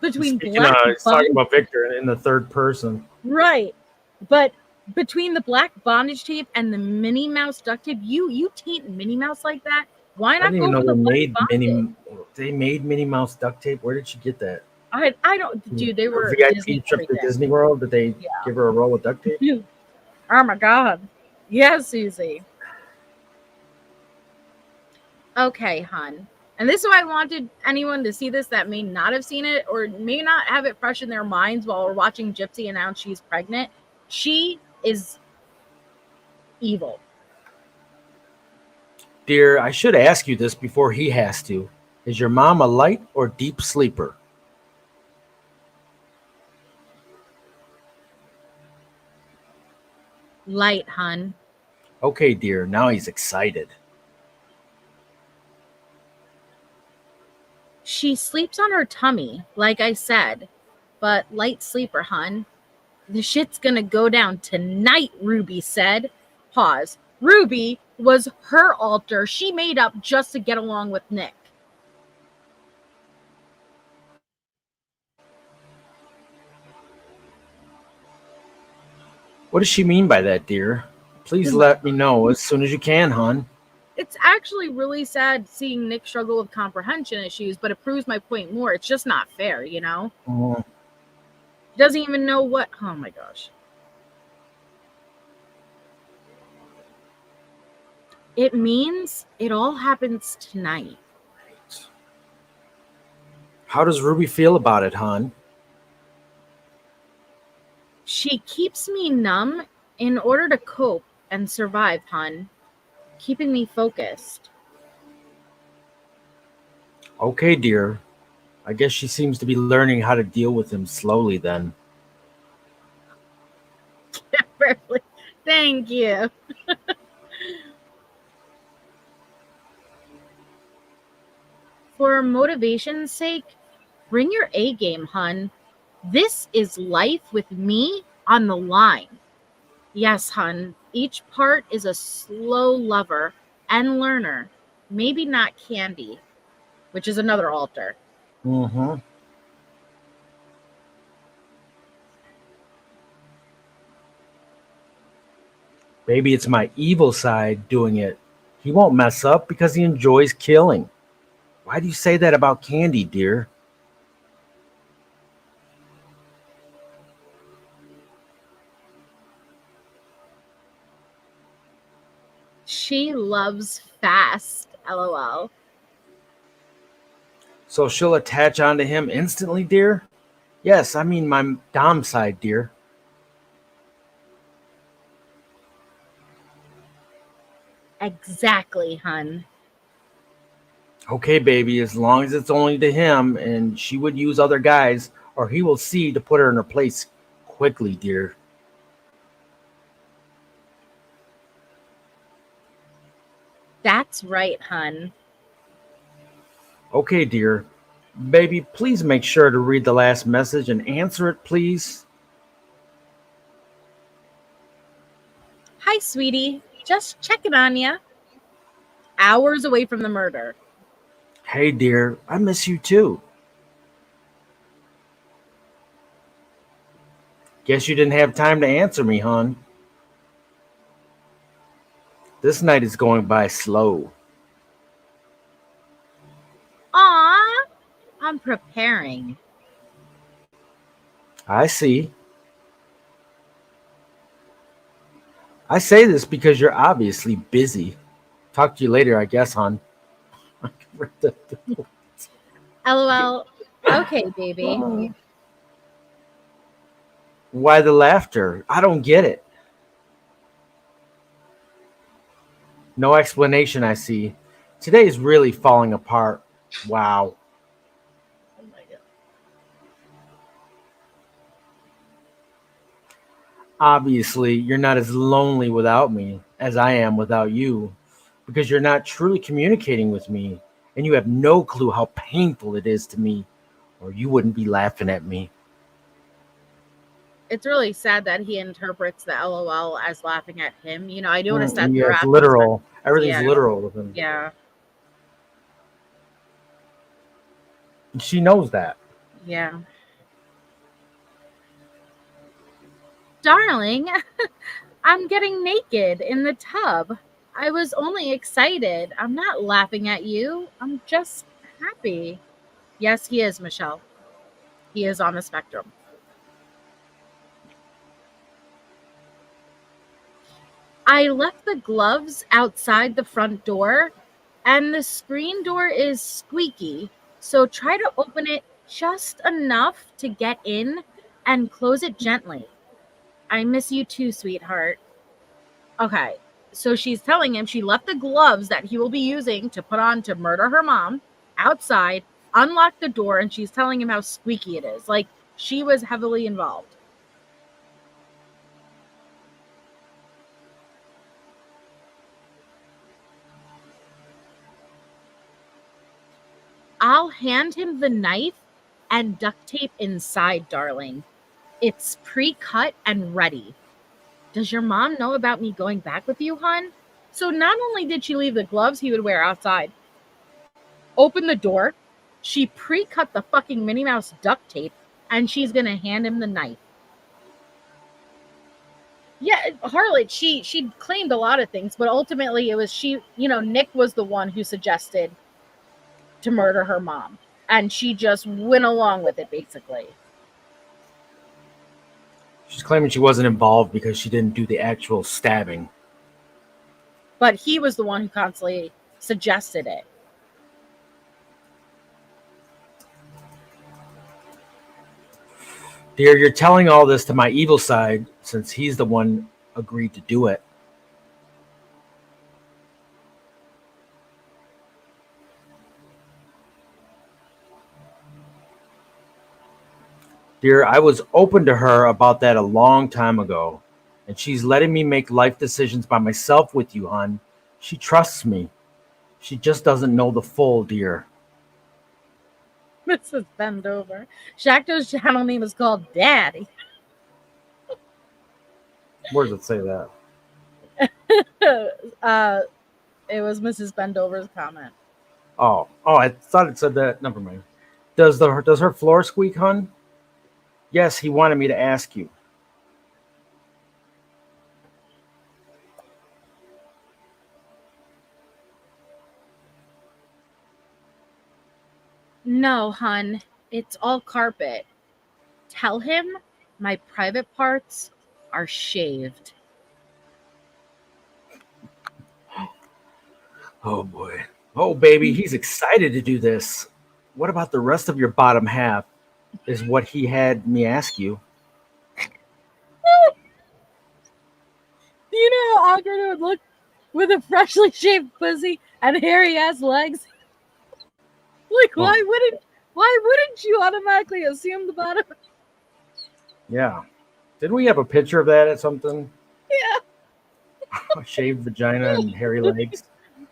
Between black He's talking about Victor in the third person. Right. But between the black bondage tape and the Minnie Mouse duct tape, you taint Minnie Mouse like that? Why I not didn't even go know for the they black made bondage? They made Minnie Mouse duct tape. Where did she get that? I don't, dude. They were VIP Disney trip to everything. Disney World. Did they give her a roll of duct tape? Oh my god. Yes, Susie. Okay, hun. And this is why I wanted anyone to see this that may not have seen it or may not have it fresh in their minds while we're watching Gypsy announce she's pregnant. She is evil. Dear, I should ask you this before he has to. Is your mom a light or deep sleeper? Light, hun. Okay, dear. Now he's excited. She sleeps on her tummy, like I said. But light sleeper, hun. The shit's gonna go down tonight, Ruby said. Pause. Ruby was her alter she made up just to get along with Nick. What does she mean by that, dear? Please let me know as soon as you can, hon. It's actually really sad seeing Nick struggle with comprehension issues, but it proves my point more. It's just not fair, you know? Oh. He doesn't even know what... Oh, my gosh. It means it all happens tonight. How does Ruby feel about it, hon? She keeps me numb in order to cope and survive, hun. Keeping me focused. Okay, dear. I guess she seems to be learning how to deal with him slowly then. Thank you. For motivation's sake, bring your A game, hun. This is life with me on the line. Yes, hun. Each part is a slow lover and learner. Maybe not Candy, which is another alter. Mm-hmm. Maybe it's my evil side doing it. He won't mess up because he enjoys killing. Why do you say that about Candy, dear? She loves fast, LOL. So she'll attach onto him instantly, dear? Yes, I mean my Dom side, dear. Exactly, hun. Okay, baby, as long as it's only to him and she would use other guys or he will see to put her in her place quickly, dear. That's right, hun. Okay, dear. Baby, please make sure to read the last message and answer it, please. Hi, sweetie. Just checking on ya. Hours away from the murder. Hey, dear, I miss you too. Guess you didn't have time to answer me, hon. This night is going by slow. Aw, I'm preparing. I see. I say this because you're obviously busy. Talk to you later, I guess, hon. LOL. Okay, baby. Why the laughter? I don't get it. No explanation, I see. Today is really falling apart. Wow. Oh my God. Obviously, you're not as lonely without me as I am without you, because you're not truly communicating with me, and you have no clue how painful it is to me, or you wouldn't be laughing at me. It's really sad that he interprets the LOL as laughing at him. You know, I noticed that Yeah, it's throughout these literal. messages. Everything's Yeah. literal with him. Yeah. And she knows that. Yeah. Darling, I'm getting naked in the tub. I was only excited. I'm not laughing at you. I'm just happy. Yes, he is, Michelle. He is on the spectrum. I left the gloves outside the front door, and the screen door is squeaky. So try to open it just enough to get in and close it gently. I miss you too, sweetheart. Okay. So she's telling him she left the gloves that he will be using to put on to murder her mom outside, unlocked the door, and she's telling him how squeaky it is. Like she was heavily involved. I'll hand him the knife and duct tape inside, darling. It's pre-cut and ready. Does your mom know about me going back with you, hon? So not only did she leave the gloves he would wear outside, open the door, she pre-cut the fucking Minnie Mouse duct tape, and she's gonna hand him the knife. Yeah, Harlot, she claimed a lot of things, but ultimately it was she, you know, Nick was the one who suggested to murder her mom. And she just went along with it, basically. She's claiming she wasn't involved because she didn't do the actual stabbing. But he was the one who constantly suggested it. Dear, you're telling all this to my evil side since he's the one agreed to do it. Dear, I was open to her about that a long time ago, and she's letting me make life decisions by myself with you, hon. She trusts me. She just doesn't know the full, dear. Mrs. Bendover. Chakto's channel name is called Daddy. Where does it say that? It was Mrs. Bendover's comment. Oh, I thought it said that. Never mind. Does her floor squeak, hon? Yes, he wanted me to ask you. No, hun. It's all carpet. Tell him my private parts are shaved. Oh boy. Oh baby, he's excited to do this. What about the rest of your bottom half? Is what he had me ask you. You know how awkward it would look with a freshly shaved pussy and hairy ass legs? Like, why wouldn't you automatically assume the bottom? Yeah. Didn't we have a picture of that at something? Yeah. A shaved vagina and hairy legs.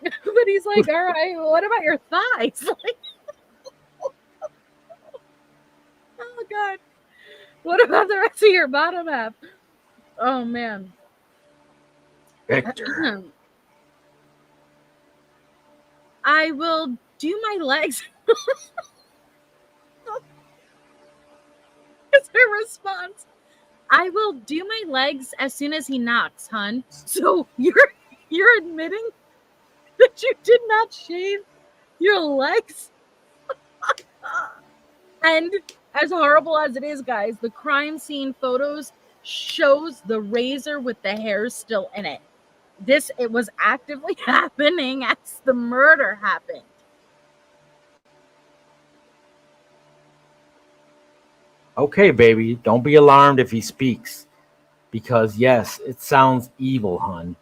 But he's like, all right, well, what about your thighs? Like, oh God. What about the rest of your bottom half? Oh man. Victor. I will do my legs. Is her response. I will do my legs as soon as he knocks, hun. So you're admitting that you did not shave your legs? And as horrible as it is, guys, the crime scene photos shows the razor with the hairs still in it. It was actively happening as the murder happened. Okay, baby, don't be alarmed if he speaks. Because yes, it sounds evil, hun.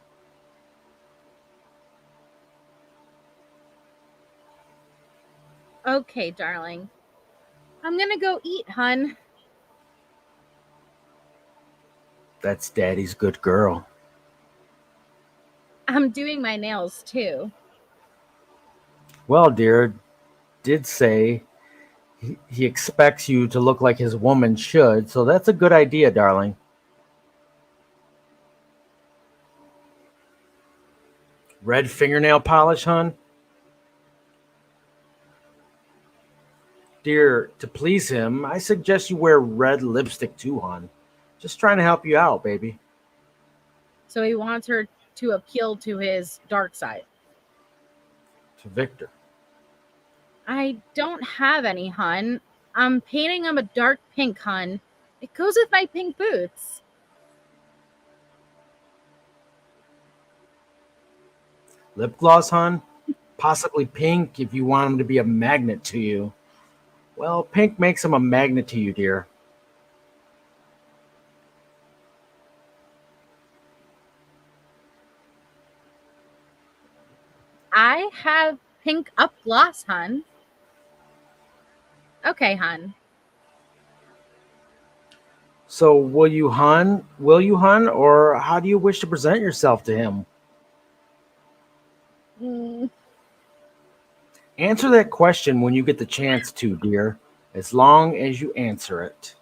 Okay, darling. I'm gonna go eat, hun. That's Daddy's good girl. I'm doing my nails too. Well, dear, did say he expects you to look like his woman should, so that's a good idea, darling. Red fingernail polish, hon? Dear, to please him, I suggest you wear red lipstick too, hon. Just trying to help you out, baby. So he wants her to appeal to his dark side. To Victor. I don't have any, hun. I'm painting him a dark pink, hun. It goes with my pink boots. Lip gloss, hon? Possibly pink if you want him to be a magnet to you. Well, pink makes him a magnet to you, dear. I have pink up gloss, hun. Okay, hun. So will you, hun? Will you, hun? Or how do you wish to present yourself to him? Answer that question when you get the chance to, dear, as long as you answer it.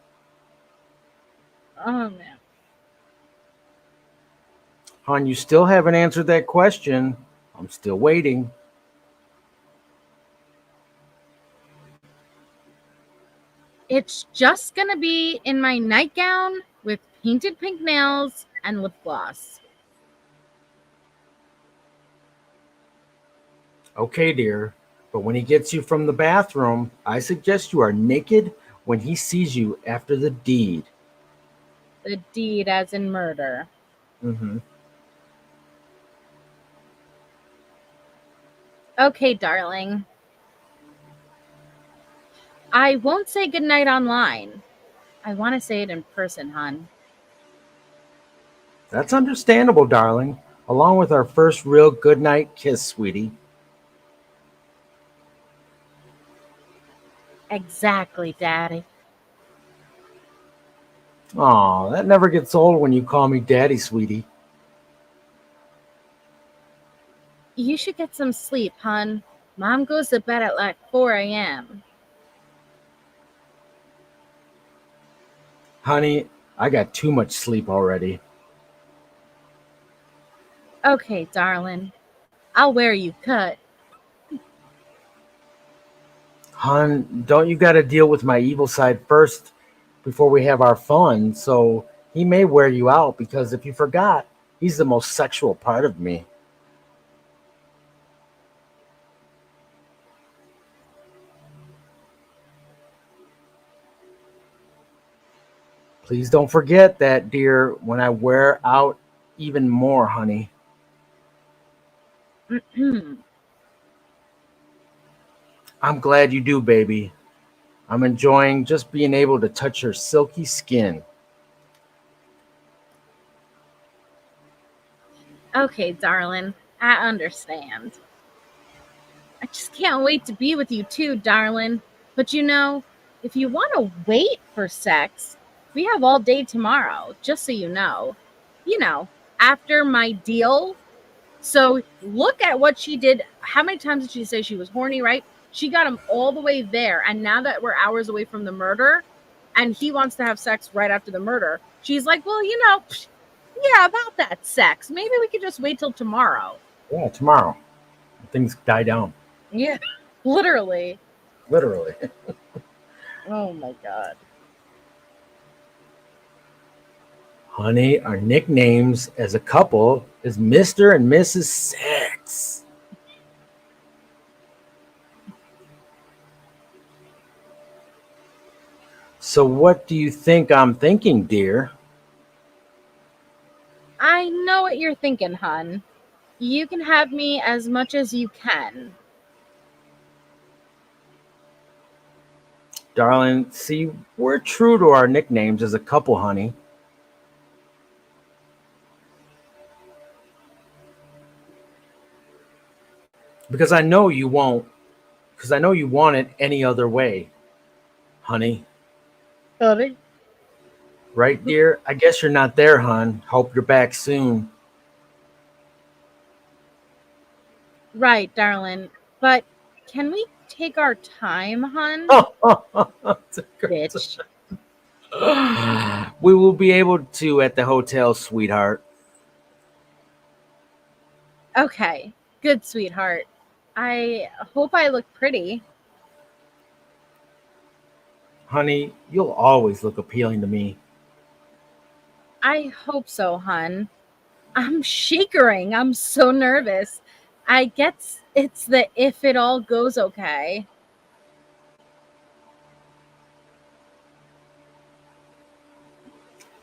Oh, man. Hon, you still haven't answered that question. I'm still waiting. It's just gonna be in my nightgown with painted pink nails and lip gloss. Okay, dear. But when he gets you from the bathroom, I suggest you are naked when he sees you after the deed. The deed as in murder. Mm-hmm. Okay, darling. I won't say goodnight online. I want to say it in person, hon. That's understandable, darling. Along with our first real goodnight kiss, sweetie. Exactly, Daddy. Aw, that never gets old when you call me daddy, sweetie. You should get some sleep, hon. Mom goes to bed at like 4 a.m. Honey, I got too much sleep already. Okay, darling. I'll wear you cut. Hon, don't you got to deal with my evil side first before we have our fun? So he may wear you out because if you forgot, he's the most sexual part of me. Please don't forget that, dear, when I wear out even more, honey. I'm glad you do, baby. I'm enjoying just being able to touch your silky skin. Okay, darling. I understand. I just can't wait to be with you too, darling. But you know, if you want to wait for sex, we have all day tomorrow, just so you know. You know, after my deal. So look at what she did. How many times did she say she was horny, right? She got him all the way there. And now that we're hours away from the murder and he wants to have sex right after the murder, she's like, well, you know, yeah, about that sex. Maybe we could just wait till tomorrow. Yeah, tomorrow. Things die down. Yeah, literally. Literally. Oh my God. Honey, our nicknames as a couple is Mr. and Mrs. Sex. So what do you think I'm thinking, dear? I know what you're thinking, hon. You can have me as much as you can. Darling, see, we're true to our nicknames as a couple, honey. Because I know you won't because I know you want it any other way, honey. Honey. Right, dear? I guess you're not there, hon. Hope you're back soon. Right, darling. But can we take our time, hun? Bitch. We will be able to at the hotel, sweetheart. Okay. Good, sweetheart. I hope I look pretty. Honey, you'll always look appealing to me. I hope so, hun. I'm shakering. I'm so nervous. I guess it's the if it all goes okay.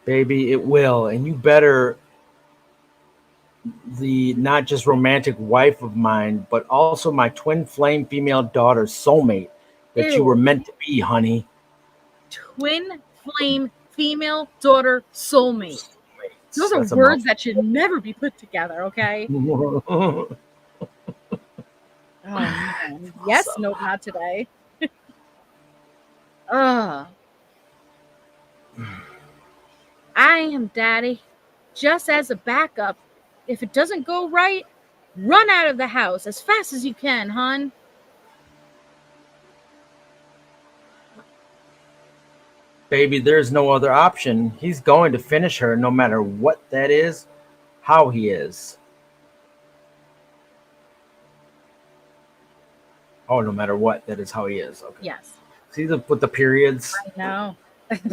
Baby, it will. And you better the not just romantic wife of mine, but also my twin flame female daughter's soulmate that you were Ew. meant to be, honey. Twin flame female daughter soulmate. Those are That's a words that should never be put together, okay? mouthful. Oh man. Yes, nope, not today. Ugh. I am daddy. Just as a backup. If it doesn't go right, run out of the house as fast as you can, hon. Baby, there's no other option. He's going to finish her no matter what that is, how he is. Oh, no matter what, that is how he is. Okay. Yes. See with the periods? I know.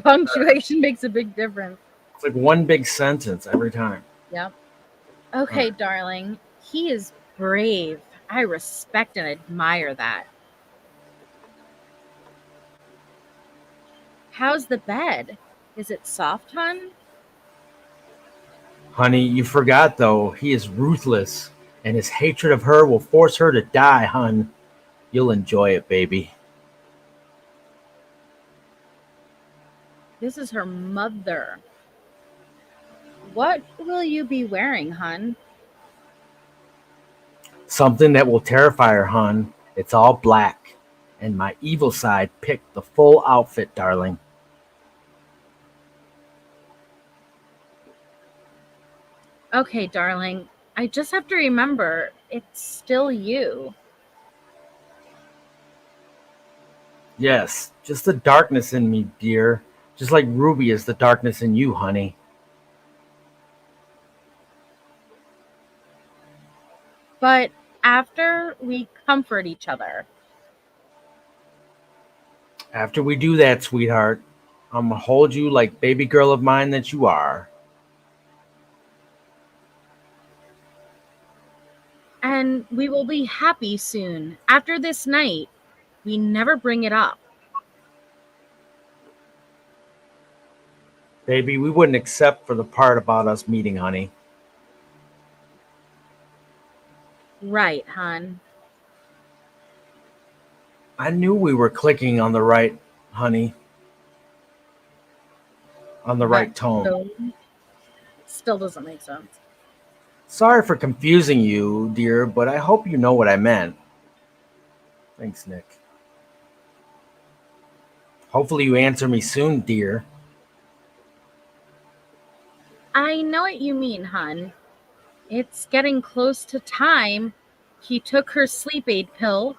Punctuation makes a big difference. It's like one big sentence every time. Yep. Okay, darling. He is brave. I respect and admire that. How's the bed? Is it soft, hun? Honey, you forgot though, he is ruthless, and his hatred of her will force her to die, hun. You'll enjoy it, baby. This is her mother. What will you be wearing, hun? Something that will terrify her, hun. It's all black, and my evil side picked the full outfit, darling. Okay, darling. I just have to remember, it's still you. Yes, just the darkness in me, dear. Just like Ruby is the darkness in you, honey. But after we comfort each other. After we do that, sweetheart, I'm gonna hold you like baby girl of mine that you are. And we will be happy soon. After this night, we never bring it up. Baby, we wouldn't accept for the part about us meeting, honey. Right, hon. I knew we were clicking on the right, honey. On the right tone. Still doesn't make sense. Sorry for confusing you, dear, but I hope you know what I meant. Thanks, Nick. Hopefully you answer me soon, dear. I know what you mean, hun. It's getting close to time. He took her sleep aid pill.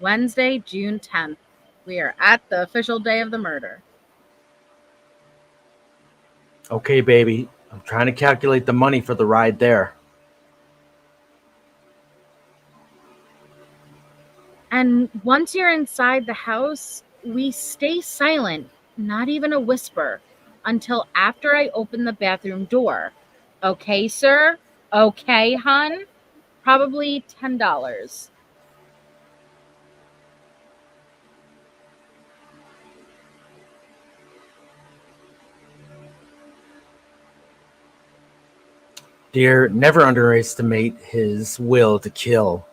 Wednesday, June 10th. We are at the official day of the murder. Okay, baby. I'm trying to calculate the money for the ride there. And once you're inside the house, we stay silent, not even a whisper, until after I open the bathroom door. Okay, sir? Okay, hun? Probably $10. Dear, never underestimate his will to kill.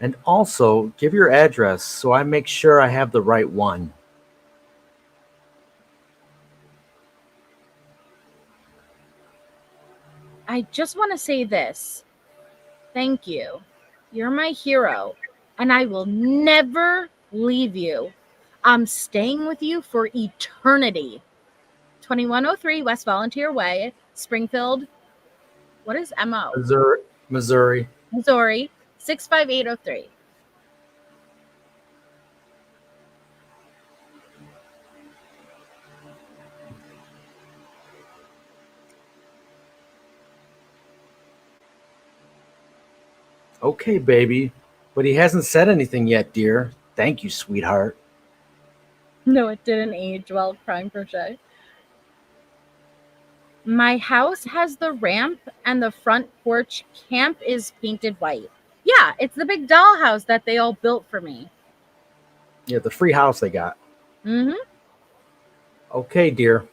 And also, give your address so I make sure I have the right one. I just want to say this. Thank you. You're my hero, and I will never leave you. I'm staying with you for eternity. 2103 West Volunteer Way, Springfield. What is MO? Missouri. Missouri, 65803. Okay, baby. But he hasn't said anything yet, dear. Thank you, sweetheart. No, it didn't age well, crying crochet. My house has the ramp and the front porch camp is painted white. Yeah, it's the big dollhouse that they all built for me. Yeah, the free house they got. Mm-hmm. Okay, dear.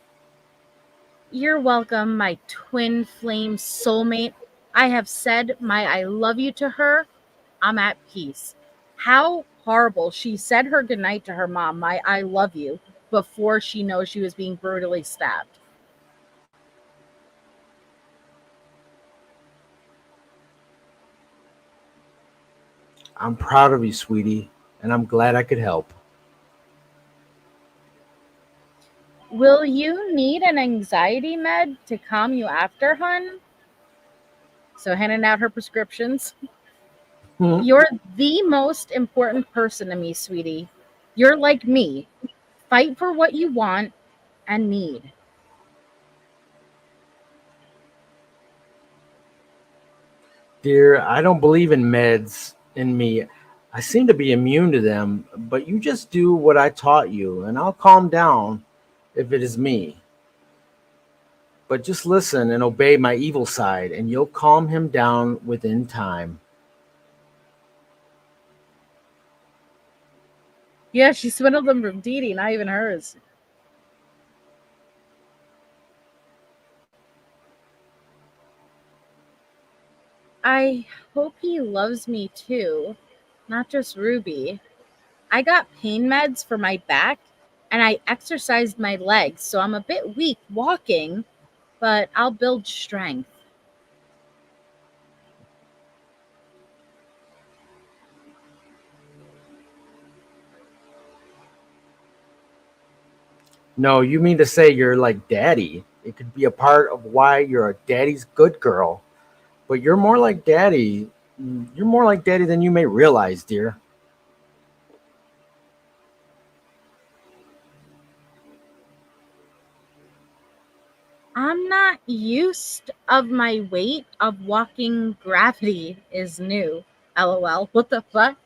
You're welcome, my twin flame soulmate. I have said my I love you to her. I'm at peace. How horrible. She said her goodnight to her mom, my I love you, before she knows she was being brutally stabbed. I'm proud of you, sweetie, and I'm glad I could help. Will you need an anxiety med to calm you after, hun? So handing out her prescriptions. You're the most important person to me, sweetie. You're like me. Fight for what you want and need. Dear, I don't believe in meds in me. I seem to be immune to them, but you just do what I taught you, and I'll calm down if it is me. But just listen and obey my evil side, and you'll calm him down within time. Yeah, she swindled them from Dee Dee, not even hers. I hope he loves me too, not just Ruby. I got pain meds for my back and I exercised my legs, so I'm a bit weak walking, but I'll build strength. No, you mean to say you're like daddy. It could be a part of why you're a daddy's good girl. But you're more like daddy. You're more like daddy than you may realize, dear. I'm not used of my weight of walking. Gravity is new. LOL. What the fuck?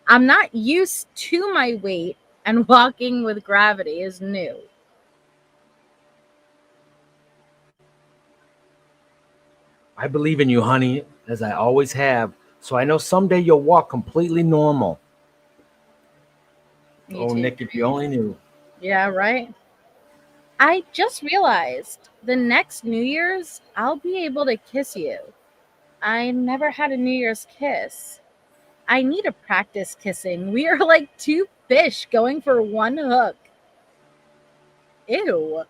I'm not used to my weight and walking with gravity is new. I believe in you, honey, as I always have. So I know someday you'll walk completely normal. Me Oh, too. Nick, if you only knew. Yeah, right? I just realized the next New Year's, I'll be able to kiss you. I never had a New Year's kiss. I need to practice kissing. We are like two fish going for one hook. Ew.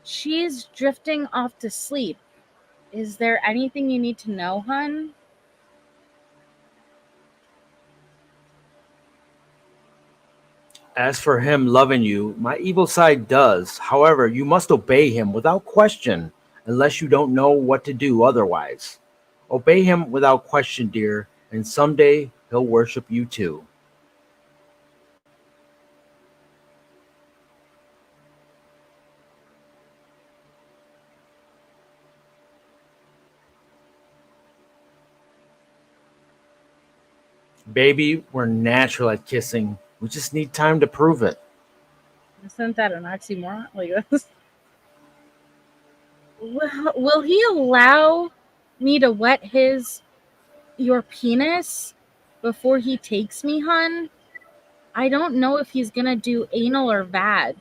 She's drifting off to sleep. Is there anything you need to know, hun? As for him loving you, my evil side does. However, you must obey him without question, unless you don't know what to do otherwise. Obey him without question, dear, and someday he'll worship you too. Baby, we're natural at kissing. We just need time to prove it. Isn't that an oxymoron? Like this? Will he allow me to wet your penis before he takes me, hun? I don't know if he's gonna do anal or vag.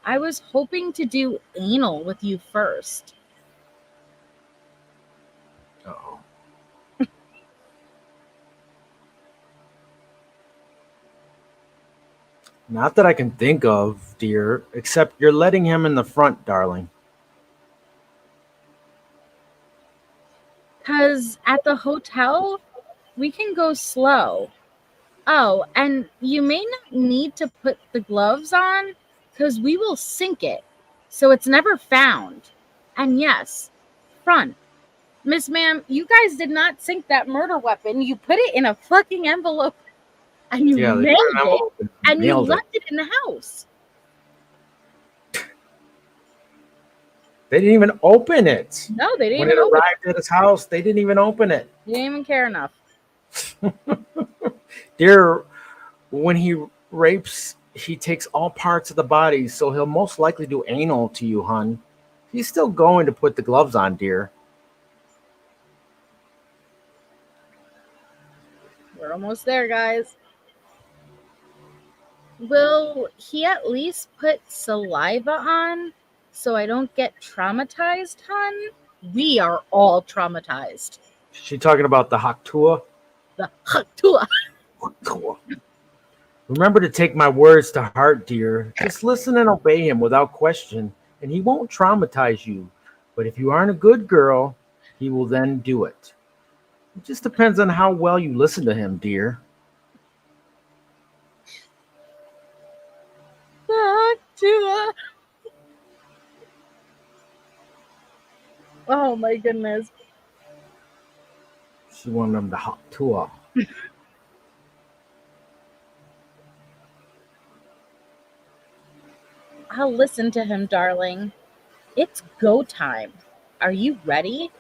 I was hoping to do anal with you first. Uh-oh. Not that I can think of, dear, except you're letting him in the front, darling. Because at the hotel, we can go slow. Oh, and you may not need to put the gloves on because we will sink it. So it's never found. And yes, front. Miss Ma'am, you guys did not sink that murder weapon. You put it in a fucking envelope and you Yeah, they mailed put an it envelope and and you mailed it. left it in the house. They didn't even open it. No, they didn't When even it open arrived at his house, they didn't even open it. it. They didn't even care enough. Dear, when he rapes, he takes all parts of the body, so he'll most likely do anal to you, hun. He's still going to put the gloves on, dear. We're almost there, guys. Will he at least put saliva on so I don't get traumatized, hun? We are all traumatized. She talking about the Haktua? The Chakto. Remember to take my words to heart, dear. Just listen and obey him without question, and he won't traumatize you. But if you aren't a good girl, he will then do it. It just depends on how well you listen to him, dear. Chakto. Oh my goodness. She wanted him to Haktua. I'll listen to him, darling. It's go time. Are you ready?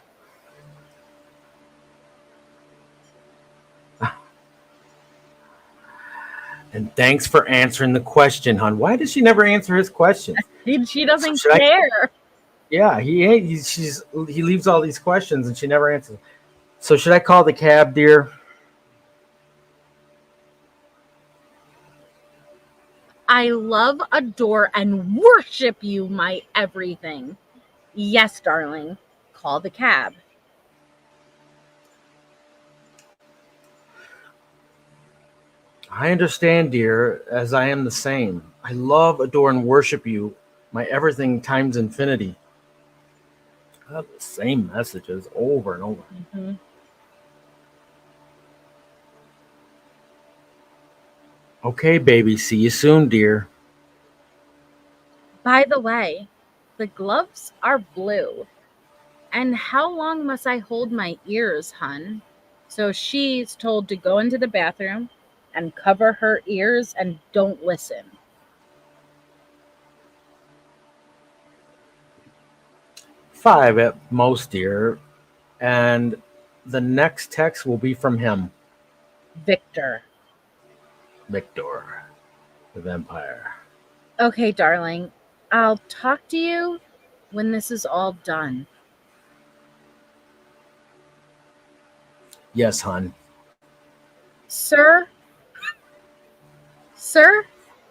And thanks for answering the question, hon. Why does she never answer his questions? She doesn't Should I- care. Yeah, he leaves all these questions and she never answers. So should I call the cab, dear? I love, adore, and worship you, my everything. Yes, darling. Call the cab. I understand, dear, as I am the same. I love, adore, and worship you, my everything times infinity. I have the same messages over and over. Mm-hmm. Okay, baby. See you soon, dear. By the way, the gloves are blue. And how long must I hold my ears, hun? So she's told to go into the bathroom and cover her ears and don't listen. 5 at most, dear. And the next text will be from him, Victor. Victor, the vampire. Okay, darling. I'll talk to you when this is all done. Yes, hon. Sir? Sir?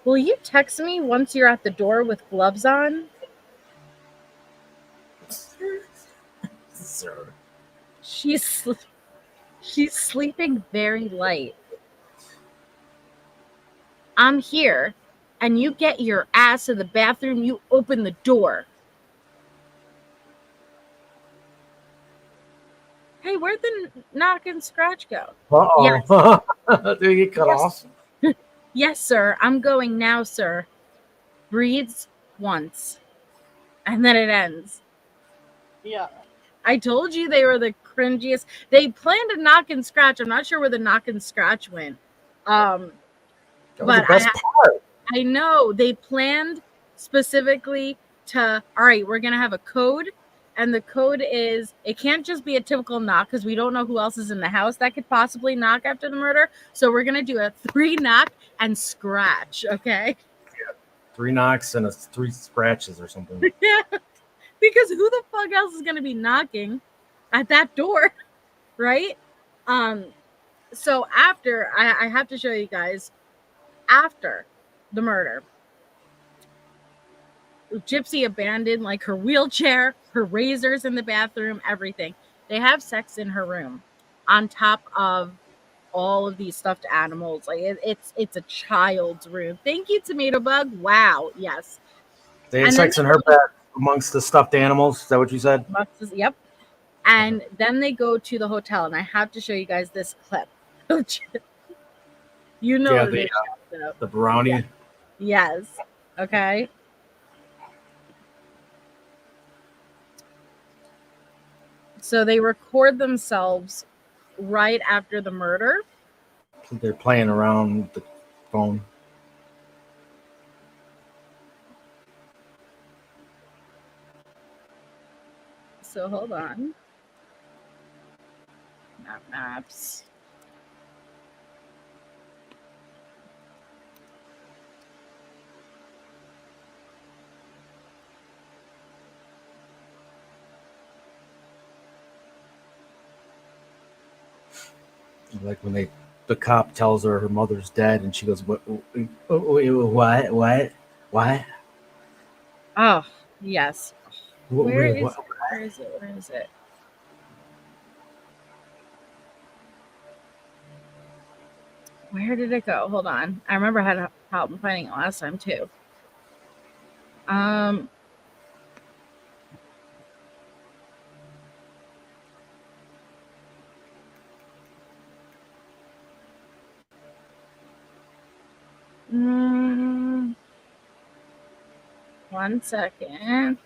Will you text me once you're at the door with gloves on? Sir. She's sleeping very light. I'm here, and you get your ass to the bathroom, you open the door. Hey, where'd the knock and scratch go? Uh-oh. Did he get cut Yes. off? Yes, sir. I'm going now, sir. Breathes once, and then it ends. Yeah. I told you they were the cringiest. They planned a knock and scratch. I'm not sure where the knock and scratch went. That was But the best part. I know they planned specifically to, all right, we're going to have a code. And the code is, it can't just be a typical knock because we don't know who else is in the house that could possibly knock after the murder. So we're going to do a 3 knock and scratch. Okay. 3 knocks and 3 scratches or something. Yeah. Because who the fuck else is going to be knocking at that door? Right. So after, I have to show you guys, after the murder, Gypsy abandoned like her wheelchair, her razors in the bathroom, everything. They have sex in her room on top of all of these stuffed animals. Like it's a child's room. Thank you, Tomato Bug. Wow, yes. They had And sex in her bed amongst the stuffed animals. Is that what you said? Yep. And then they go to the hotel, and I have to show you guys this clip. You know, Yeah, it is Chakto. the brownie. Yes. Okay. So they record themselves right after the murder. They're playing around with the phone. So hold on. Maps. Like when the cop tells her mother's dead, and she goes, "What? What? Oh, yes. Where is What? it? Where is it? Where is it? Where did it go? Hold on. I remember I had help finding it last time too. One second.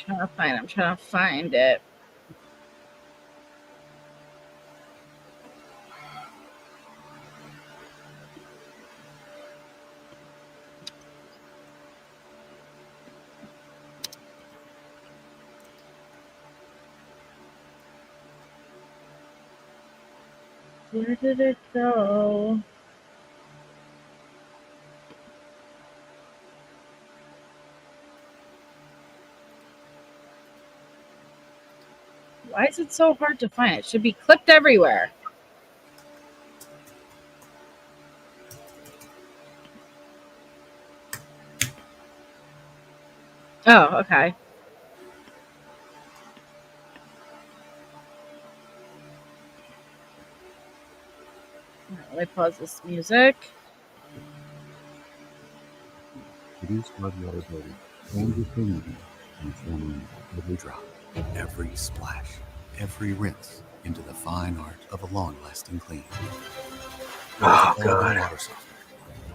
I'm trying to find it. Where did it go? Why is it so hard to find? It should be clipped everywhere. Oh, okay. Let me pause this music. Produced by the automotive, and with community, informing every drop, every splash, every rinse into the fine art of a long-lasting clean. Oh, God. Water softener.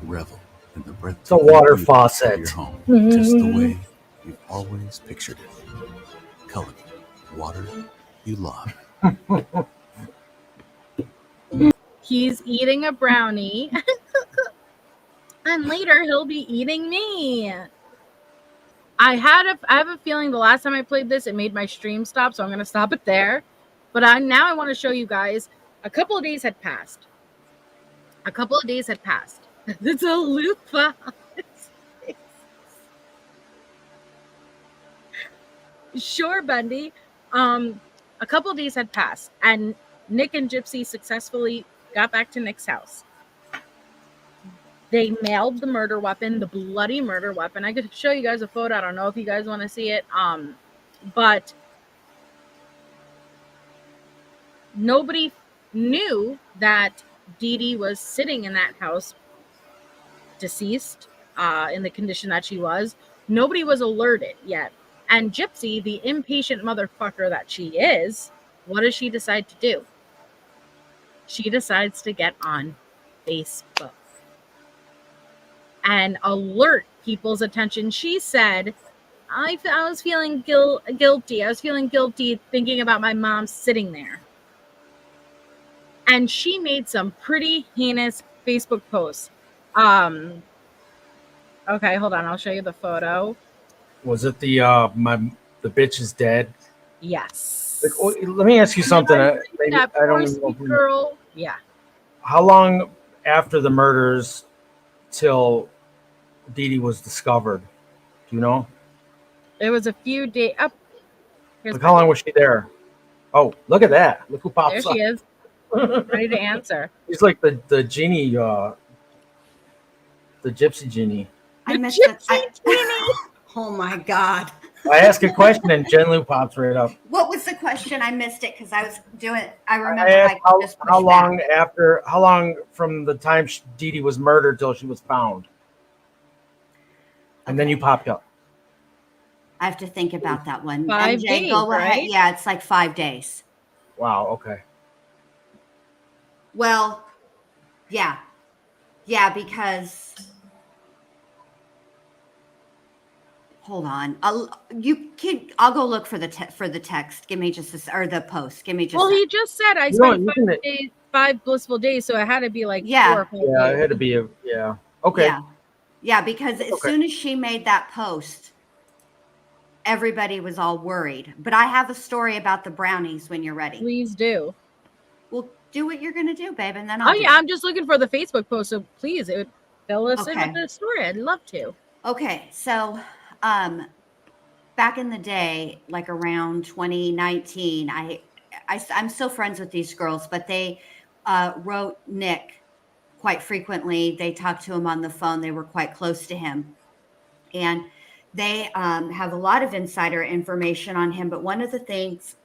Revel in the breath. The water faucet. Your home, just the way you've always pictured it. Color, water you love. He's eating a brownie. And later he'll be eating me. I have a feeling the last time I played this, it made my stream stop, so I'm going to stop it there. But now I want to show you guys. A couple of days had passed. It's a loofah. Sure, Bundy. A couple of days had passed, and Nick and Gypsy successfully got back to Nick's house. They mailed the murder weapon, the bloody murder weapon. I could show you guys a photo. I don't know if you guys want to see it. But nobody knew that Dee Dee was sitting in that house, deceased, in the condition that she was. Nobody was alerted yet. And Gypsy, the impatient motherfucker that she is, what does she decide to do? She decides to get on Facebook and alert people's attention. She said, I was feeling guilty. I was feeling guilty thinking about my mom sitting there. And she made some pretty heinous Facebook posts. Okay, hold on. I'll show you the photo. Was it the bitch is dead? Yes. Like, let me ask you something. I don't even know. Girl. Yeah. How long after the murders till Dee Dee was discovered? Do you know? It was a few days up. Here's Like, how long was she there? Oh, look at that. Look who there pops she up. is, ready to answer. He's like the genie, the gypsy genie. I The missed it. Gypsy genie. Oh my God. I ask a question and Jen Lou pops right up. What was the question? I missed it because I was doing. I I remember asked I just pushed how long from the time Dee Dee was murdered till she was found, and then you popped up. I have to think about that one. 5 MJ, days, go ahead. right? Yeah, it's like 5 days. Wow. Okay. Well, yeah, because hold on. I'll go look for the text. Give me just or the post. Give me just. Well, he just said I You spent know, 5 days, 5 blissful days, so it had to be like Yeah. 4 or 5 Yeah, days. it had to be Okay. Yeah, because as soon as she made that post, everybody was all worried. But I have a story about the brownies when you're ready. Please do. Well, do what you're gonna do, babe, and then Oh I'll. yeah, I'm just looking for the Facebook post, so please, it would fill us in Okay. with the story. I'd love to. Okay, so back in the day, like around 2019, I'm still friends with these girls, but they wrote Nick quite frequently. They talked to him on the phone. They were quite close to him, and they have a lot of insider information on him. But one of the things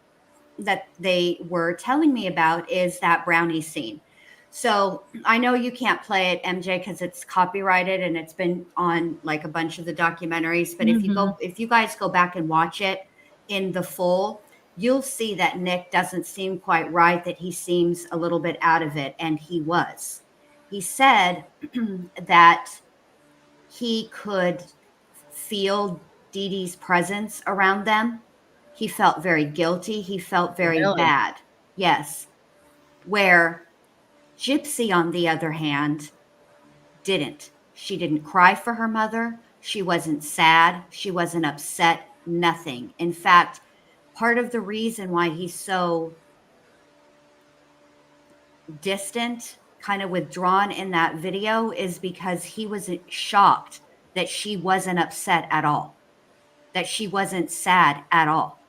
that they were telling me about is that brownie scene. So I know you can't play it, MJ, because it's copyrighted and it's been on like a bunch of the documentaries. But if you guys go back and watch it in the full, you'll see that Nick doesn't seem quite right, that he seems a little bit out of it. And he was. He said that he could feel Dee Dee's presence around them. He felt very guilty. He felt very bad. Yes. Where Gypsy, on the other hand, didn't. She didn't cry for her mother. She wasn't sad. She wasn't upset. Nothing. In fact, part of the reason why he's so distant, kind of withdrawn in that video, is because he was shocked that she wasn't upset at all, that she wasn't sad at all,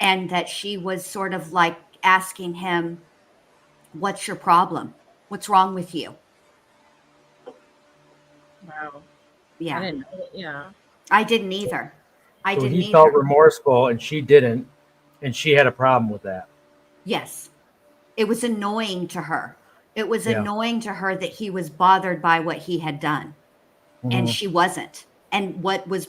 and that she was sort of like asking him, what's your problem? What's wrong with you? Wow. Yeah. I didn't know. Yeah. I didn't either. So he felt remorseful and she didn't, and she had a problem with that. Yes. It was annoying to her. It was annoying to her that he was bothered by what he had done. Mm-hmm. And she wasn't. And what was,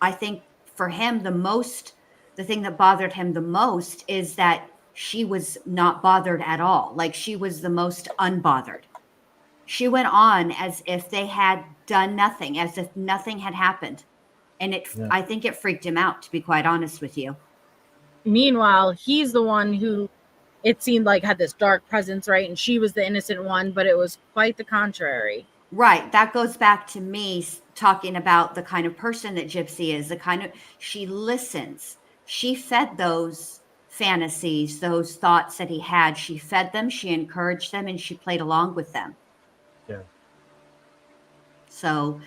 I think, for him, the thing that bothered him the most is that she was not bothered at all. Like, she was the most unbothered. She went on as if they had done nothing, as if nothing had happened. And I think it freaked him out, to be quite honest with you. Meanwhile, he's the one who it seemed like had this dark presence, right? And she was the innocent one, but it was quite the contrary. Right. That goes back to me talking about the kind of person that Gypsy is, she listens. She fed those fantasies, those thoughts that he had. She fed them, she encouraged them, and she played along with them. Yeah. So,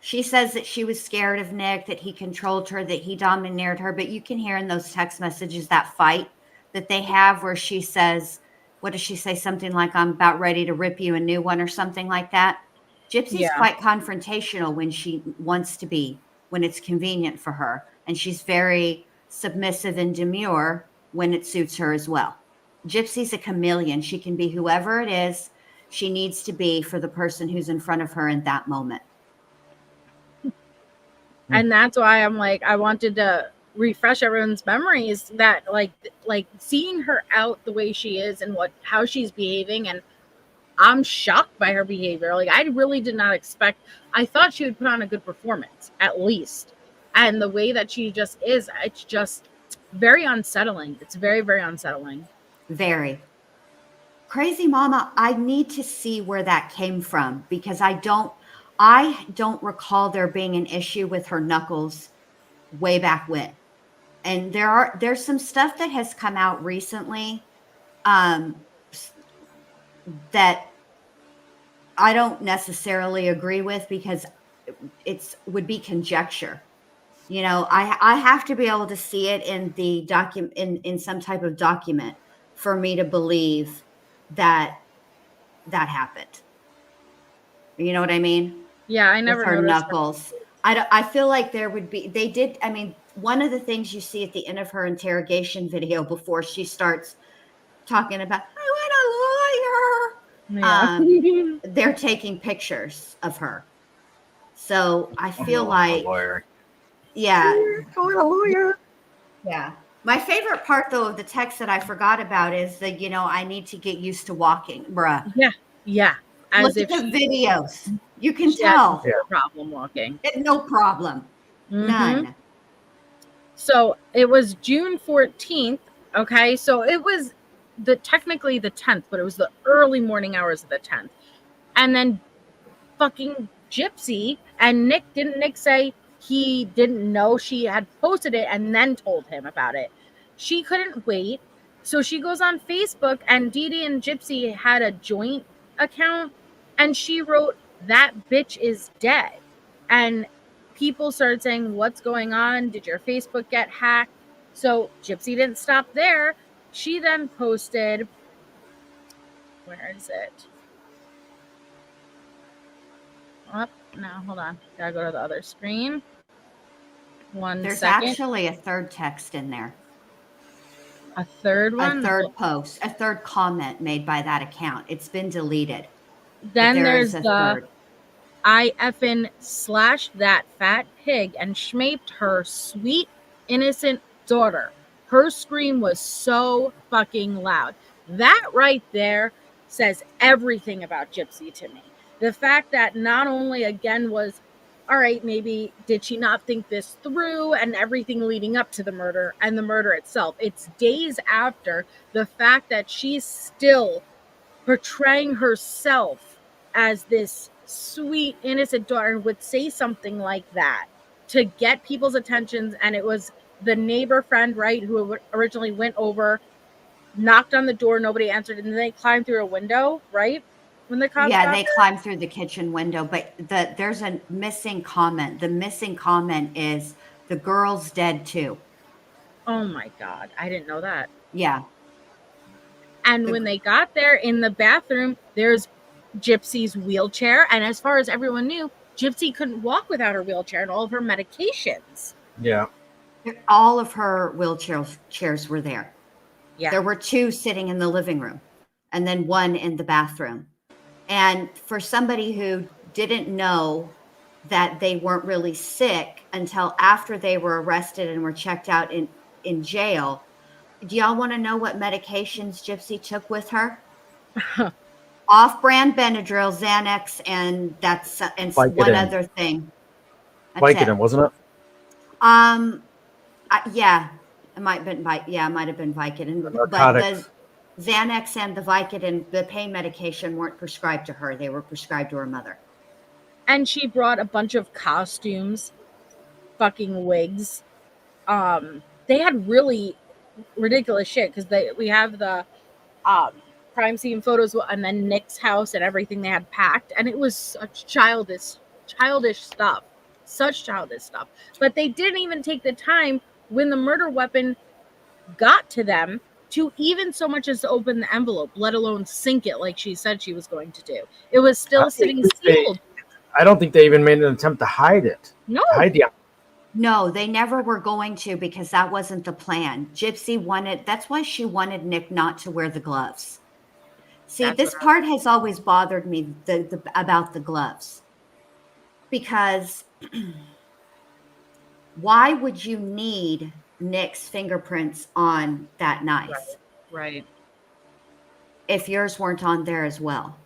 she says that she was scared of Nick, that he controlled her, that he domineered her. But you can hear in those text messages that fight that they have where she says, what does she say? Something like, I'm about ready to rip you a new one or something like that. Gypsy's quite confrontational when she wants to be, when it's convenient for her. And she's very submissive and demure when it suits her as well. Gypsy's a chameleon. She can be whoever it is she needs to be for the person who's in front of her in that moment. And that's why I'm like, I wanted to refresh everyone's memories that like seeing her out the way she is and how she's behaving, and I'm shocked by her behavior. Like, I really did not expect. I thought she would put on a good performance at least, and the way that she just is, it's just very unsettling. It's very, very unsettling. Very. Crazy Mama, I need to see where that came from, because I don't recall there being an issue with her knuckles way back when. And there's some stuff that has come out recently that I don't necessarily agree with, because would be conjecture. You know, I have to be able to see it in the in some type of document for me to believe that that happened. You know what I mean? Yeah, I With never her noticed her. knuckles. I feel like there would be, they did, I mean, one of the things you see at the end of her interrogation video before she starts talking about, I want a lawyer. Yeah. They're taking pictures of her. So I feel Oh, like, lawyer. yeah, I want a lawyer. yeah. My favorite part though of the text that I forgot about is that, you know, I need to get used to walking, bruh. Yeah. Yeah. Look As at if the videos. You can she had tell. Yeah. no problem walking. No problem. Mhm. None. So it was June 14th. Okay. So it was technically the 10th, but it was the early morning hours of the 10th. And then fucking Gypsy and didn't Nick say he didn't know she had posted it and then told him about it? She couldn't wait. So she goes on Facebook, and Dee and Gypsy had a joint account, and she wrote, "That bitch is dead." And people started saying, "What's going on? Did your Facebook get hacked?" So Gypsy didn't stop there. She then posted, where is it? Oh, no, hold on. Gotta go to the other screen. There's Second. actually a third text in there. A third one? A third post, a third comment made by that account. It's been deleted. Then there's a the third. I effing slashed that fat pig and schmaped her sweet, innocent daughter. Her scream was so fucking loud. That right there says everything about Gypsy to me. The fact that not only again was, all right, maybe did she not think this through and everything leading up to the murder and the murder itself. It's days after. The fact that she's still portraying herself as this sweet, innocent daughter and would say something like that to get people's attentions. And it was the neighbor friend, right, who originally went over, knocked on the door, nobody answered, and then they climbed through a window, right? When the cops got they there? climbed through the kitchen window, but there's a missing comment. The missing comment is the girl's dead too. Oh my God, I didn't know that. Yeah. And when they got there in the bathroom, there's Gypsy's wheelchair. And as far as everyone knew, Gypsy couldn't walk without her wheelchair and all of her medications. Yeah. All of her chairs were there. Yeah. There were 2 sitting in the living room and then 1 in the bathroom. And for somebody who didn't know that they weren't really sick until after they were arrested and were checked out in jail, do y'all want to know what medications Gypsy took with her? Off-brand Benadryl, Xanax, and that's and Vicodin. One other thing. Vicodin, wasn't it? Yeah, it might have been Vicodin. But the Xanax and the Vicodin, the pain medication, weren't prescribed to her. They were prescribed to her mother. And she brought a bunch of costumes, fucking wigs. They had really ridiculous shit because we have the crime scene photos and then Nick's house and everything they had packed, and it was such childish stuff. Such childish stuff. But they didn't even take the time when the murder weapon got to them to even so much as open the envelope, let alone sink it like she said she was going to do. It was still sitting sealed. I don't think they even made an attempt to hide it. No. No, they never were going to, because that wasn't the plan. Gypsy that's why she wanted Nick not to wear the gloves. See, this part has always bothered me about the gloves. Because why would you need Nick's fingerprints on that knife? Right. If yours weren't on there as well.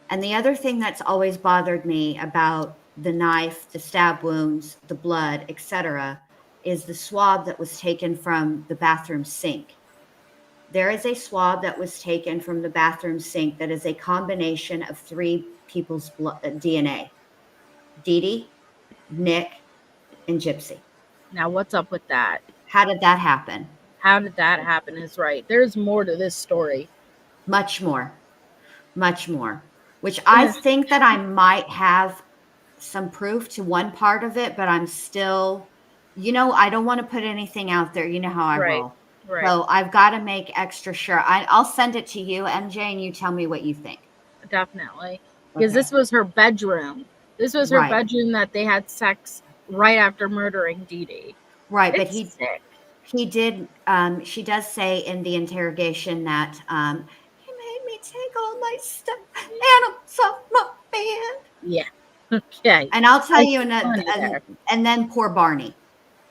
And the other thing that's always bothered me about the knife, the stab wounds, the blood, etc., is the swab that was taken from the bathroom sink. There is a swab that was taken from the bathroom sink that is a combination of 3 people's DNA. Dee, Nick, and Gypsy. Now, what's up with that? How did that happen? How did that happen is right. There's more to this story. Much more. Much more. Which I think that I might have some proof to one part of it, but I'm still I don't want to put anything out there. You know how I Right. roll. Right. So I've got to make extra sure. I'll send it to you, MJ, and you tell me what you think. Definitely. Because Okay. this was her bedroom. This was her Right. bedroom that they had sex right after murdering Dee Dee. Right, but It's sick. he did. She does say in the interrogation that he made me take all my stuff animals off my bed. Yeah. Okay. And I'll tell That's you, funny there. and then poor Barney.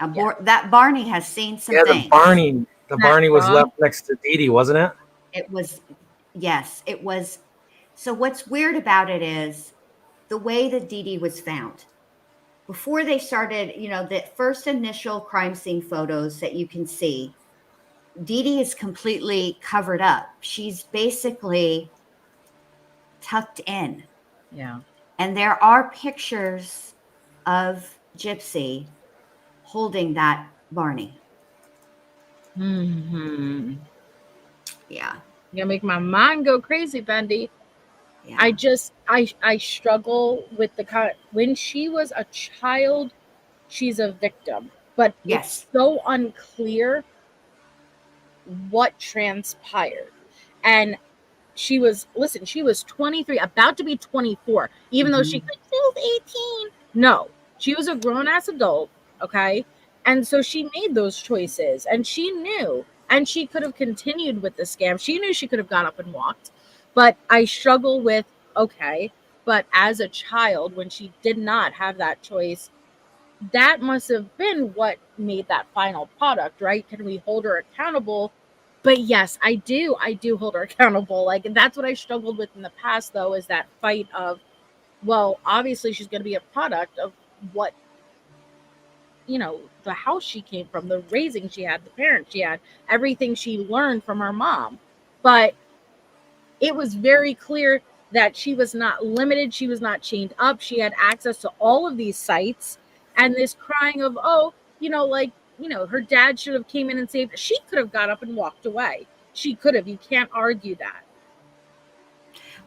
Yeah. That Barney has seen some Yeah, things. the That Barney was dog. left next to Dee Dee, wasn't it? It was, yes, it was. So what's weird about it is the way that Dee Dee was found. Before they started, the first initial crime scene photos that you can see, Dee Dee is completely covered up. She's basically tucked in. Yeah. And there are pictures of Gypsy holding that Barney. Mm-hmm. Yeah. You're gonna make my mind go crazy, Bendy. Yeah. I struggle with when she was a child, she's a victim. But Yes. it's so unclear what transpired. And she was 23, about to be 24, even though she was 18. No, she was a grown-ass adult, okay? And so she made those choices, and she knew, and she could have continued with the scam. She knew she could have got up and walked. But I struggle with, okay, but as a child, when she did not have that choice, that must have been what made that final product, right? Can we hold her accountable? But yes, I do hold her accountable. Like, that's what I struggled with in the past, though, is that fight of, well, obviously she's going to be a product of what, the house she came from, the raising she had, the parents she had, everything she learned from her mom. But it was very clear that she was not limited. She was not chained up. She had access to all of these sites. And this crying of, her dad should have came in and saved her. She could have got up and walked away. She could have. You can't argue that.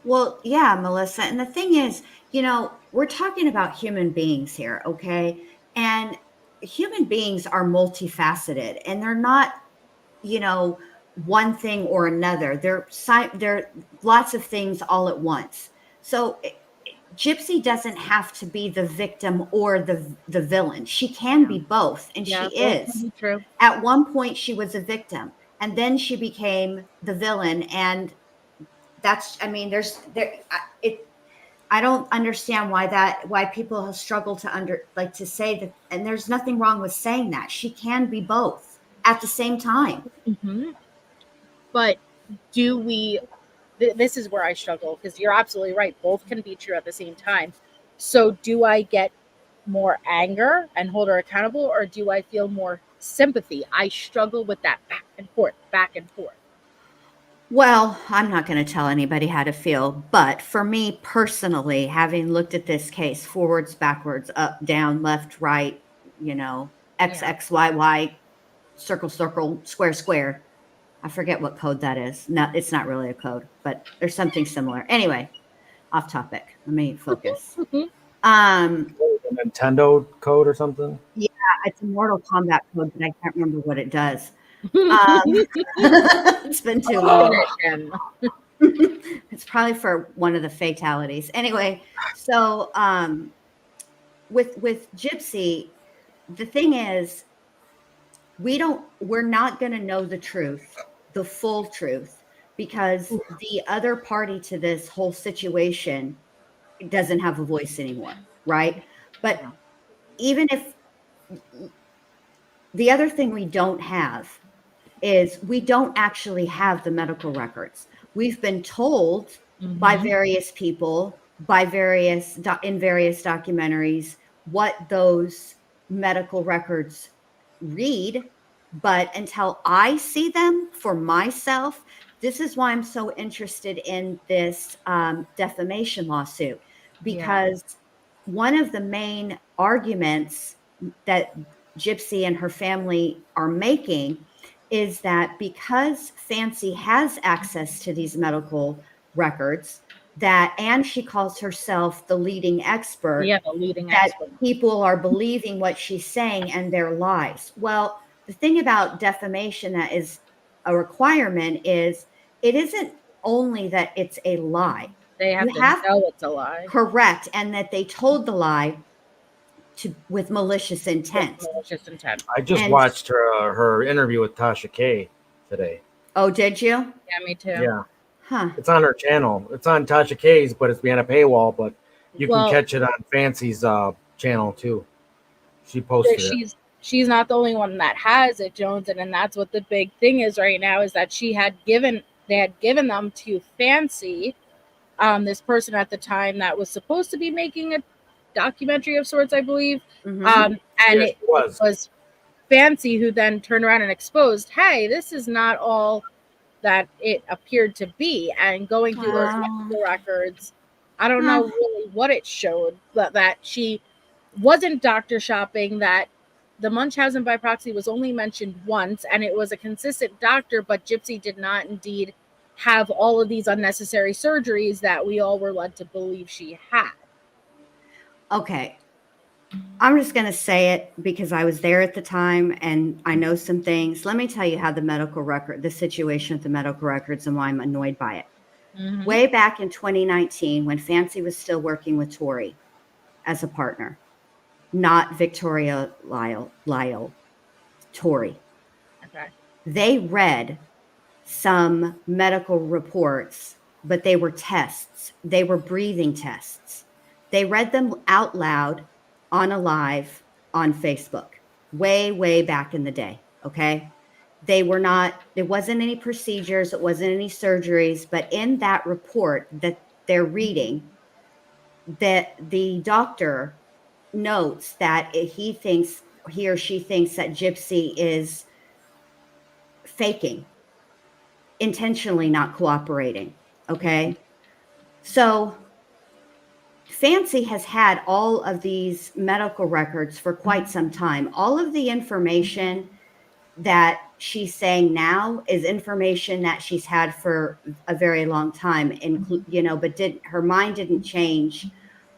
Well, yeah, Melissa. And the thing is, we're talking about human beings here, okay? And human beings are multifaceted, and they're not, one thing or another. They're lots of things all at once. So Gypsy doesn't have to be the victim or the villain. She can be both, and Yeah, she both can is. be true. At one point, she was a victim, and then she became the villain. And I don't understand why people struggle to say that. And there's nothing wrong with saying that. She can be both at the same time. Mm-hmm. But do we? This is where I struggle, because you're absolutely right. Both can be true at the same time. So do I get more anger and hold her accountable, or do I feel more sympathy? I struggle with that back and forth. Well, I'm not going to tell anybody how to feel, but for me personally, having looked at this case forwards, backwards, up, down, left, right, X, Yeah. X, Y, Y, circle, circle, square, square. I forget what code that is. No, it's not really a code, but there's something similar. Anyway, off topic. Let me focus. A Nintendo code or something? Yeah, it's a Mortal Kombat code, but I can't remember what it does. It's been too long. It's probably for one of the fatalities. Anyway, so with Gypsy, the thing is, we're not going to know the truth, the full truth, because the other party to this whole situation doesn't have a voice anymore, right? But even if the other thing we don't have is we don't actually have the medical records. We've been told by various people, in various documentaries, what those medical records read. But until I see them for myself, this is why I'm so interested in this defamation lawsuit, because one of the main arguments that Gypsy and her family are making is that because Fancy has access to these medical records, and she calls herself the leading expert. Yeah, the leading that expert. people are believing what she's saying and their lies. Well, the thing about defamation that is a requirement is it isn't only that it's a lie. They have You to have know it's a lie. correct, and that they told the lie with malicious intent. With malicious intent. I just watched her interview with Tasha K today. Oh, did you? Yeah, me too. Yeah. Huh. It's on her channel. It's on Tasha K's, but it's behind a paywall. But you can catch it on Fancy's channel too. She posted it. She's not the only one that has it, Jones, and that's what the big thing is right now, is that they had given them to Fancy, this person at the time that was supposed to be making a documentary of sorts, I believe. Mm-hmm. And it was Fancy who then turned around and exposed, hey, this is not all that it appeared to be. And going through those medical records, I don't know really what it showed, but that she wasn't doctor shopping, that the Munchausen by proxy was only mentioned once, and it was a consistent doctor, but Gypsy did not indeed have all of these unnecessary surgeries that we all were led to believe she had. Okay. I'm just going to say it because I was there at the time and I know some things. Let me tell you how the situation with the medical records and why I'm annoyed by it. Mm-hmm. Way back in 2019, when Fancy was still working with Tori as a partner, not Victoria Lyle, Tori. Okay. They read some medical reports, but they were tests. They were breathing tests. They read them out loud on a live on Facebook, way back in the day. Okay. There wasn't any procedures. It wasn't any surgeries, but in that report that they're reading, that the doctor notes that he or she thinks that Gypsy is faking, intentionally not cooperating. Okay. So Fancy has had all of these medical records for quite some time. All of the information that she's saying now is information that she's had for a very long time, but her mind didn't change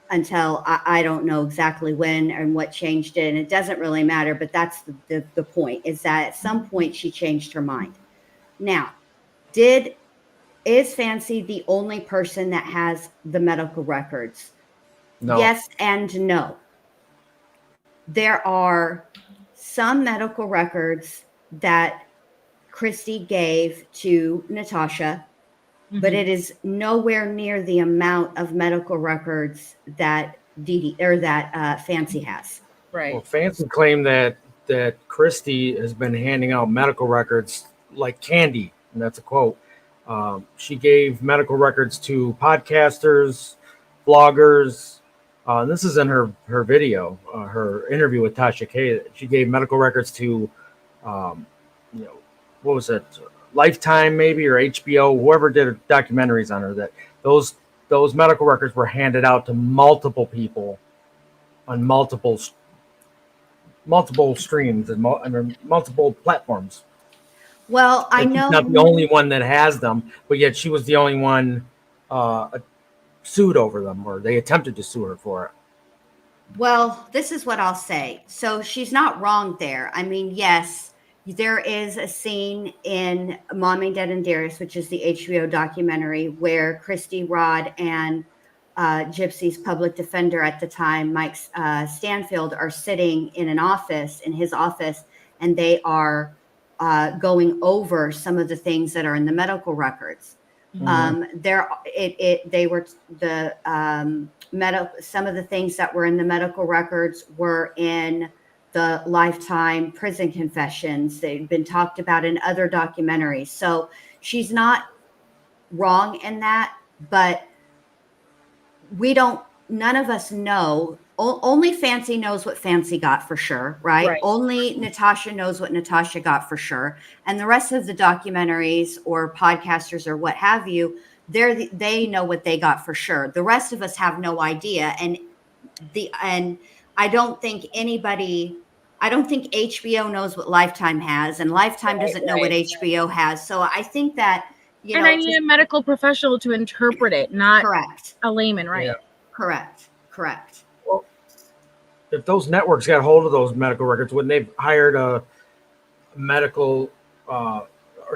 until I don't know exactly when and what changed it. And it doesn't really matter, but that's the point, is that at some point she changed her mind. Now, is Fancy the only person that has the medical records? No. Yes and no. There are some medical records that Christy gave to Natasha, mm-hmm. but it is nowhere near the amount of medical records that Fancy has. Right. Well, Fancy claimed that Christy has been handing out medical records like candy, and that's a quote. She gave medical records to podcasters, bloggers. And this is in her video, her interview with Tasha K. She gave medical records to, what was it, Lifetime maybe, or HBO, whoever did documentaries on her. That those medical records were handed out to multiple people on multiple streams and multiple platforms. Well, I know she's not the only one that has them, but yet she was the only one sued over them, or they attempted to sue her for it. Well, this is what I'll say. So she's not wrong there. I mean, yes, there is a scene in Mommy, Dead and Dearest, which is the HBO documentary, where Christy, Rod, and Gypsy's public defender at the time, Mike Stanfield, are sitting in his office, and they are going over some of the things that are in the medical records. Mm-hmm. Some of the things that were in the medical records were in the Lifetime prison confessions. They've been talked about in other documentaries. So she's not wrong in that, but none of us know. Only Fancy knows what Fancy got for sure, right? Only Natasha knows what Natasha got for sure. And the rest of the documentaries or podcasters or what have you, they know what they got for sure. The rest of us have no idea. And I don't think HBO knows what Lifetime has, and Lifetime doesn't know what HBO has. So I think that, and I need a medical professional to interpret it, not correct. a layman, right? Yeah. Correct. Well, if those networks got hold of those medical records, wouldn't they have hired a medical or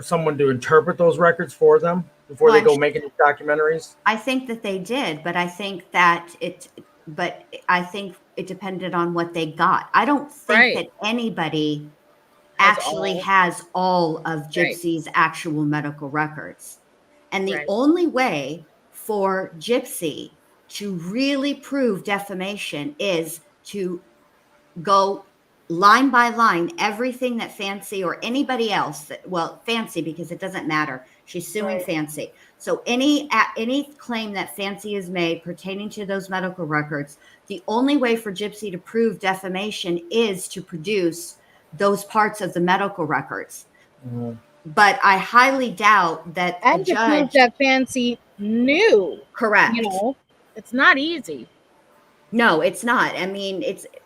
someone to interpret those records for them before they go make any documentaries? I think that they did, but I think it depended on what they got. I don't think that anybody actually has all of Gypsy's actual medical records. And the only way for Gypsy to really prove defamation is to go line by line, everything that Fancy or anybody else Fancy, because it doesn't matter. She's suing Fancy. So any claim that Fancy has made pertaining to those medical records, the only way for Gypsy to prove defamation is to produce those parts of the medical records. Mm-hmm. But I highly doubt that and to prove that Fancy knew. Correct. It's not easy. No, it's not. I mean,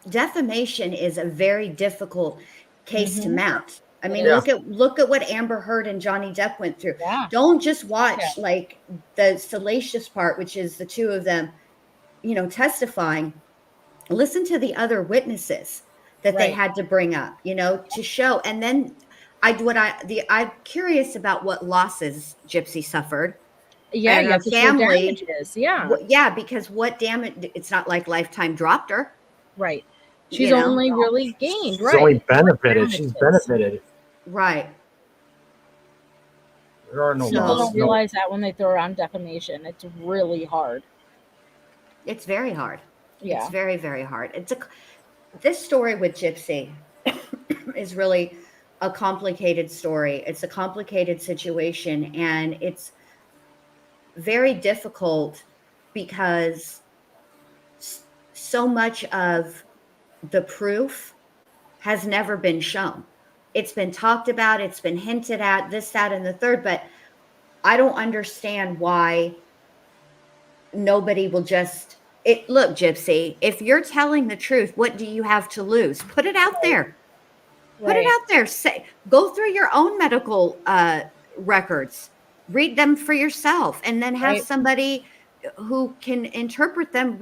defamation is a very difficult case to mount. I mean, look at what Amber Heard and Johnny Depp went through. Yeah. Don't just watch like the salacious part, which is the two of them, testifying. Listen to the other witnesses that they had to bring up, to show. And then I'm curious about what losses Gypsy suffered. Yeah, and her family. Damages. Yeah. Yeah, because what damage? It's not like Lifetime dropped her. Right. She's only really gained. She's only benefited. She's benefited. Right. There are no People don't realize that when they throw around defamation. It's really hard. It's very hard. Yeah. It's very, very hard. This story with Gypsy is really a complicated story. It's a complicated situation, and it's very difficult because so much of the proof has never been shown. It's been talked about, it's been hinted at, this, that, and the third, but I don't understand why nobody will just look, Gypsy, if you're telling the truth, what do you have to lose? Put it out there. Put it out there. Go through your own medical records. Read them for yourself, and then have somebody who can interpret them,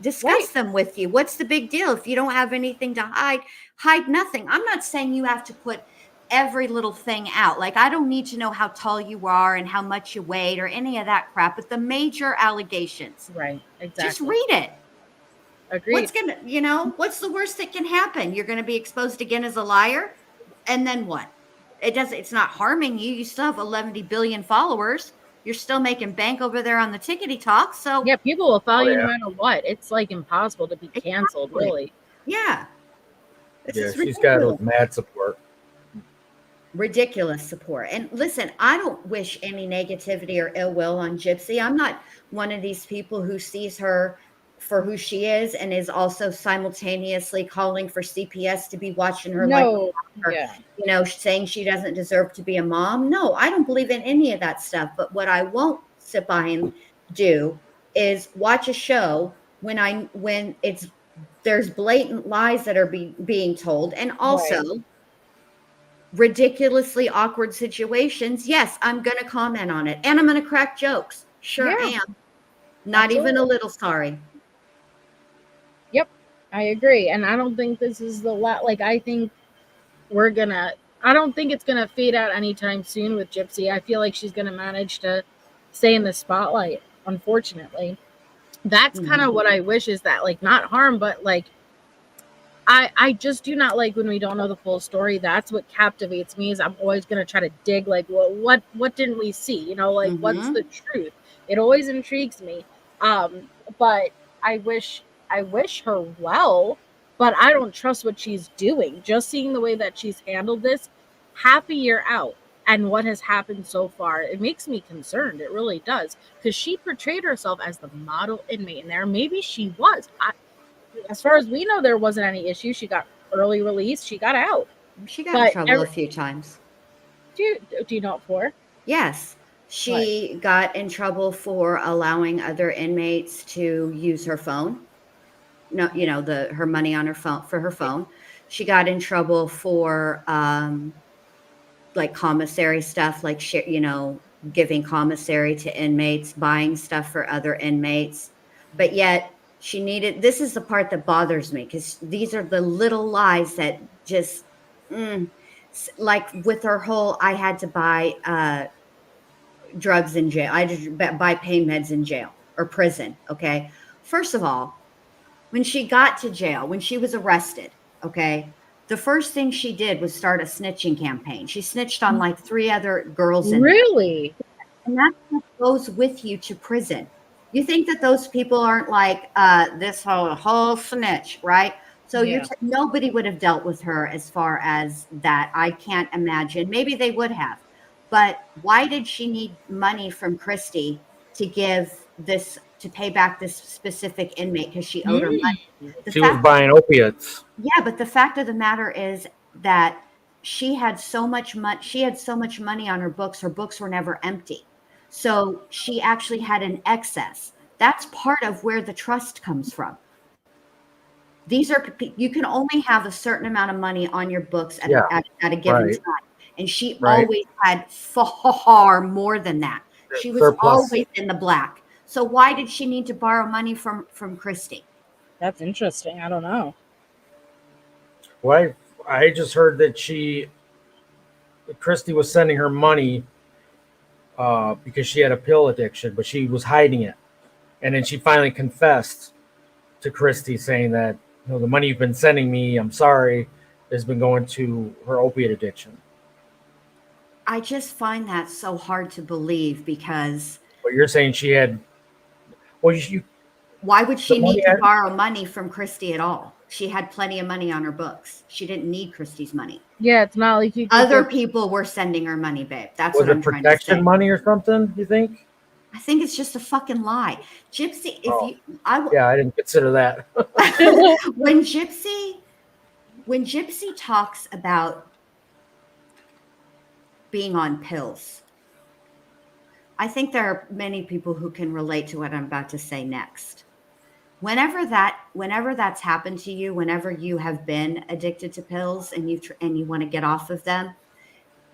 discuss them with you. What's the big deal? If you don't have anything to hide nothing. I'm not saying you have to put every little thing out. Like, I don't need to know how tall you are and how much you weighed or any of that crap, but the major allegations. Right. Exactly. Just read it. Agreed. What's the worst that can happen? You're going to be exposed again as a liar. And then what? It's not harming you. You still have 11 billion followers. You're still making bank over there on the Tickety Talk. So yeah, people will follow you no matter what. It's like impossible to be canceled, really. Yeah. She's got those mad support. Ridiculous support. And listen, I don't wish any negativity or ill will on Gypsy. I'm not one of these people who sees her for who she is and is also simultaneously calling for CPS to be watching her saying she doesn't deserve to be a mom. No, I don't believe in any of that stuff. But what I won't sit by and do is watch a show when there's blatant lies that are being told, and also ridiculously awkward situations. Yes, I'm going to comment on it, and I'm going to crack jokes. Sure am. Not even a little sorry. I agree. And I don't think this is I think I don't think it's gonna fade out anytime soon with Gypsy. I feel like she's gonna manage to stay in the spotlight, unfortunately. That's kind of what I wish, is that not harm, but I just do not like when we don't know the full story. That's what captivates me, is I'm always gonna try to dig what didn't we see? What's the truth? It always intrigues me. But I wish her well, but I don't trust what she's doing. Just seeing the way that she's handled this half a year out and what has happened so far, it makes me concerned. It really does, because she portrayed herself as the model inmate in there. Maybe she was. As far as we know, there wasn't any issue. She got early release. She got out. She got in trouble a few times. Do you know it for? Yes. She got in trouble for allowing other inmates to use her phone. No, her money on her phone for her phone. She got in trouble for commissary stuff, giving commissary to inmates, buying stuff for other inmates. But yet she needed, this is the part that bothers me, because these are the little lies that just, like with her whole, I had to buy drugs in jail. I had to buy pain meds in jail or prison. Okay. First of all, when she got to jail, when she was arrested, okay, the first thing she did was start a snitching campaign. She snitched on like 3 other girls in there. Really? And that's what goes with you to prison. You think that those people aren't like this whole snitch, right? So Yeah. nobody would have dealt with her as far as that. I can't imagine. Maybe they would have. But why did she need money from Christy to give this, to pay back this specific inmate, because she owed her money? She was buying opiates. Yeah, but the fact of the matter is that she had so much money. She had so much money on her books. Her books were never empty. So she actually had an excess. That's part of where the trust comes from. These are, you can only have a certain amount of money on your books at a given time. And she always had far more than that. She was always in the black. So why did she need to borrow money from Christy? That's interesting. I don't know. Well, I just heard that Christy was sending her money because she had a pill addiction, but she was hiding it. And then she finally confessed to Christy, saying that, you know, the money you've been sending me, I'm sorry, has been going to her opiate addiction. I just find that so hard to believe, because. But you're saying she had. Well, why would she need to borrow money from Christy at all? She had plenty of money on her books. She didn't need Christy's money. Yeah, it's not like other people were sending her money, babe. That's what I'm trying to say. Protection money or something, you think? I think it's just a fucking lie. Gypsy, I didn't consider that. When Gypsy talks about being on pills, I think there are many people who can relate to what I'm about to say next. Whenever that's happened to you, whenever you have been addicted to pills and you want to get off of them,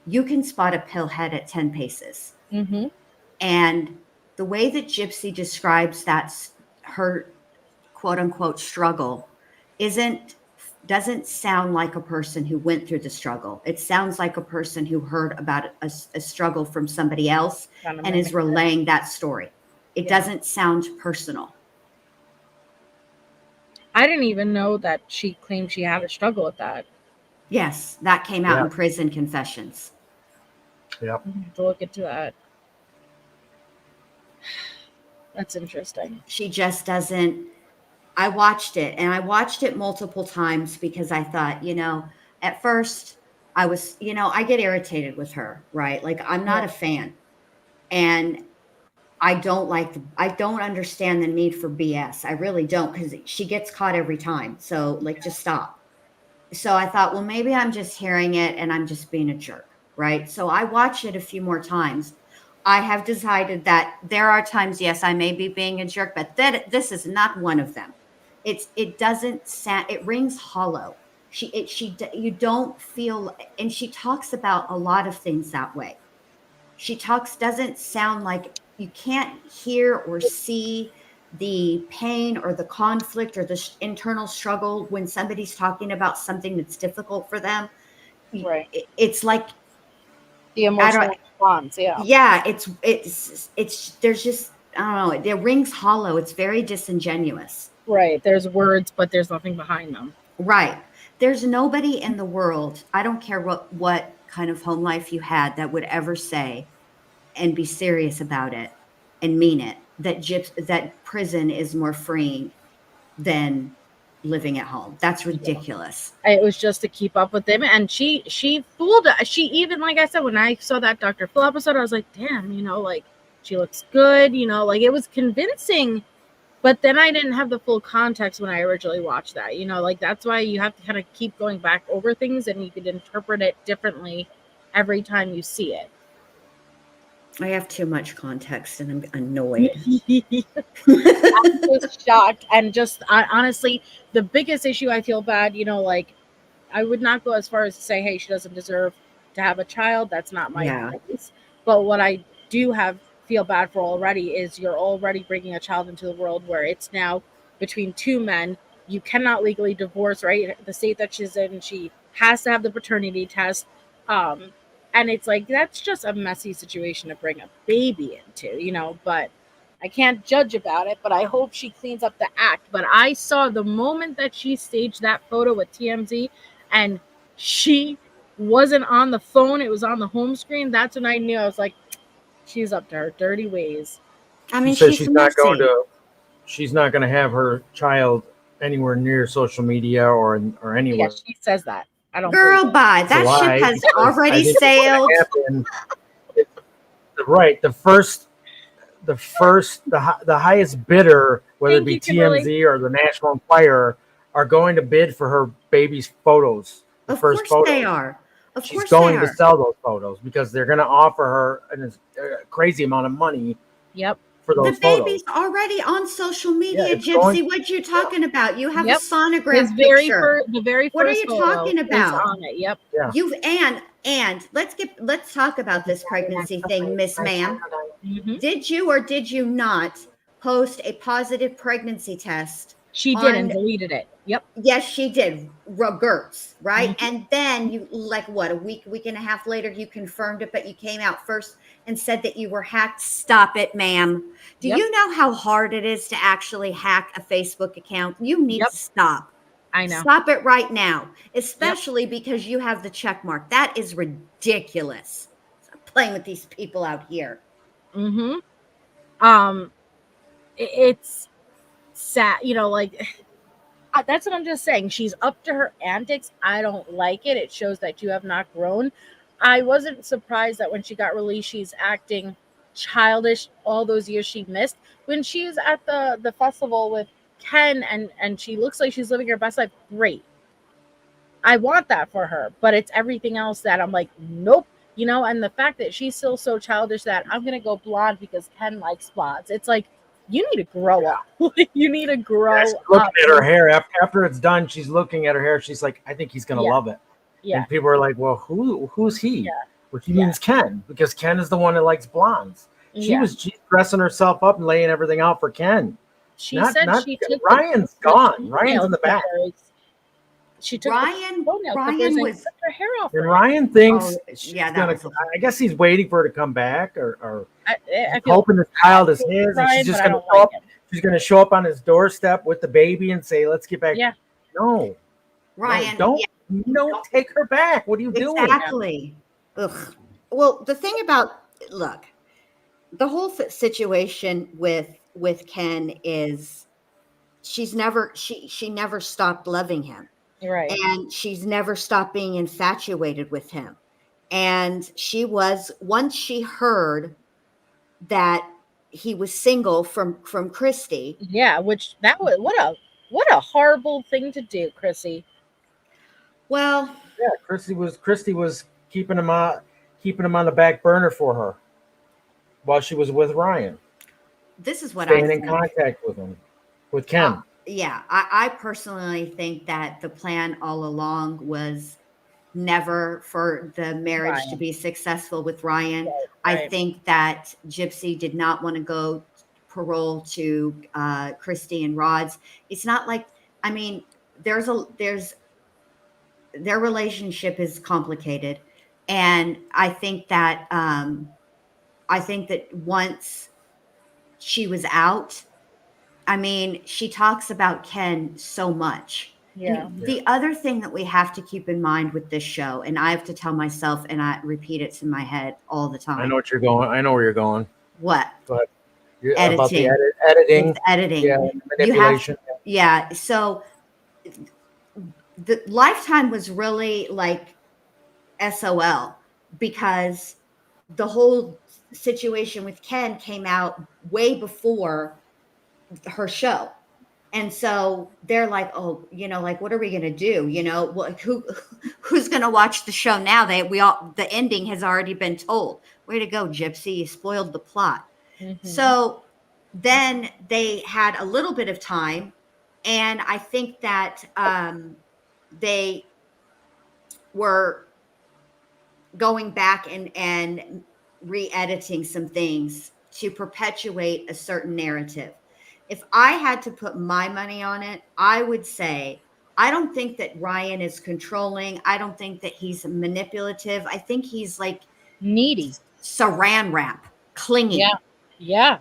you can spot a pill head at 10 paces. Mm-hmm. And the way that Gypsy describes her quote unquote struggle doesn't sound like a person who went through the struggle. It sounds like a person who heard about a struggle from somebody else and is relaying that story. It doesn't sound personal. I didn't even know that she claimed she had a struggle with that. Yes, that came out in prison confessions. Yeah. I have to look into that. That's interesting. She just doesn't. I watched it, and I watched it multiple times because I thought, at first I was, I get irritated with her, right? Like, I'm not a fan, and I don't understand the need for BS. I really don't, because she gets caught every time. So, like, just stop. So I thought, well, maybe I'm just hearing it and I'm just being a jerk, right? So I watched it a few more times. I have decided that there are times, yes, I may be being a jerk, but this is not one of them. It doesn't sound, it rings hollow. You don't feel, and she talks about a lot of things that way. Doesn't sound like, you can't hear or see the pain or the conflict or the internal struggle when somebody's talking about something that's difficult for them. Right. It's like the emotional response. Yeah. Yeah. It's there's just, I don't know. It rings hollow. It's very disingenuous. Right. There's words, but there's nothing behind them. Right. There's nobody in the world, I don't care what kind of home life you had, that would ever say and be serious about it and mean it, that prison is more freeing than living at home. That's ridiculous. It was just to keep up with them, and she fooled us. She even, like I said, when I saw that Dr. Phil episode, I was like, damn, like, she looks good, like, it was convincing. But then I didn't have the full context when I originally watched that, like, that's why you have to kind of keep going back over things, and you could interpret it differently every time you see it. I have too much context and I'm annoyed. I'm just shocked. And just honestly, the biggest issue, I feel bad, like, I would not go as far as to say, hey, she doesn't deserve to have a child. That's not my place. But what I feel bad for already is you're already bringing a child into the world where it's now between two men. You cannot legally divorce, right? The state that she's in, she has to have the paternity test. And it's like, that's just a messy situation to bring a baby into, but I can't judge about it, but I hope she cleans up the act. But I saw the moment that she staged that photo with TMZ and she wasn't on the phone, it was on the home screen. That's when I knew. I was like, she's up to her dirty ways. I She mean, says she's messy. she's not going to have her child anywhere near social media or Yeah, anywhere. she says that. I don't Girl, believe it. bye. It's a That lie, ship has because I already think what's going sailed. to happen is right. The highest bidder, whether it Thank be you, Kimberly. TMZ or the National Enquirer, are going to bid for her baby's photos. The Of first course photos. they are. Of She's course they going to are. sell those photos because they're going to offer her a crazy amount of money Yep. for The those photos. baby's already on social media, it's Gypsy. going- What you talking about? You have Yep. a sonogram His very picture. the very What are first you photo talking is about? on it. Yep. Yeah. You've and let's talk about this pregnancy thing, Miss Ma'am. Mhm. Did you or did you not post a positive pregnancy test? She did on- and deleted it. Yep. Yes, she did. Gertz, right? Mhm. And then you, like, what, a week and a half later, you confirmed it, but you came out first and said that you were hacked. Stop it, ma'am. Do Yep. you know how hard it is to actually hack a Facebook account? You need Yep. to stop. I know. Stop it right now, especially because you have the check mark. That is ridiculous. Stop playing with these people out here. Mhm. It's sad, that's what I'm just saying. She's up to her antics. I don't like it. It shows that you have not grown. I wasn't surprised that when she got released, she's acting childish all those years she missed. When she's at the festival with Ken and she looks like she's living her best life, great. I want that for her, but it's everything else that I'm like, nope. And the fact that she's still so childish that I'm gonna go blonde because Ken likes blondes. It's like, you need to grow up. You need to grow She's looking up. at her hair after it's done. She's looking at her hair. She's like, I think he's gonna Yeah. love it. Yeah. And people are like, well, who's he? Yeah. Well, she means Ken, because Ken is the one that likes blondes. She's dressing herself up and laying everything out for Ken. She said she took Ryan's gone. Ryan's in the back. She took Ryan Ryan was cut her hair off. And Ryan thinks she's yeah, that gonna. was I guess he's waiting for her to come back, or I feel hoping the child is his, and Ryan, she's just but I gonna don't show like up. him. She's gonna show up on his doorstep with the baby and say, "Let's get back." Yeah. No, Ryan. no, don't take her back. What are you doing? Exactly. Ugh. Well, the thing about, look, the whole situation with Ken is she never stopped loving him. Right. And she's never stopped being infatuated with him. And once she heard that he was single from Christy. Yeah, which that was what a horrible thing to do, Chrissy. Well, yeah, Christy was keeping him on the back burner for her while she was with Ryan. This is what staying in contact with Ken. Yeah, I personally think that the plan all along was never for the marriage to be successful with Ryan. Right. I think that Gypsy did not want to go parole to Christy and Rod's. It's not like, I mean, their relationship is complicated, and I think that once she was out, I mean, she talks about Ken so much. Yeah. And the other thing that we have to keep in mind with this show, and I have to tell myself, and I repeat it in my head all the time. I know what you're going. I know where you're going. What? But editing. About the editing. It's editing. Yeah, manipulation. Yeah. So the Lifetime was really like SOL, because the whole situation with Ken came out way before her show. And so they're like, oh, like, what are we going to do? Who's going to watch the show now? The ending has already been told. Way to go, Gypsy. You spoiled the plot. Mm-hmm. So then they had a little bit of time. And I think that they were going back and re-editing some things to perpetuate a certain narrative. If I had to put my money on it, I would say I don't think that Ryan is controlling. I don't think that he's manipulative. I think he's like Needy. saran wrap, clingy. Yeah,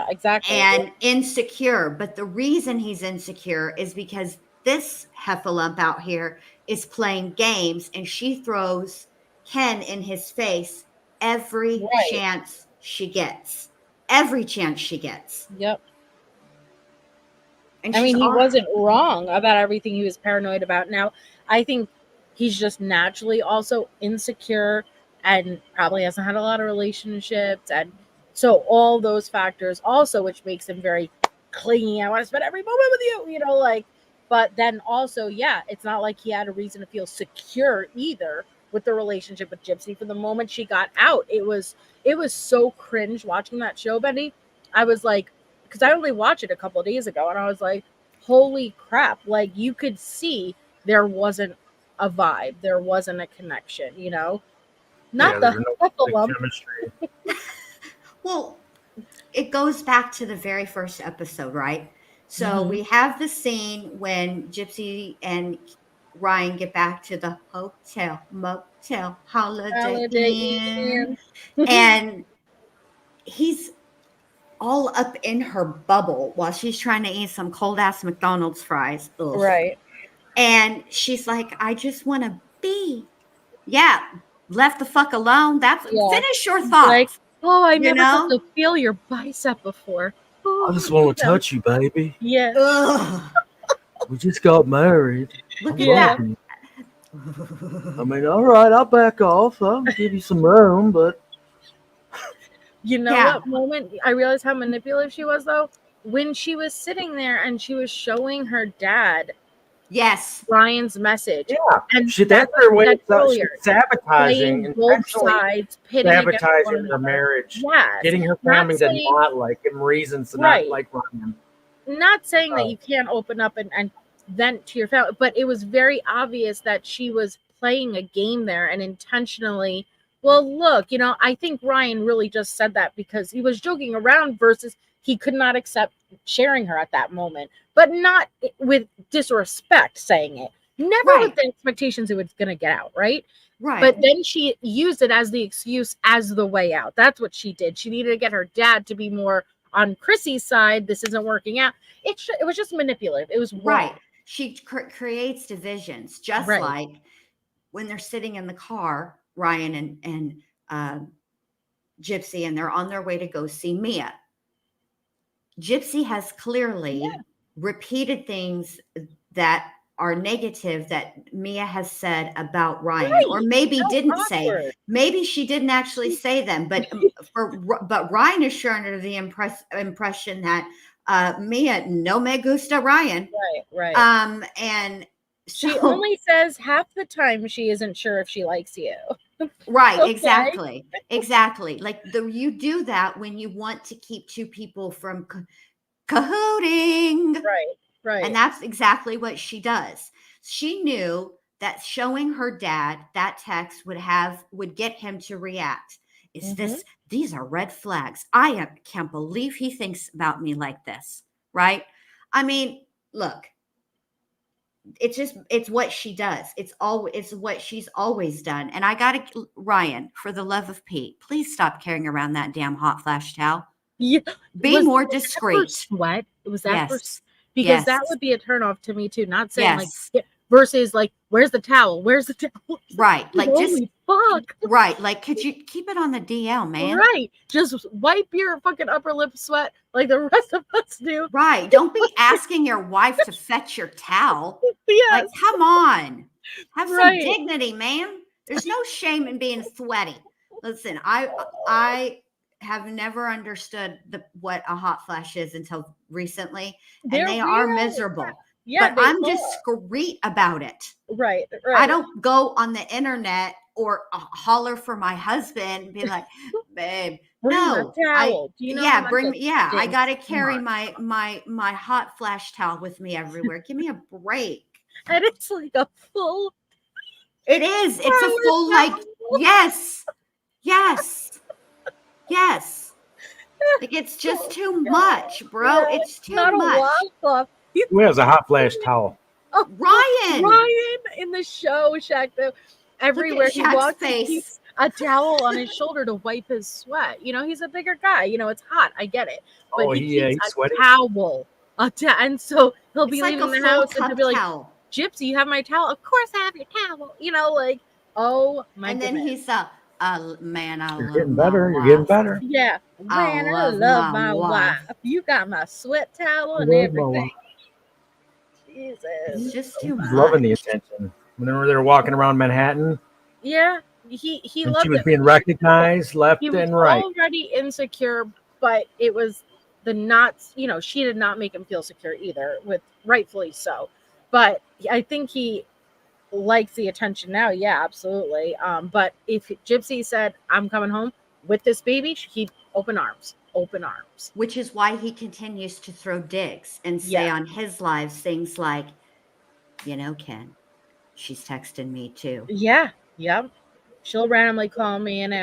exactly. And insecure. But the reason he's insecure is because this heffalump out here is playing games, and she throws Ken in his face every Right. chance she gets. Every chance she gets. Yep. And I mean, she's he wasn't wrong about everything he was paranoid about. Now, I think he's just naturally also insecure and probably hasn't had a lot of relationships. And so all those factors also, which makes him very clingy. I want to spend every moment with you, you know, like, but then also, yeah, it's not like he had a reason to feel secure either with the relationship with Gypsy from the moment she got out. It was so cringe watching that show, Benny. I was like, because I only watched it a couple of days ago, and I was like, holy crap. Like, you could see there wasn't a vibe. There wasn't a connection, you know? Not the heffalump. chemistry. Well, it goes back to the very first episode, right? So we have the scene when Gypsy and Ryan get back to the hotel, motel, holiday inn. And he's all up in her bubble while she's trying to eat some cold ass McDonald's fries. Ugh. Right. And she's like, I just want to be. Yeah. Left the fuck alone. Finish your thoughts. Like, oh, I never got to feel your bicep before. I just want to touch you, baby. Yeah. Ugh. We just got married. Look at that. I mean, all right, I'll back off. I'll give you some room, but you know what moment I realized how manipulative she was, though? When she was sitting there and she was showing her dad Ryan's message. Yeah. And that's her way of sabotaging, both sides, pitting sabotaging her marriage. Yes. Getting her family to not like him, reasons to not like Ryan. Not saying that you can't open up and vent to your family, but it was very obvious that she was playing a game there and intentionally. Well, look, you know, I think Ryan really just said that because he was joking around versus he could not accept sharing her at that moment, but not with disrespect saying it. Never with the expectations it was going to get out, right? Right. But then she used it as the excuse, as the way out. That's what she did. She needed to get her dad to be more on Chrissy's side. This isn't working out. It was just manipulative. It was wrong. Right. She creates divisions, just like when they're sitting in the car, Ryan and Gypsy, and they're on their way to go see Mia. Gypsy has clearly repeated things that are negative that Mia has said about Ryan, or maybe didn't say. Maybe she didn't actually say them, but Ryan is sure under the impression that Mia no me gusta Ryan. Right. And she only says half the time she isn't sure if she likes you. Right, exactly. Like you do that when you want to keep two people from cahooting. Right. And that's exactly what she does. She knew that showing her dad that text would get him to react. These are red flags. I can't believe he thinks about me like this. Right? I mean, look. It's what she does. It's what she's always done. And I got to, Ryan, for the love of Pete, please stop carrying around that damn hot flash towel. Yeah. Be more discreet. Sweat. It was that because that would be a turnoff to me too. Not saying like versus like, where's the towel? Where's the towel? Right. Like holy fuck. Right. Like, could you keep it on the DL, man? Right. Just wipe your fucking upper lip sweat like the rest of us do. Right. Don't be asking your wife to fetch your towel. Yes. Like, come on. Have some dignity, man. There's no shame in being sweaty. Listen, I have never understood what a hot flash is until recently. And they are miserable. Yeah, but I'm discreet about it. Right. I don't go on the internet or holler for my husband and be like, babe, no. Towel. Do you know I got to carry my hot flash towel with me everywhere. Give me a break. And it's like a full. It is. It's a full, like, yes. Yes. Like, it's just too much, bro. Yeah, It's too not much. a washcloth. Who has a hot flash towel? Oh, Ryan in the show, Chakto, everywhere he Shaq's walks, he face. keeps a towel on his shoulder to wipe his sweat. You know, he's a bigger guy. You know, it's hot. I get it, but Oh, he he's keeps a sweaty. towel. And so he'll It's be like leaving a the full house and he'll cup be like, towel. "Gypsy, you have my towel? Of course I have your towel." You know, like, oh my And goodness. then he's man, I You're love getting my better. You're wife. getting better. Yeah, I man, I love love my my wife. wife. You got my sweat towel I and love my everything. wife. Jesus. It's just too He's much. loving the attention. Whenever they're walking around Manhattan, Yeah, he and loved she was it. being recognized left He was and right. already insecure, but it was the knots, you know, she did not make him feel secure either, with rightfully so. But I think he likes the attention now. Yeah, absolutely. But if Gypsy said, "I'm coming home with this baby," he'd open arms. Which is why he continues to throw digs and say Yeah. on his lives things like, you know, Ken, she's texting me too. Yeah. Yep. She'll randomly call me and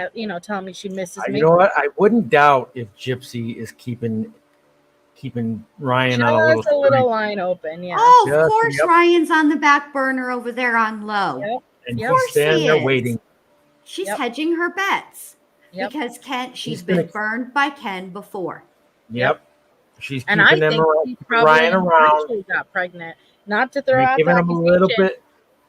tell me she misses me. You know what? I wouldn't doubt if Gypsy is keeping Ryan on a Just a little line open. Yeah. Oh, of Yes, course, yep. Ryan's on the back burner over there on low. Yep. And Yep. Of he's course standing he there is. waiting. She's Yep. hedging her bets Yep. because she's He's been gonna- burned by Ken before. Yep. She's And I keeping them think around, he probably Ryan around, intentionally got pregnant, not to throw out giving the him a little accusation. bit.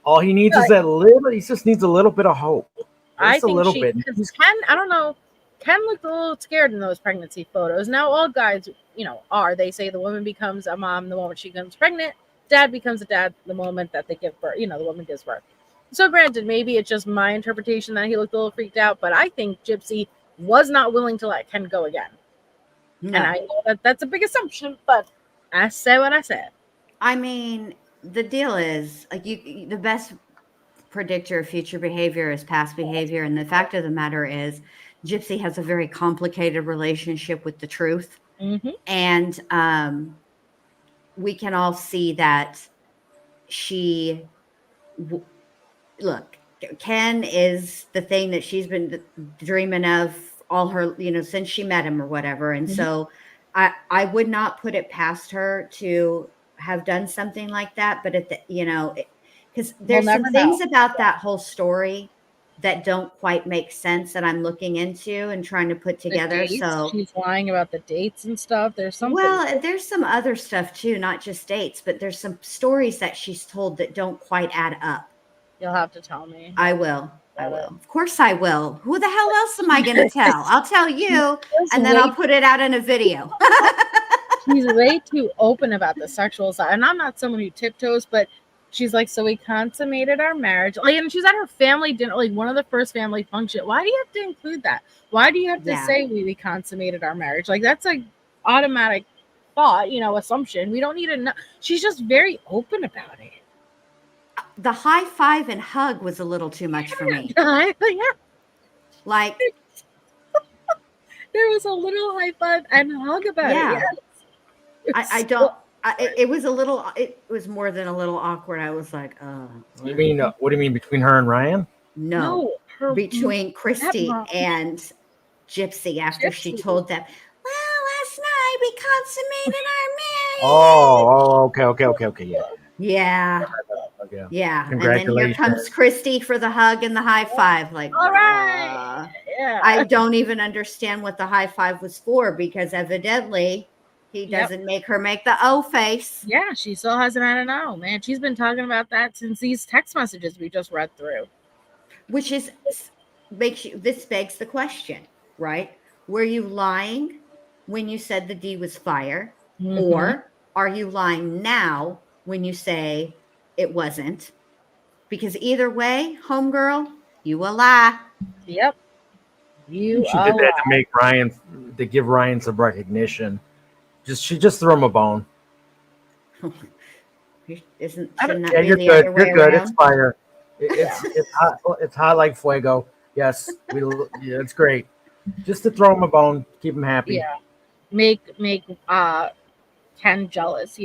All he needs is that little. He just needs a little bit of hope. I Just a think little she, bit. because Ken, I don't know, Ken looked a little scared in those pregnancy photos. Now all guys, they say the woman becomes a mom the moment she becomes pregnant. Dad becomes a dad the moment that they give birth. The woman gives birth. So granted, maybe it's just my interpretation that he looked a little freaked out, but I think Gypsy was not willing to let Ken go again. No. And I know that that's a big assumption, but I said what I said. I mean, the deal is like the best predictor of future behavior is past behavior. And the fact of the matter is Gypsy has a very complicated relationship with the truth. Mm-hmm. And we can all see that look, Ken is the thing that she's been dreaming of all her, since she met him or whatever. And so I would not put it past her to have done something like that. But because there's some things about that whole story that don't quite make sense that I'm looking into and trying to put together. So she's lying about the dates and stuff. There's something. Well, there's some other stuff too, not just dates, but there's some stories that she's told that don't quite add up. You'll have to tell me. I will. Of course I will. Who the hell else am I going to tell? I'll tell you, and then I'll put it out in a video. She's way too open about the sexual side. And I'm not someone who tiptoes, but she's like, so we consummated our marriage. Like, and she's at her family dinner, like one of the first family functions. Why do you have to include that? Why do you have to say we consummated our marriage? Like, that's an automatic thought, assumption. We don't need to know. She's just very open about it. The high five and hug was a little too much for me. Yeah. Like, there was a little high five and hug about it. Yeah. It was more than a little awkward. I was like, You mean, what do you mean between her and Ryan? No, between Christy and Gypsy after she told them, well, last night we consummated our marriage. Oh, okay, yeah. Yeah. Okay. Yeah. Congratulations. And then here comes Christy for the hug and the high five. Like, all right. Yeah. I don't even understand what the high five was for, because evidently he doesn't make her make the O face. Yeah, she still hasn't had an O, man. She's been talking about that since these text messages we just read through. Which this begs the question, right? Were you lying when you said the D was fire? Mm-hmm. Or are you lying now when you say it wasn't? Because either way, homegirl, you a lie. Yep. She did that to make to give Ryan some recognition. She just threw him a bone. You're good. You're good. It's fire. It's hot. It's hot like fuego. Yes, it's great. Just to throw him a bone, keep him happy. Yeah, make Ken jealous,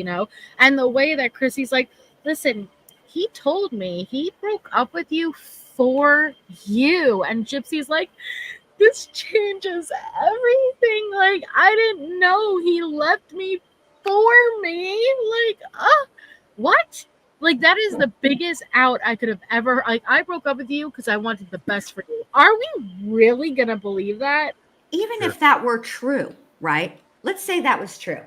And the way that Chrissy's like, listen, he told me he broke up with you for you, and Gypsy's like, this changes everything. Like, I didn't know he left me for me. Like, what? Like, that is the biggest out I could have ever. Like, I broke up with you because I wanted the best for you. Are we really gonna believe that? Even if that were true, right? Let's say that was true.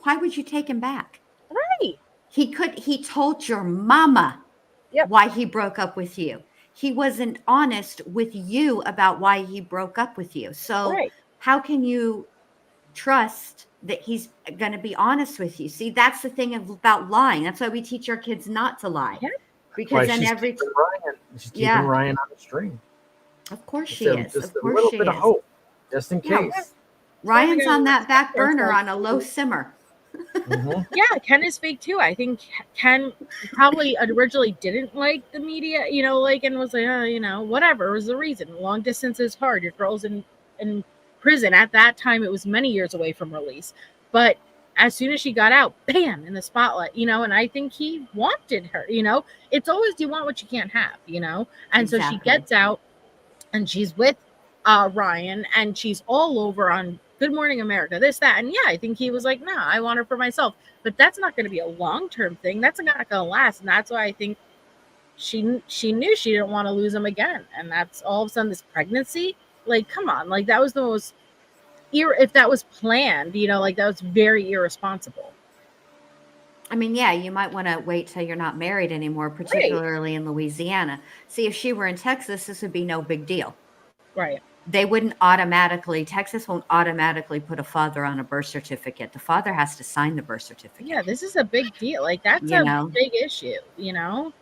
Why would you take him back? Right. He told your mama why he broke up with you. He wasn't honest with you about why he broke up with you. So how can you trust that he's going to be honest with you? See, that's the thing about lying. That's why we teach our kids not to lie. Yeah. Because then she's keeping Ryan on the string. Of course she is. Just of course a little she bit is. of hope, just in case. Ryan's on that back burner on a low simmer. Yeah, Ken is fake too. I think Ken probably originally didn't like the media, and was like, whatever was the reason. Long distance is hard. Your girl's in prison. At that time, it was many years away from release. But as soon as she got out, bam, in the spotlight, and I think he wanted her, It's always, you want what you can't have, And so she gets out and she's with Ryan and she's all over on Good Morning America, this, that. And yeah, I think he was like, no, I want her for myself. But that's not going to be a long-term thing. That's not going to last. And that's why I think she knew she didn't want to lose him again. And that's all of a sudden this pregnancy. Like, come on. Like, that was the most, if that was planned, that was very irresponsible. I mean, yeah, you might want to wait till you're not married anymore, particularly in Louisiana. See, if she were in Texas, this would be no big deal. Right. They wouldn't Texas won't automatically put a father on a birth certificate. The father has to sign the birth certificate. Yeah, this is a big deal. Like, that's a big issue, And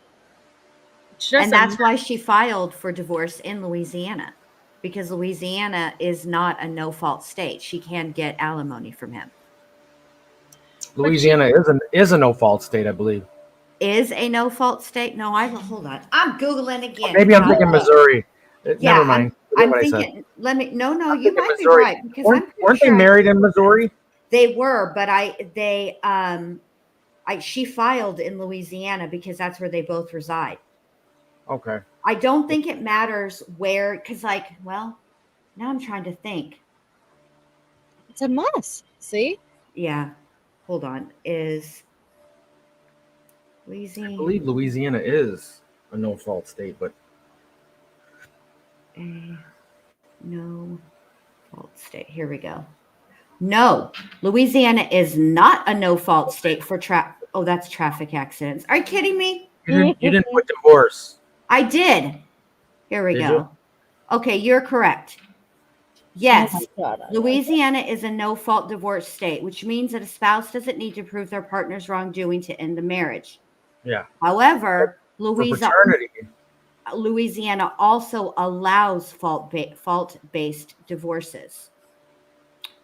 that's why she filed for divorce in Louisiana, because Louisiana is not a no-fault state. She can get alimony from him. Louisiana is a no-fault state, I believe. Is a no-fault state? No, hold on. I'm Googling again. Maybe I'm thinking Missouri. Never mind. I'm thinking. You might be right, because weren't they married in Missouri? They were, but she filed in Louisiana because that's where they both reside. Okay. I don't think it matters where, because now I'm trying to think. It's a mess. See? Yeah. Hold on. Is Louisiana? I believe Louisiana is a no-fault state, but a no-fault state. Here we go. No, Louisiana is not a no-fault state for that's traffic accidents. Are you kidding me? You didn't put divorce. I did. Here we go. Okay, you're correct. Yes, Louisiana is a no-fault divorce state, which means that a spouse doesn't need to prove their partner's wrongdoing to end the marriage. Yeah. However, Louisiana also allows fault-based divorces.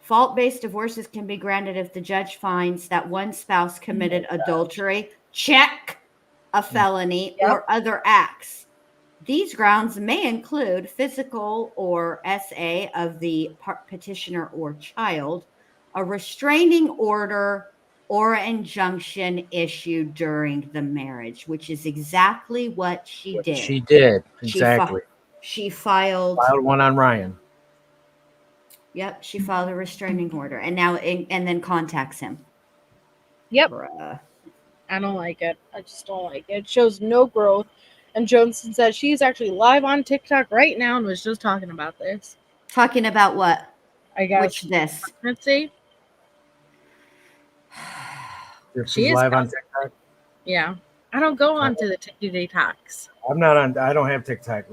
Fault-based divorces can be granted if the judge finds that one spouse committed adultery, a felony, or other acts. These grounds may include physical or SA of the petitioner or child, a restraining order, or injunction issued during the marriage, which is exactly what she did. She did, exactly. She filed one on Ryan. Yep, she filed a restraining order, and then contacts him. Yep. Bruh. I don't like it. I just don't like it. It shows no growth. And Johnson says she's actually live on TikTok right now and was just talking about this. Talking about what? I guess. Which this? Let's see. She's live on TikTok? Yeah. I don't go on to the TikToks. I'm not on. I don't have TikTok.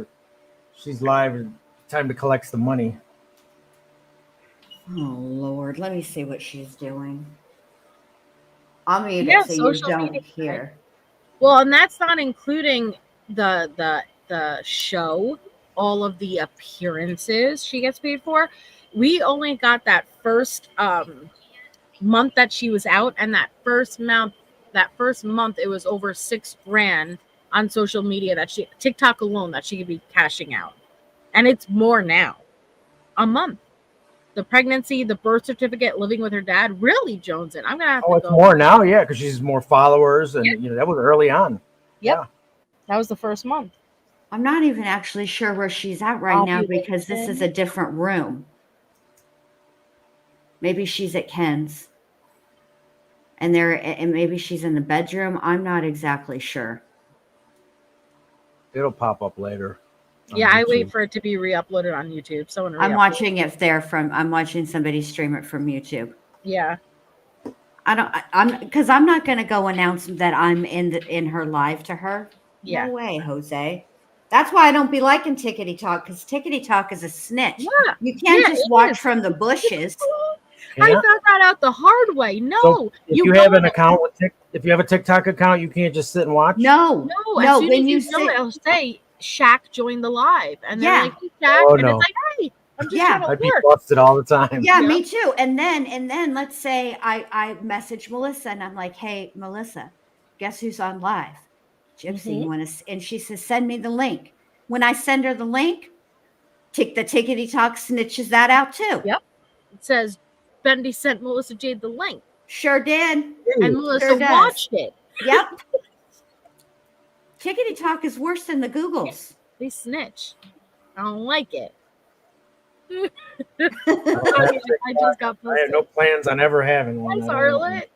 She's live. Time to collect the money. Oh, Lord. Let me see what she's doing. I'll mute it so you don't hear. Well, and that's not including the show, all of the appearances she gets paid for. We only got that first month that she was out, and that first month it was over $6,000 on social media TikTok alone that she could be cashing out. And it's more now. A month. The pregnancy, the birth certificate, living with her dad. Really, Joneson. I'm gonna have to go. It's more now, yeah, because she's more followers, and that was early on. Yep. Yeah. That was the first month. I'm not even actually sure where she's at right now because this is a different room. Maybe she's at Ken's. And maybe she's in the bedroom. I'm not exactly sure. It'll pop up later. Yeah, I wait for it to be re-uploaded on YouTube. I'm watching it there I'm watching somebody stream it from YouTube. Yeah. Because I'm not going to go announce that I'm in her live to her. Yeah. No way, Jose. That's why I don't be liking Tickety Talk, because Tickety Talk is a snitch. Yeah. You can't just watch from the bushes. I found that out the hard way. No, so if you have an account if you have a TikTok account, you can't just sit and watch. No. As soon as you know, it'll say Shaq joined the live, and they're like, hey, Shaq, oh, and no. it's like, hey, I'm just trying to I'd be work. busted all the time. Yeah, me too. And then let's say I message Melissa and I'm like, hey, Melissa, guess who's on live? Gypsy, you want to? And she says, send me the link. When I send her the link, the Tickety Talk snitches that out too. Yep. It says Bendy sent Melissa Jade the link. Sure did. And Melissa watched it. Yep. Tickety Talk is worse than the Googles. They snitch. I don't like it. I just got posted. I have no plans on ever having one. Hi, Charlotte.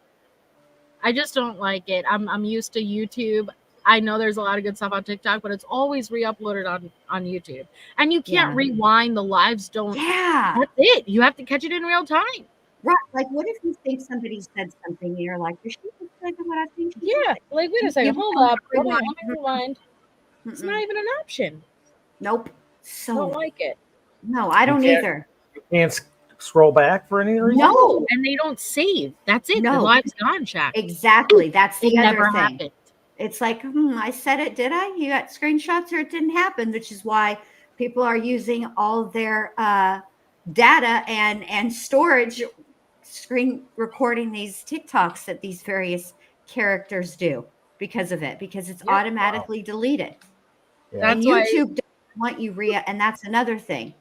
I just don't like it. I'm used to YouTube. I know there's a lot of good stuff on TikTok, but it's always re-uploaded on YouTube. And you can't rewind. The lives don't. Yeah. That's it. You have to catch it in real time. Right. Like, what if you think somebody said something and you're like, is she like what I think? Yeah. Like, wait a second. Hold up. Let me rewind. It's not even an option. Nope. So I don't like it. No, I don't either. You can't scroll back for any reason? No. And they don't save. That's it. No. The live's gone, Shaq. Exactly. That's the other never thing. happened. It's like, I said it, did I? You got screenshots or it didn't happen, which is why people are using all their data and storage screen recording these TikToks that these various characters do because of it, because it's automatically deleted. Yeah. And YouTube doesn't want you and that's another thing.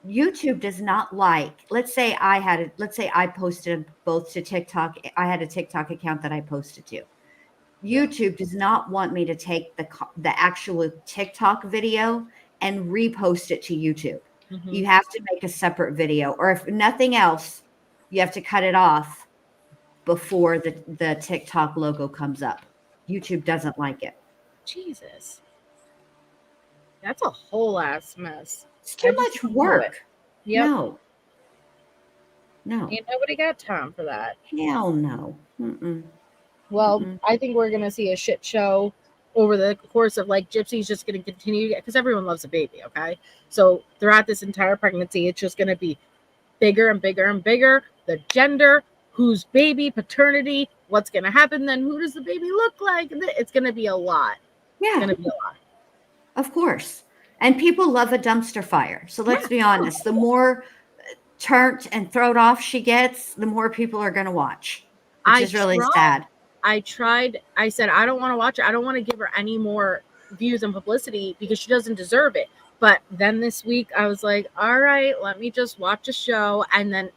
YouTube does not like, let's say I posted both to TikTok. I had a TikTok account that I posted to. YouTube does not want me to take the actual TikTok video and repost it to YouTube. Mm-hmm. You have to make a separate video, or if nothing else, you have to cut it off before the TikTok logo comes up. YouTube doesn't like it. Jesus. That's a whole ass mess. It's too much work. Yep. No. Ain't nobody got time for that. Hell no. Mm-mm. Well, I think we're going to see a shit show over the course of like Gypsy's just going to continue because everyone loves a baby. Okay. So throughout this entire pregnancy, it's just going to be bigger and bigger and bigger. The gender, whose baby, paternity, what's going to happen. Then who does the baby look like? It's going to be a lot. Yeah. It's going to be a lot. Of course. And people love a dumpster fire. So let's be honest. The more turned and thrown off she gets, the more people are going to watch, which is really sad. I said, I don't want to watch it. I don't want to give her any more views and publicity because she doesn't deserve it. But then this week I was like, all right, let me just watch a show. And then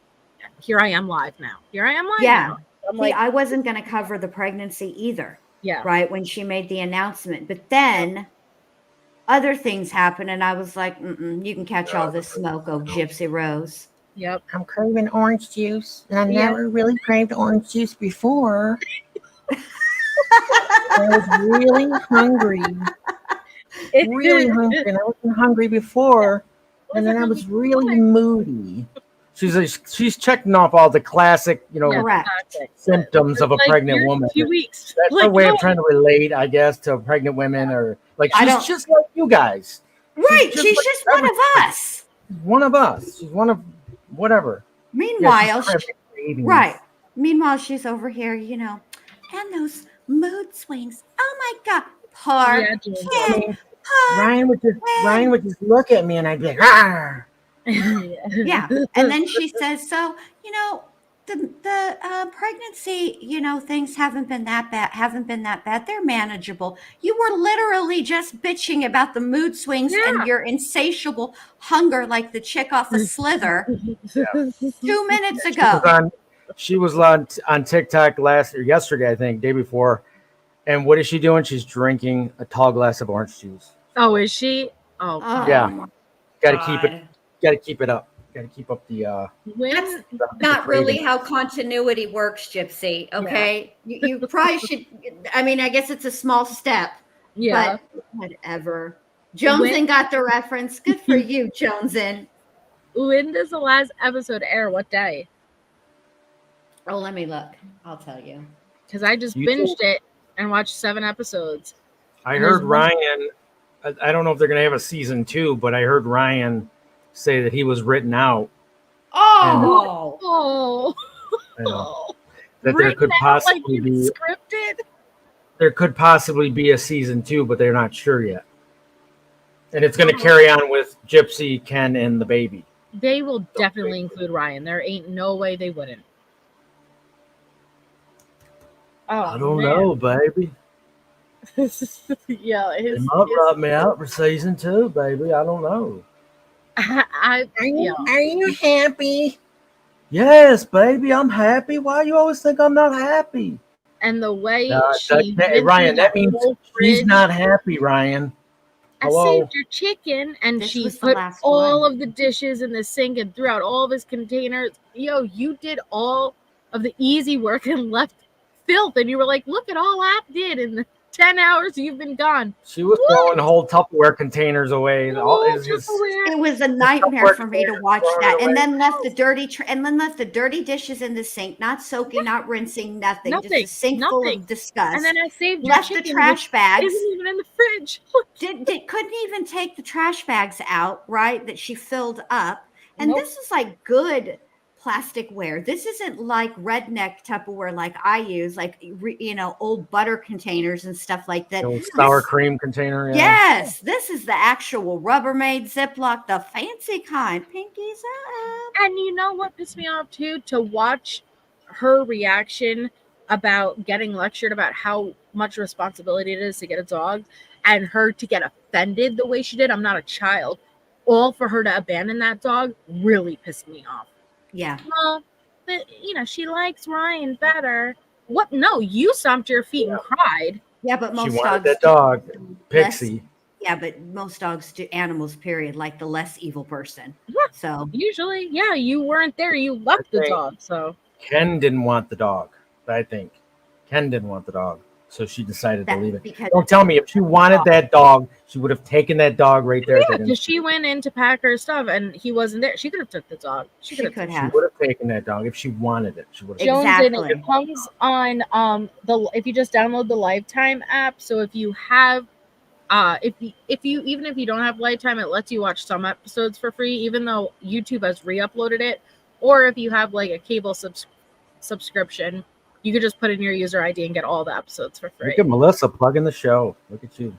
here I am live now. Now. I'm like, I wasn't going to cover the pregnancy either. Yeah. Right. When she made the announcement, but then other things happened. And I was like, you can catch all this smoke, oh Gypsy Rose. Yep. I'm craving orange juice. And I've never really craved orange juice before. I was really hungry. And I wasn't hungry before. And then I was really moody. She's checking off all the classic, symptoms of a pregnant woman. 2 weeks. That's her way of trying to relate, I guess, to pregnant women, or like she's just like you guys. Right. She's just one of us. One of us. She's one of whatever. Meanwhile, Meanwhile, she's over here, and those mood swings. Oh my God. Ryan would just look at me and I'd be like, ah. Yeah. And then she says, so, the pregnancy, things haven't been that bad. They're manageable. You were literally just bitching about the mood swings and your insatiable hunger like the chick off of Slither 2 minutes ago. She was on TikTok yesterday, I think, day before, And what is she doing? She's drinking a tall glass of orange juice. Oh, is she? Oh, Oh, Yeah. my Got to keep it. God. Got to keep it up. Got to keep up the. when That's the not really craving. how continuity works, Gypsy. Okay. You probably should. I mean, I guess it's a small step, yeah. but whatever. Jonesin got the reference. Good for you, Jonesin. When does the last episode air? What day? Oh, let me look. I'll tell you. Because I just You binged it and watched 7 episodes. I And there's heard one- Ryan. I don't know if they're going to have a season 2, but I heard Ryan say that he was written out. Oh, Oh, I know, oh. that there Written could out possibly like be scripted. a season 2, but they're not sure yet. And it's going to carry on with Gypsy, Ken, and the baby. They will definitely include Ryan. There ain't no way they wouldn't. Oh, I don't man. know, baby. Yeah, They might write me out for season 2, baby. I don't know. Are you happy? Yes, baby, I'm happy. Why you always think I'm not happy? And the way Hey, went Ryan, through that means whole she's fridge, not happy, Ryan. I Hello? saved your chicken, and This she was the put last all one. of the dishes in the sink and threw out all of his containers. Yo, you did all of the easy work and left filth, and you were like, look at all I did in the 10 hours you've been gone. She was throwing whole Tupperware containers away. it was a nightmare for me to watch that, and then left the dirty dishes in the sink, not soaking, not rinsing, nothing, just a sink full of disgust. And then I saved your left the chicken, trash which bags. isn't even in the fridge. Couldn't even take the trash bags out, right? That she filled up, and Nope. this is like good plasticware. This isn't like redneck Tupperware like I use, like old butter containers and stuff like that. The old sour cream container. Yeah. Yes, this is the actual Rubbermaid Ziploc, the fancy kind. Pinkies up. And you know what pissed me off too? To watch her reaction about getting lectured about how much responsibility it is to get a dog, and her to get offended the way she did. I'm not a child. All for her to abandon that dog really pissed me off. Yeah. Well, but, she likes Ryan better. What? No, you stomped your feet and cried. Yeah, but most She wanted dogs that dog, Pixie. Yeah, but most dogs do, animals, period, like the less evil person. Yeah. So usually, yeah, you weren't there. You left the dog. So Ken didn't want the dog. I think Ken didn't want the dog, so she decided to leave it. Don't tell me, if she wanted that dog, she would have taken that dog right there. Yeah, because she went in to pack her stuff and he wasn't there. She could have took the dog. She could have. She would have taken that dog if she wanted it. She would have. Jones, and it comes on if you just download the Lifetime app. So if you have if you even if you don't have Lifetime, it lets you watch some episodes for free, even though YouTube has re-uploaded it. Or if you have like a cable subscription, you could just put in your user ID and get all the episodes for free. Look at Melissa plugging the show. Look at you.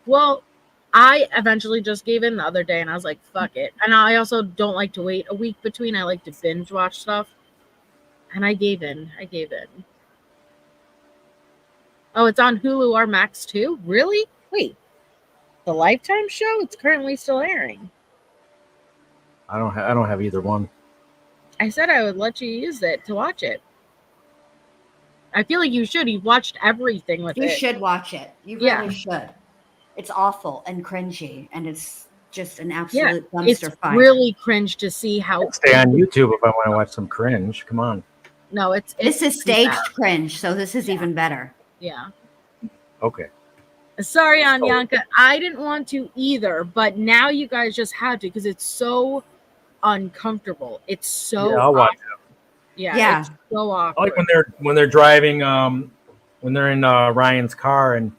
Well, I eventually just gave in the other day and I was like, fuck it. And I also don't like to wait a week between. I like to binge watch stuff. And I gave in. Oh, it's on Hulu or Max too? Really? Wait. The Lifetime show? It's currently still airing. I don't have either one. I said I would let you use it to watch it. I feel like you should. You've watched everything with it. You should watch it. You really should. It's awful and cringy, and it's just an absolute dumpster fire. It's really cringe to see how. Stay on YouTube if I want to watch some cringe. Come on. No, this is staged cringe, so this is even better. Yeah. Okay. Sorry, Anyanka. I didn't want to either, but now you guys just had to because it's so uncomfortable. It's so. Yeah, I'll watch it. Yeah. It's so awkward. Like when they're driving, when they're in Ryan's car and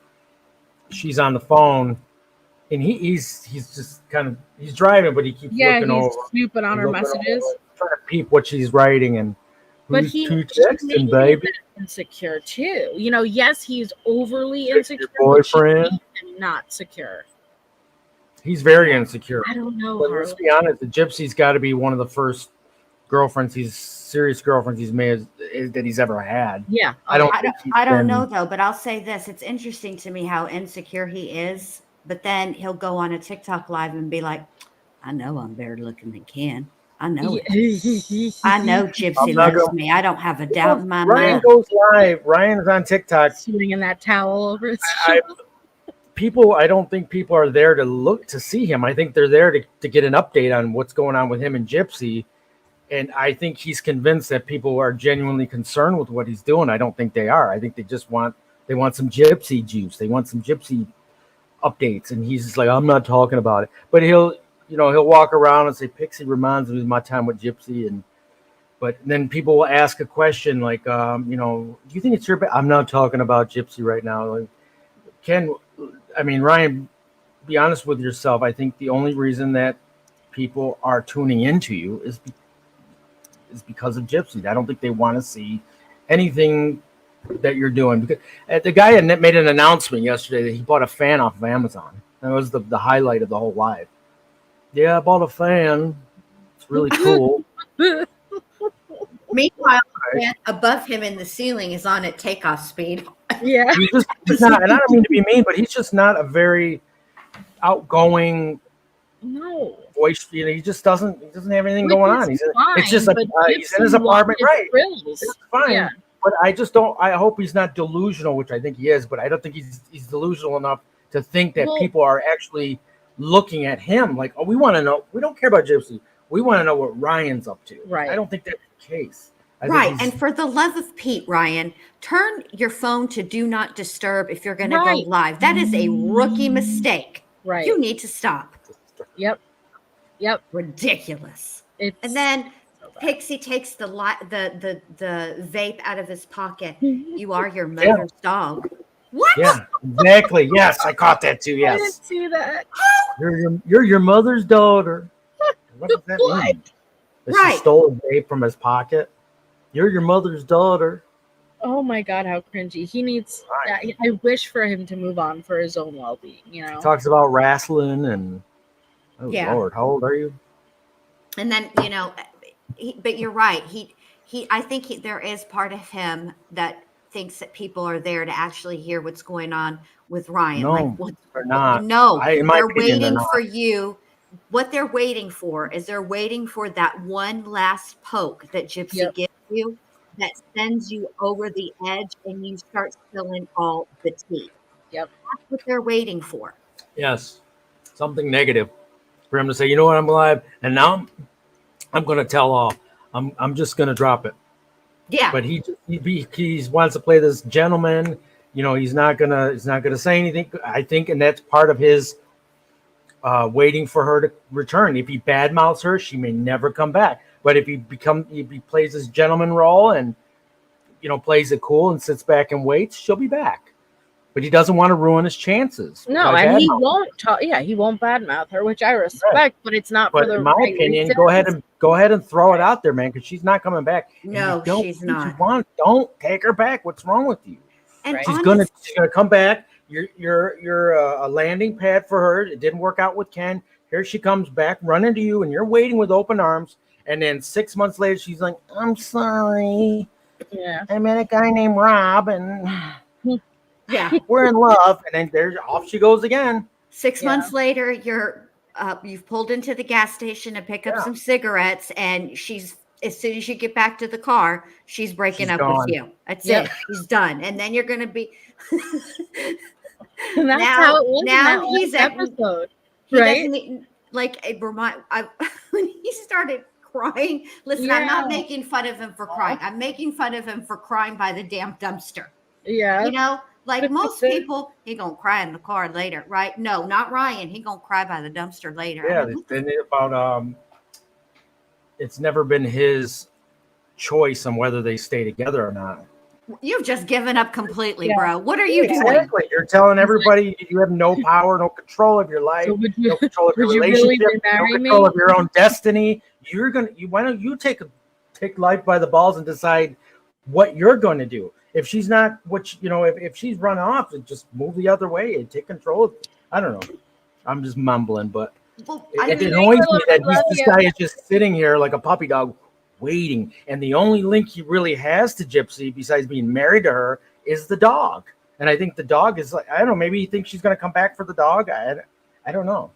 she's on the phone, and he's just he's driving, but he keeps looking over, snooping on her messages, trying to peep what she's writing, and but he's texting, baby. Insecure too. Yes, he's overly insecure. Boyfriend, and not secure. He's very insecure. I don't know. But let's be honest, the Gypsy's got to be one of the first serious girlfriends he's made that he's ever had. Yeah. I don't know though, but I'll say this: it's interesting to me how insecure he is. But then he'll go on a TikTok live and be like, "I know I'm better looking than Ken." I know it. I know Gypsy I'm not loves gonna- me. I don't have a doubt in my Ryan mind. goes live. Ryan's on TikTok. Swinging that towel over his I shoulder. don't think people are there to look to see him. I think they're there to get an update on what's going on with him and Gypsy. And I think he's convinced that people are genuinely concerned with what he's doing. I don't think they are. I think they just want some Gypsy juice. They want some Gypsy updates. And he's just like, I'm not talking about it. But he'll walk around and say, Pixie reminds me of my time with Gypsy. But then people will ask a question like, do you think it's your bad? I'm not talking about Gypsy right now. Like, Ryan, be honest with yourself. I think the only reason that people are tuning into you is because of Gypsy. I don't think they want to see anything that you're doing. Because the guy had made an announcement yesterday that he bought a fan off of Amazon. That was the highlight of the whole live. Yeah, I bought a fan. It's really cool. Meanwhile, the man above him in the ceiling is on at takeoff speed. Yeah. He's not, and I don't mean to be mean, but he's just not a very outgoing voice. He just doesn't have anything going on. It's just like he's in his apartment, right? It's fine. Yeah. But I just don't. I hope he's not delusional, which I think he is. But I don't think he's delusional enough to think that people are actually looking at him like, oh, we want to know. We don't care about Gypsy. We want to know what Ryan's up to. Right. I don't think that's the case. Right. And for the love of Pete, Ryan, turn your phone to do not disturb if you're going to go live. That is a rookie mistake. Right. You need to stop. Yep. Ridiculous. And then Pixie takes the vape out of his pocket. You are your mother's dog. What? Yeah, exactly. Yes, I caught that too. Yes. I didn't see that. You're your mother's daughter. What does that mean? That she stole a vape from his pocket. You're your mother's daughter. Oh my God, how cringy. He needs. I wish for him to move on for his own well-being. He talks about wrestling and. Oh Lord, how old are you? And then but you're right. I think there is part of him that thinks that people are there to actually hear what's going on with Ryan. No, they're not. No, they're waiting for you. What they're waiting for is they're waiting for that one last poke that Gypsy gives you that sends you over the edge and you start spilling all the tea. Yep. That's what they're waiting for. Yes. Something negative for him to say, you know what, I'm live. And now I'm going to tell all. I'm just going to drop it. Yeah. But he wants to play this gentleman. He's not gonna say anything. I think, and that's part of his waiting for her to return. If he badmouths her, she may never come back. But if he plays this gentleman role and plays it cool and sits back and waits, she'll be back. But he doesn't want to ruin his chances. No, and he won't talk. Yeah, he won't badmouth her, which I respect. Right. But it's not for the. In my opinion, go ahead and throw it out there, man, because she's not coming back. No, she's not. Don't take her back. What's wrong with you? And she's gonna come back. You're a landing pad for her. It didn't work out with Ken. Here she comes back, running to you, and you're waiting with open arms. And then 6 months later, she's like, "I'm sorry. Yeah, I met a guy named Rob, and we're in love." And then off she goes again. 6 months later, you've pulled into the gas station to pick up some cigarettes, and as soon as you get back to the car, she's breaking up with you. That's it. He's done. And then you're going to be. And that's how it was now he's episode, right? When he started crying. Listen, I'm not making fun of him for crying. I'm making fun of him for crying by the damn dumpster. Yeah. Like most people, he gonna cry in the car later, right? No, not Ryan. He gonna cry by the dumpster later. Yeah, it's never been his choice on whether they stay together or not. You've just given up completely, bro. What are you doing? Exactly. You're telling everybody you have no power, no control of your life, no control of your relationship, no control of your own destiny. Why don't you take life by the balls and decide what you're going to do? If she's not if she's run off, just move the other way and take control of it. I don't know. I'm just mumbling, but it annoys me that this guy is just sitting here like a puppy dog waiting. And the only link he really has to Gypsy, besides being married to her, is the dog. And I think the dog is like, I don't know, maybe he thinks she's going to come back for the dog. I don't know.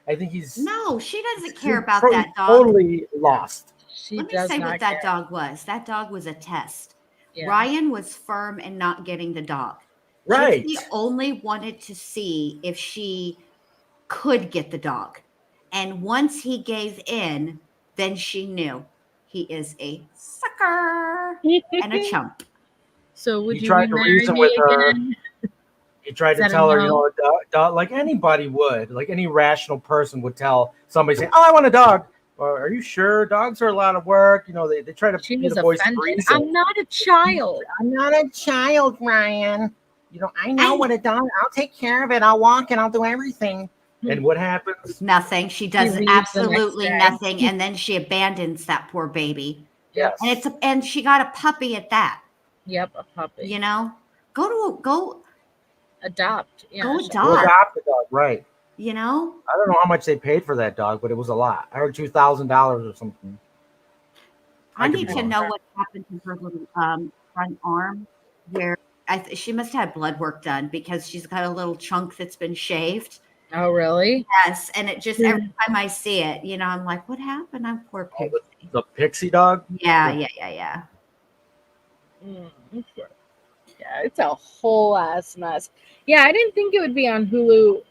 I think he's No, she doesn't care he's about pro- that dog. Totally lost. She Let me does say not what that care. dog was. That dog was a test. Yeah. Ryan was firm in not getting the dog. Right. Gypsy only wanted to see if she could get the dog. And once he gave in, then she knew he is a sucker and a chump. So would He you tried be to marrying reason me with her. again? He tried Is to that a tell her, no? like anybody would, like any rational person would tell somebody saying, "Oh, I want a dog." Or, "Are you sure? Dogs are a lot of work." They try to She be was the voice of offended. reason. I'm not a child. I'm not a child, Ryan. I know And- what a dog. I'll take care of it. I'll walk and I'll do everything. And what happens? Nothing. She does leaves the next absolutely day. nothing. And then she abandons that poor baby. Yes. And she got a puppy at that. Yep, a puppy. Go Adopt. Yeah. go Go adopt. adopt the dog, right? You know? I don't know how much they paid for that dog, but it was a lot. I heard $2,000 or something. I could be need to wrong. know what happened to her little front arm where she must have had blood work done because she's got a little chunk that's been shaved. Oh, really? Yes. And it just every time I see it, I'm like, what happened? I'm poor Oh, pixie. the pixie dog. Yeah. Yeah, it's a whole ass mess. Yeah, I didn't think it would be on Hulu.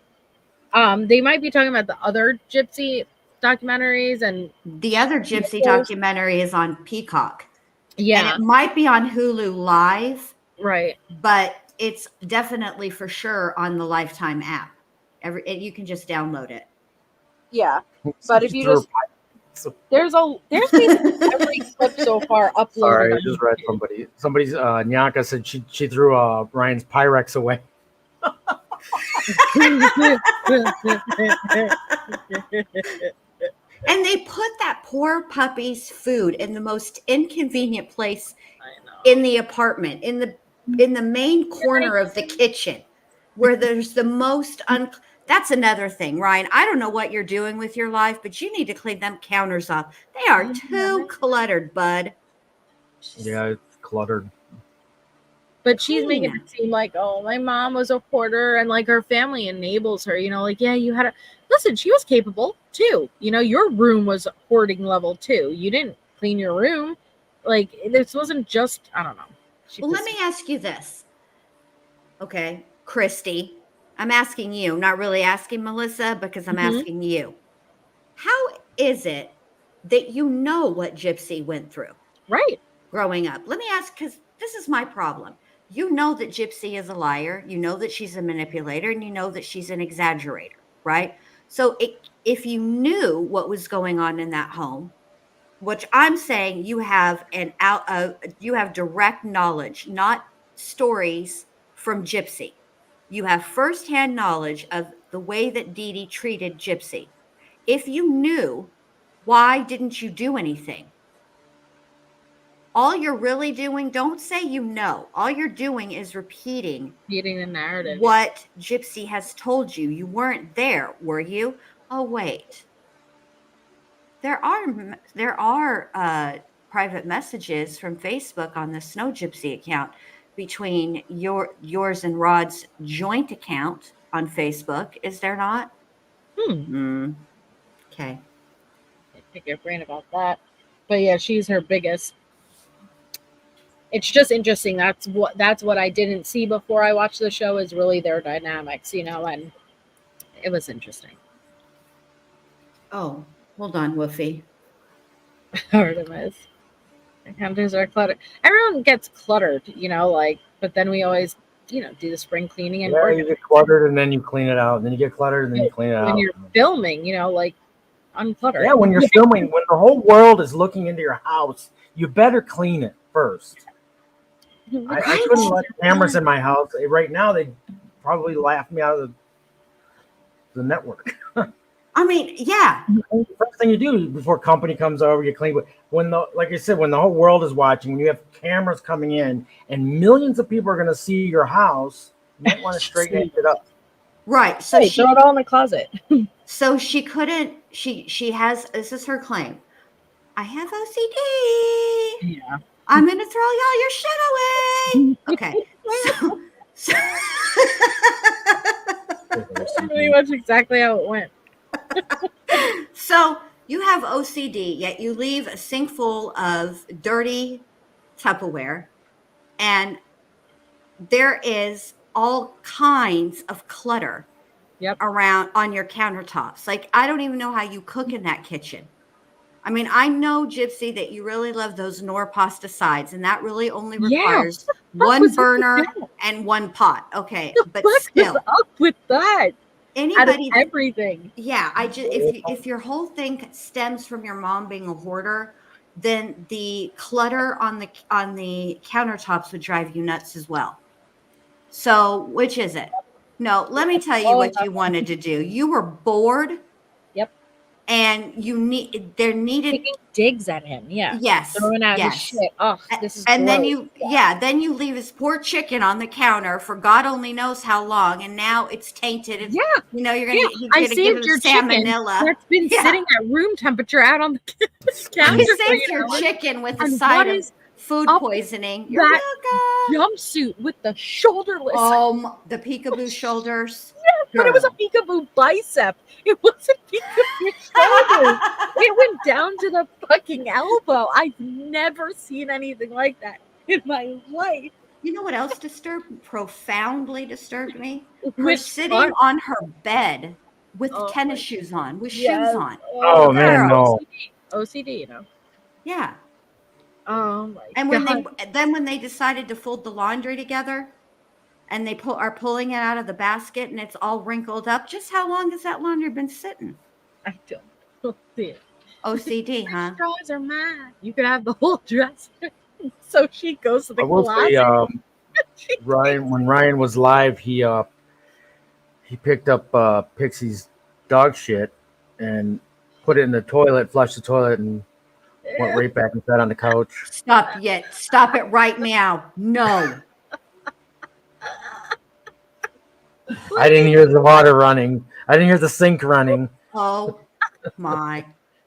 They might be talking about the other Gypsy documentaries, and The other Gypsy documentary is on Peacock. yeah, And it might be on Hulu Live, right. but it's definitely for sure on the Lifetime app. You can just download it. Yeah, but if you Threw just there's basically every clip so far uploaded. Sorry, I on just read YouTube. somebody's Nyaka said she threw Ryan's Pyrex away. And they put that poor puppy's food in the most inconvenient place I know. in the apartment, in the main corner of the kitchen, where there's the most that's another thing, Ryan. I don't know what you're doing with your life, but you need to clean them counters off. They are too cluttered, bud. Yeah, it's cluttered. But she's Clean making it seem like, oh, my mom was a hoarder and like her family enables her, like, yeah, you had listen, she was capable too. Your room was hoarding level too. You didn't clean your room. Like, this wasn't just, I don't know. Well, let me ask you this. Okay, Christy, I'm asking you, not really asking Melissa, because I'm asking you. How is it that you know what Gypsy went through Right. growing up? Let me ask, because this is my problem. You know that Gypsy is a liar. You know that she's a manipulator, and you know that she's an exaggerator, right? So if you knew what was going on in that home, which I'm saying you have you have direct knowledge, not stories from Gypsy. You have firsthand knowledge of the way that Dee Dee treated Gypsy. If you knew, why didn't you do anything? All you're really doing, don't say you know. All you're doing is repeating the narrative. what Gypsy has told you. You weren't there, were you? Oh, wait. There are private messages from Facebook on the Snow Gypsy account between yours and Rod's joint account on Facebook. Is there not? Okay. I pick your brain about that. But yeah, she's her biggest. It's just interesting. That's what I didn't see before I watched the show is really their dynamics, and it was interesting. Oh, hold on, Woofy. Artemis. Encounters are cluttered. Everyone gets cluttered, but then we always, do the spring cleaning and you get cluttered and then you clean it out. And then you get cluttered and then you clean it out. When you're filming, unclutter. Yeah, when you're filming, when the whole world is looking into your house, you better clean it first. I couldn't let cameras in my house. Right now, they'd probably laugh me out of the network. I mean, yeah. The first thing you do before company comes over, you clean. Like I said, when the whole world is watching, when you have cameras coming in, and millions of people are going to see your house, you might want to straighten it up. Right. So she throw it all in the closet. So she couldn't. She has. This is her claim. I have OCD. Yeah. I'm going to throw all your shit away. Okay. That's pretty much exactly how it went. So you have OCD, yet you leave a sink full of dirty Tupperware, and there is all kinds of clutter around on your countertops. Like, I don't even know how you cook in that kitchen. I mean, I know, Gypsy, that you really love those Knorr pasta sides, and that really only requires one burner and one pot. Okay, but still, what's up with that? Anybody, everything. Yeah, I just if your whole thing stems from your mom being a hoarder, then the clutter on the countertops would drive you nuts as well. So, which is it? No, let me tell you what you wanted to do. You were bored. Yep. And needed taking digs at him. Yeah. Yes. Throwing out his shit. Oh, this is and gross. then you leave his poor chicken on the counter for God only knows how long, and now it's tainted. You're gonna give him salmonella. That's been sitting at room temperature out on the counter. You saved your chicken with a side of food poisoning. You're welcome. Jumpsuit with the shoulderless. The peekaboo shoulders. Yeah, but it was a peekaboo bicep. It wasn't peekaboo shoulders. It went down to the fucking elbow. I've never seen anything like that in my life. You know what else profoundly disturbed me? Her sitting on her bed with tennis shoes on, with shoes on. Oh man, no. OCD, you know. Yeah. Oh my God. When they decided to fold the laundry together, and they are pulling it out of the basket, and it's all wrinkled up. Just how long has that laundry been sitting? I don't see it. OCD, huh? Drawers are mad. You could have the whole dresser. So she goes to the closet. When Ryan was live, he picked up Pixie's dog shit and put it in the toilet, flushed the toilet, and went right back and sat on the couch. Stop it right now. No. I didn't hear the water running. I didn't hear the sink running. Oh my!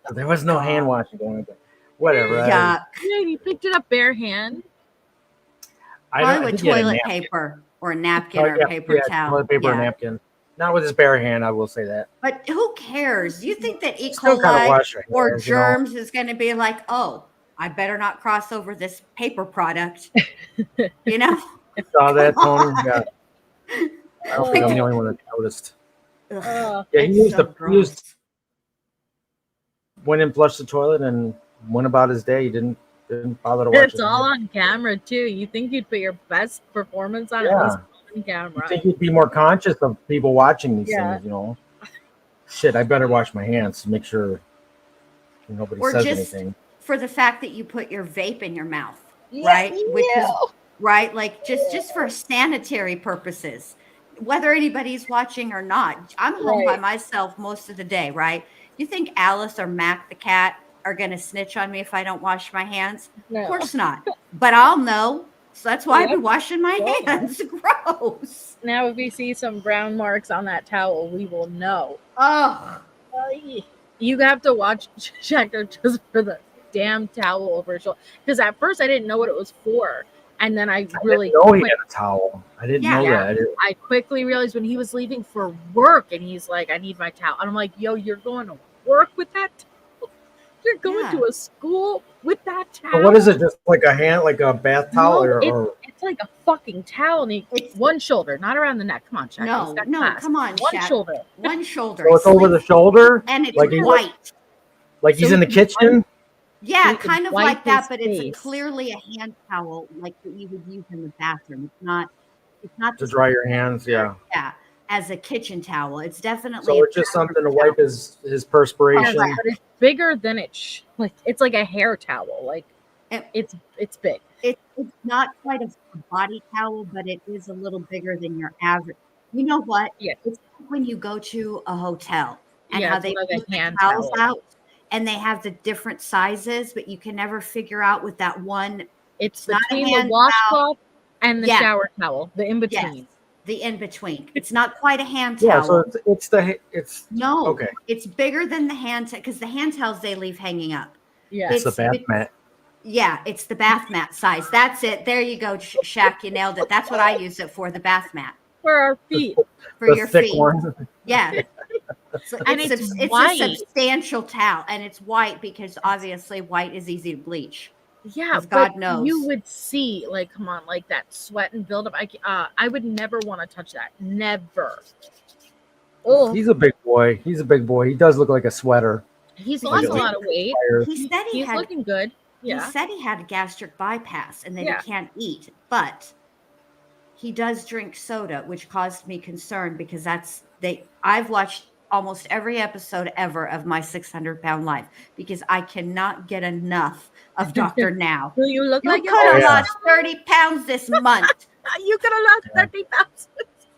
There was no hand washing going on. Whatever. Yeah. He picked it up bare hand. Probably with toilet paper or a napkin or a paper towel. Toilet paper or napkin. Not with his bare hand, I will say that. But who cares? Do you think that E. coli or germs is going to be like, oh, I better not cross over this paper product? You know? Saw that, Tony? Yeah. I don't think I'm the only one that noticed. He went and flushed the toilet and went about his day. He didn't bother to watch it. It's all on camera too. You think you'd put your best performance on on camera? You think you'd be more conscious of people watching these things, you know? Shit, I better wash my hands to make sure nobody says anything. For the fact that you put your vape in your mouth, right? Which is right, like just for sanitary purposes. Whether anybody's watching or not, I'm home by myself most of the day, right? You think Alice or Mac the cat are going to snitch on me if I don't wash my hands? No. Of course not. But I'll know. So that's why I've been washing my hands. Gross. Now, if we see some brown marks on that towel, we will know. Oh. You have to watch Chakto just for the damn towel over his shoulder. Because at first I didn't know what it was for. And then I really didn't know he had a towel. I didn't know that. I quickly realized when he was leaving for work and he's like, I need my towel. And I'm like, yo, you're going to work with that towel? You're going to a school with that towel? But what is it? Just like a bath towel? It's like a fucking towel. And it's one shoulder, not around the neck. Come on, Shaq. No, come on, One shoulder. One shoulder. So it's over the shoulder? And it's white. Like he's in the kitchen? Yeah, kind of like that, but it's clearly a hand towel like that you would use in the bathroom. It's not to dry your hands, Yeah, as a kitchen towel. It's definitely so it's just something to wipe his perspiration. But it's bigger than it's like a hair towel. Like it's big. It's not quite a body towel, but it is a little bigger than your average. You know what? Yeah. It's like when you go to a hotel and how they put the hand towels out. And they have the different sizes, but you can never figure out with that one. It's not between the washcloth and the shower towel, the in between. Yes, the in between. It's not quite a hand towel. Yeah, so it's okay. It's bigger than the hand because the hand towels they leave hanging up. Yeah, it's the bath mat. Yeah, it's the bath mat size. That's it. There you go, Shaq. You nailed it. That's what I use it for, the bath mat. For our feet. For your feet. One. Yeah. And it's it's a white. substantial towel, and it's white because obviously white is easy to bleach. Yeah, 'Cause but God knows. you would see, like, come on, like that sweat and buildup. I would never want to touch that. Never. Oh, He's a big boy. He's a big boy. He does look like a sweater. he's Because lost a lot of weight. he said he He's had looking good. he Yeah. said he had a gastric bypass and that Yeah. he can't eat, but he does drink soda, which caused me concern because I've watched almost every episode ever of My 600-Pound Life because I cannot get enough of Dr. Now. Do you look You like could have you're lost 30 pounds this month. You could have lost 30 pounds.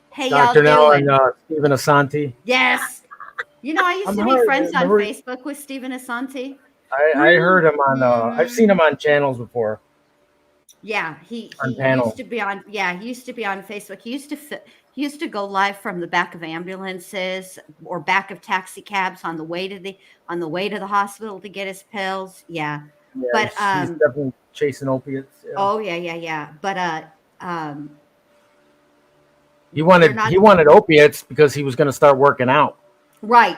Hey, y'all Dr. Now doing? and Stephen Asante. Yes. You know, I used to be friends on Facebook with Stephen Asante. I heard him on. I've seen him on channels before. Yeah, he panel. used to be on. Yeah, he used to be on Facebook. He used to go live from the back of ambulances or back of taxi cabs on the way to the hospital to get his pills. Yeah, Yeah, but he's definitely chasing opiates. Yeah. oh yeah. But he wanted opiates because he was going to start working out. Right.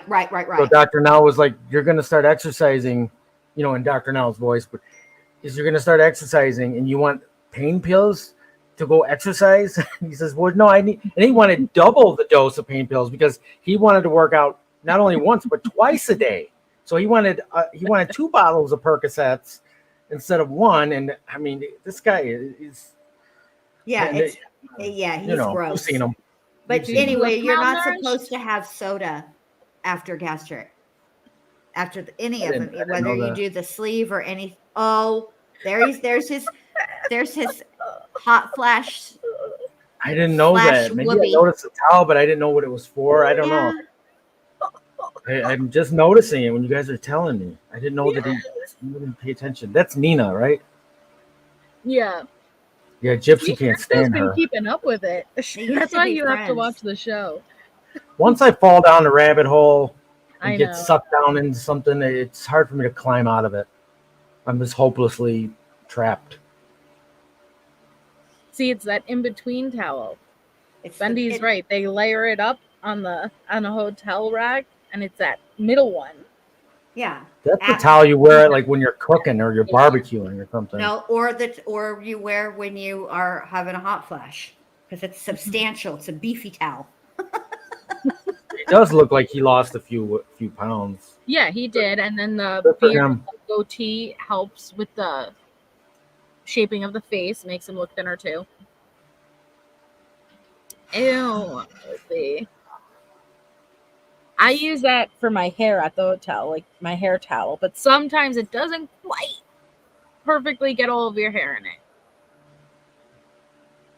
So Dr. Now was like, "You're going to start exercising," in Dr. Now's voice, but you're going to start exercising, and you want pain pills to go exercise? He says, "Well, no, I need," and he wanted double the dose of pain pills because he wanted to work out not only once but twice a day. So he wanted 2 bottles of Percocets instead of 1. And I mean, this guy is he's You've gross. seen him. But anyway, you're not Malnourished? supposed to have soda after any of it, didn't whether know you that. do the sleeve or any. Oh, there's his hot flash. I didn't know Flash that. Maybe whoopee. I noticed the towel, but I didn't know what it was for. I don't know. I'm just noticing it when you guys are telling me. I didn't know that he didn't pay attention. That's Nina, right? Yeah. Yeah, Gypsy can't He's stand been her. keeping up with it. used That's to why be you have to friends. watch the show. Once I fall down the rabbit hole and I get know. sucked down into something, it's hard for me to climb out of it. I'm just hopelessly trapped. See, it's that in-between towel. It's Bendy's right. They layer it up on a hotel rack, and it's that middle one. Yeah. That's the towel you wear like when you're cooking or you're barbecuing or something. No, or you wear when you are having a hot flash because it's substantial. It's a beefy towel. It does look like he lost a few pounds. Yeah, he did. And then the Good for beard him. goatee helps with the shaping of the face, makes him look thinner too. Ew. Let's see. I use that for my hair at the hotel, like my hair towel, but sometimes it doesn't quite perfectly get all of your hair in it.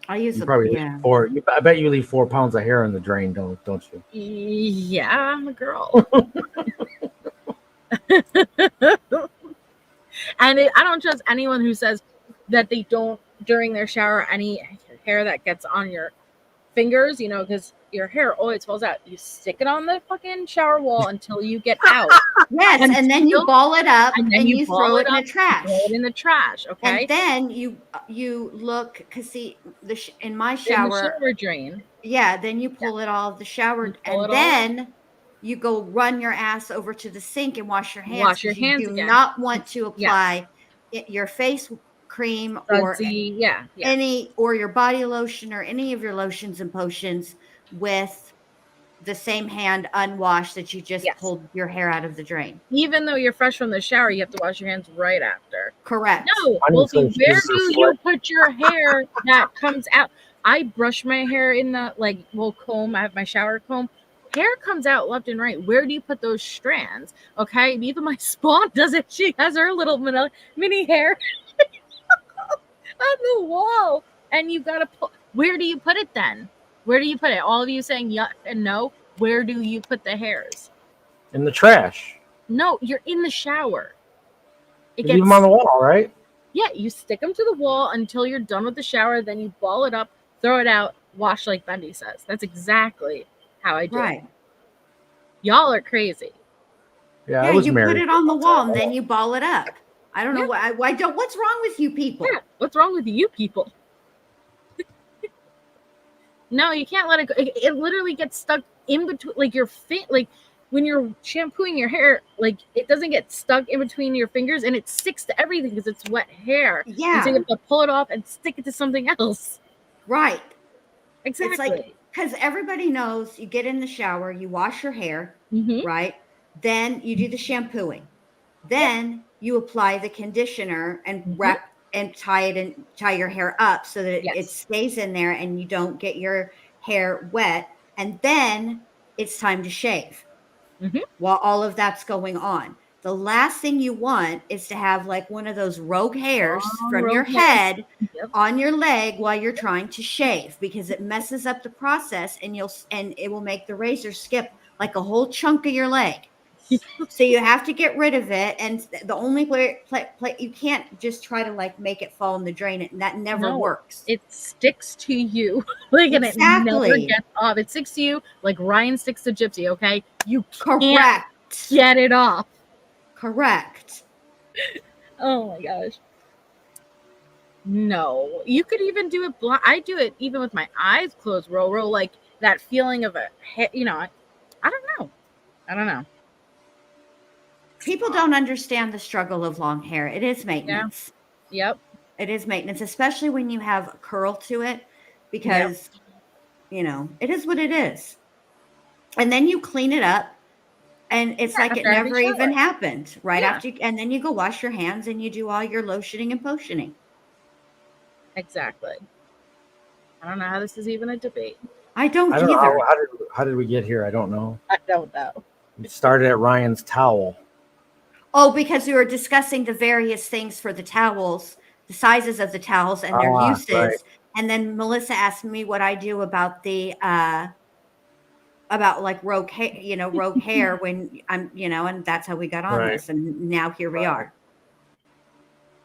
I use You probably leave I bet you leave 4 pounds of hair in the drain, don't you? Yeah, I'm a girl. And I don't trust anyone who says that they don't, during their shower, any hair that gets on your fingers, because your hair always falls out. You stick it on the fucking shower wall until you get out. Yes, and then you ball it up and you throw it in the trash. Throw it in the trash, okay? And then you look, because see, in my In shower, the shower drain. yeah, then you pull it all of the shower, and then you go run your ass over to the sink and wash your hands. Wash your 'cause you hands do again. not want to apply your face cream or Sudsy, any, or your body lotion or any of your lotions and potions with the same hand unwashed that you just pulled your hair out of the drain. Even though you're fresh from the shower, you have to wash your hands right after. Correct. No, Wolfie, where do you put your hair that comes out? I brush my hair in the comb. I have my shower comb. Hair comes out left and right. Where do you put those strands? Okay, even my spawn does it. She has her little mini hair on the wall, and you gotta put. Where do you put it then? Where do you put it? All of you saying yuck and no. Where do you put the hairs? In the trash. No, you're in the shower. You leave them on the wall, right? Yeah, you stick them to the wall until you're done with the shower. Then you ball it up, throw it out, wash like Bendy says. That's exactly how I do it. Y'all are crazy. Yeah, I was you married. put it on the wall and then you ball it up. I don't know why. What's wrong with you people? Yeah, what's wrong with you people? No, you can't let it go. It literally gets stuck in between, like your feet. Like when you're shampooing your hair, like it doesn't get stuck in between your fingers and it sticks to everything because it's wet hair. Yeah. And so you have to pull it off and stick it to something else. Right. Exactly. It's like, because everybody knows you get in the shower, you wash your hair, right? Then you do the shampooing. Then you apply the conditioner and wrap and tie your hair up so that it stays in there and you don't get your hair wet. And then it's time to shave while all of that's going on. The last thing you want is to have like one of those rogue hairs from your head on your leg while you're trying to shave, because it messes up the process and it will make the razor skip like a whole chunk of your leg. So you have to get rid of it, and the only way you can't just try to like make it fall in the drain. And that never works. It sticks to you, like, and it never gets off. It sticks to you like Ryan sticks to Gypsy. Okay, you can't get it off. Correct. Oh my gosh. No, you could even do it blind. I do it even with my eyes closed. Roll, like that feeling of a, you know, I don't know. People don't understand the struggle of long hair. It is maintenance. Yeah. Yep. It is maintenance, especially when you have a curl to it, because, you know, it is what it is. And then you clean it up and it's like it never even happened after. And then you go wash your hands and you do all your lotioning and potioning. Exactly. I don't know how this is even a debate. I don't either. Know how did we get here? I don't know. I don't know. It started at Ryan's towel. Oh, because we were discussing the various things for the towels, the sizes of the towels and their uses. Right. And then Melissa asked me what I do about the about like rogue hair when I'm, and that's how we got on this. And now here we are.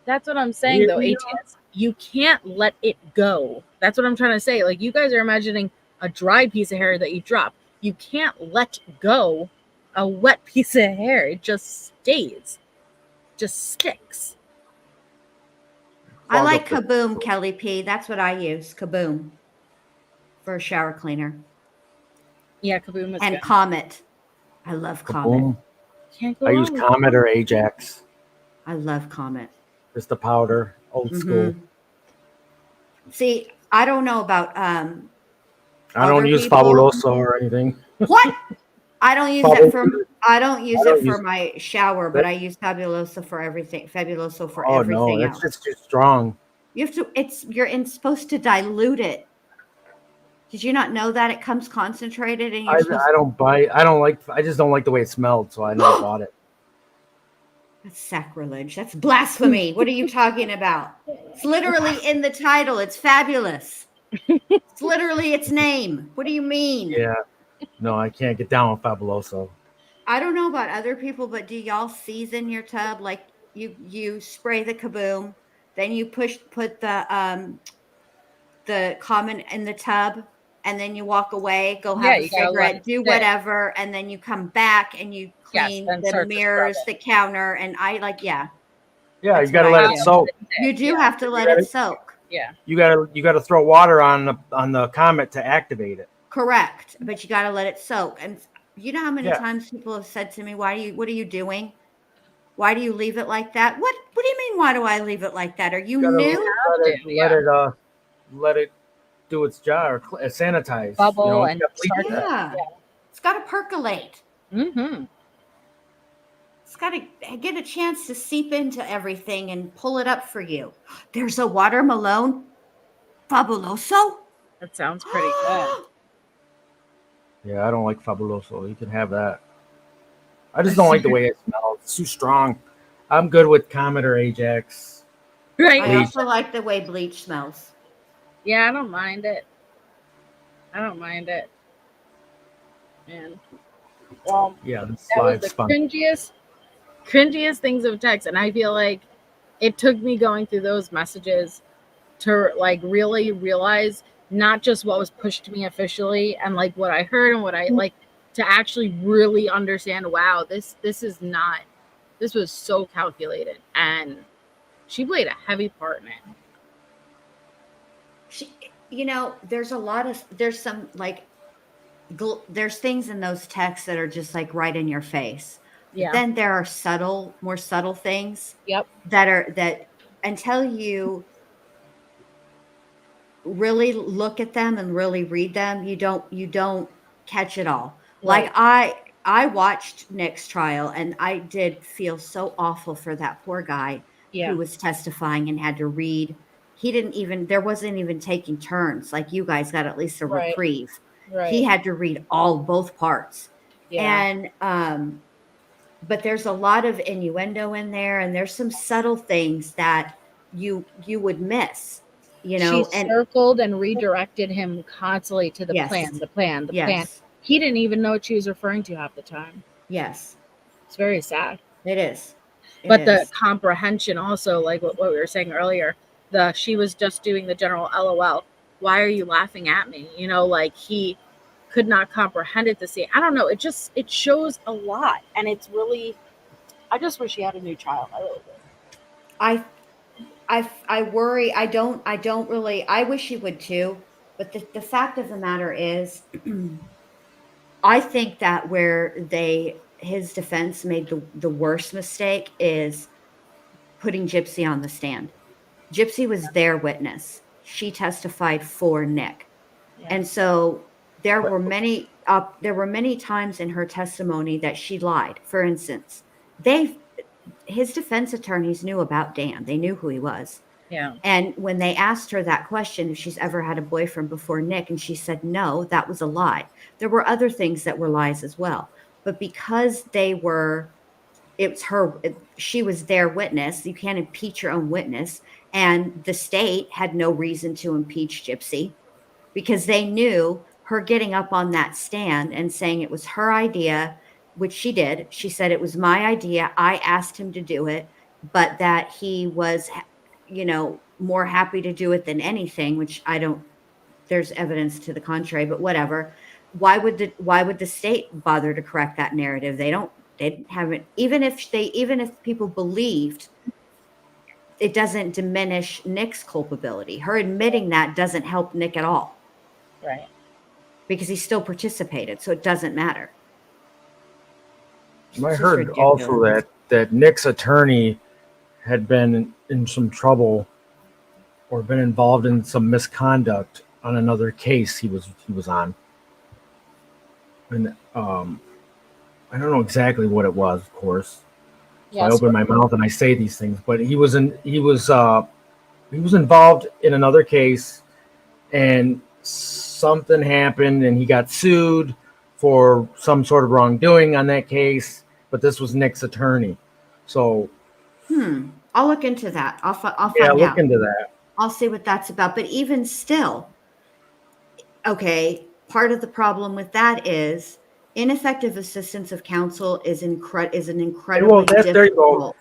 That's what I'm saying though, ATS. You can't let it go. That's what I'm trying to say. Like, you guys are imagining a dry piece of hair that you drop. You can't let go a wet piece of hair. It just stays. Just sticks. I like Kaboom, Kelly P. That's what I use. Kaboom. For a shower cleaner. Yeah, Kaboom is and good. Comet. I love Comet. I use Comet or Ajax. I love Comet. Just the powder, old school. See, I don't know about I don't use Fabuloso or anything. What? I don't use it for my shower, but I use Fabuloso for everything. Fabuloso for everything else. Oh no, it's too strong. You have to. You're supposed to dilute it. Did you not know that it comes concentrated? And I just don't like the way it smelled, so I never bought it. That's sacrilege. That's blasphemy. What are you talking about? It's literally in the title. It's fabulous. It's literally its name. What do you mean? Yeah. No, I can't get down with Fabuloso. I don't know about other people, but do y'all season your tub? Like you spray the Kaboom, then you put the Comet in the tub, and then you walk away, go have a cigarette, do whatever, and then you come back and you clean the mirrors, the counter, and Yeah, you got to let it soak. You do have to let it soak. Yeah. You got to throw water on the Comet to activate it. Correct, but you got to let it soak. And you know how many times people have said to me, what are you doing? Why do you leave it like that? What do you mean, why do I leave it like that? Are you new? Let it do its job, or sanitize. Bubble and it's got to percolate. Mm-hmm. It's got to get a chance to seep into everything and pull it up for you. There's a Water Malone Fabuloso. That sounds pretty good. Yeah, I don't like Fabuloso. You can have that. I just don't like the way it smells. It's too strong. I'm good with Comet or Ajax. Right. I also like the way bleach smells. Yeah, I don't mind it. Man. Well, yeah, that was the cringiest things of text, and I feel like it took me going through those messages to like really realize not just what was pushed to me officially and like what I heard and what I like, to actually really understand, wow, this was so calculated, and she played a heavy part in it. There's some like there's things in those texts that are just like right in your face. Yeah. But then there are more subtle things Yep. that until you really look at them and really read them, you don't catch it all. Right. Like I watched Nick's trial and I did feel so awful for that poor guy Yeah. who was testifying and had to read. There wasn't even taking turns. Like you guys got at least a Right. reprieve. Right. He had to read both parts. Yeah. And but there's a lot of innuendo in there, and there's some subtle things that you would miss, She and circled and redirected him constantly to the Yes. plan, the plan. yes, He didn't even know what she was referring to half the time. yes, It's very sad. it is. But the comprehension also, like what we were saying earlier, she was just doing the general LOL. Why are you laughing at me? Like he could not comprehend it to see. I don't know. It shows a lot. And it's really, I just wish he had a new child. I really do. I worry. I don't really. I wish he would too. But the fact of the matter is, I think that where his defense made the worst mistake is putting Gypsy on the stand. Gypsy was their witness. She testified for Nick. Yeah. And so there were many times in her testimony that she lied. For instance, his defense attorneys knew about Dan. They knew who he was. Yeah. And when they asked her that question, if she's ever had a boyfriend before Nick, and she said no, that was a lie. There were other things that were lies as well. But because she was their witness, you can't impeach your own witness. And the state had no reason to impeach Gypsy because they knew her getting up on that stand and saying it was her idea, which she did. She said, it was my idea. I asked him to do it, but that he was, more happy to do it than anything, which there's evidence to the contrary, but whatever. Why would the state bother to correct that narrative? They didn't have it. Even if people believed, it doesn't diminish Nick's culpability. Her admitting that doesn't help Nick at all. Right. Because he still participated, so it doesn't matter. I heard also that Nick's attorney had been in some trouble or been involved in some misconduct on another case he was on. And I don't know exactly what it was, of course. So I open my mouth and I say these things, but he was involved in another case, and something happened, and he got sued for some sort of wrongdoing on that case. But this was Nick's attorney, so I'll look into that. I'll find out. Look into that. I'll see what that's about. But even still, okay, part of the problem with that is ineffective assistance of counsel is an incredibly difficult. There you go.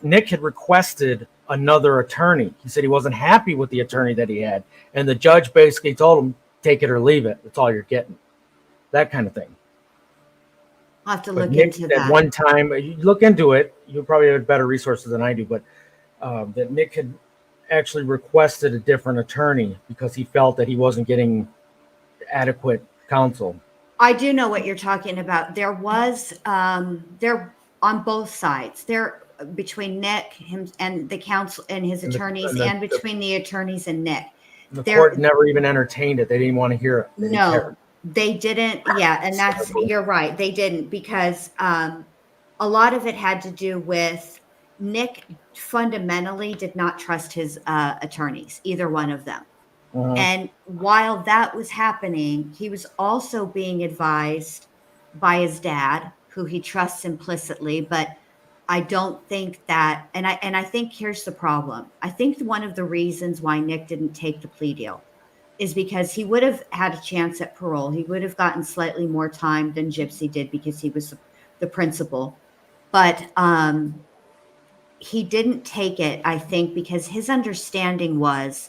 Nick had requested another attorney. He said he wasn't happy with the attorney that he had, and the judge basically told him, "Take it or leave it. That's all you're getting." That kind of thing. I'll have to look into that. At one time, you look into it. You probably have better resources than I do, but that Nick had actually requested a different attorney because he felt that he wasn't getting adequate counsel. I do know what you're talking about. There was there on both sides. There between Nick, him, and the counsel and his attorneys, and between the attorneys and Nick. The court never even entertained it. They didn't want to hear it. No, they didn't. Yeah, and you're right. They didn't because a lot of it had to do with Nick fundamentally did not trust his attorneys, either one of them. And while that was happening, he was also being advised by his dad, who he trusts implicitly. But I don't think that, and I think here's the problem. I think one of the reasons why Nick didn't take the plea deal is because he would have had a chance at parole. He would have gotten slightly more time than Gypsy did because he was the principal. But he didn't take it, I think, because his understanding was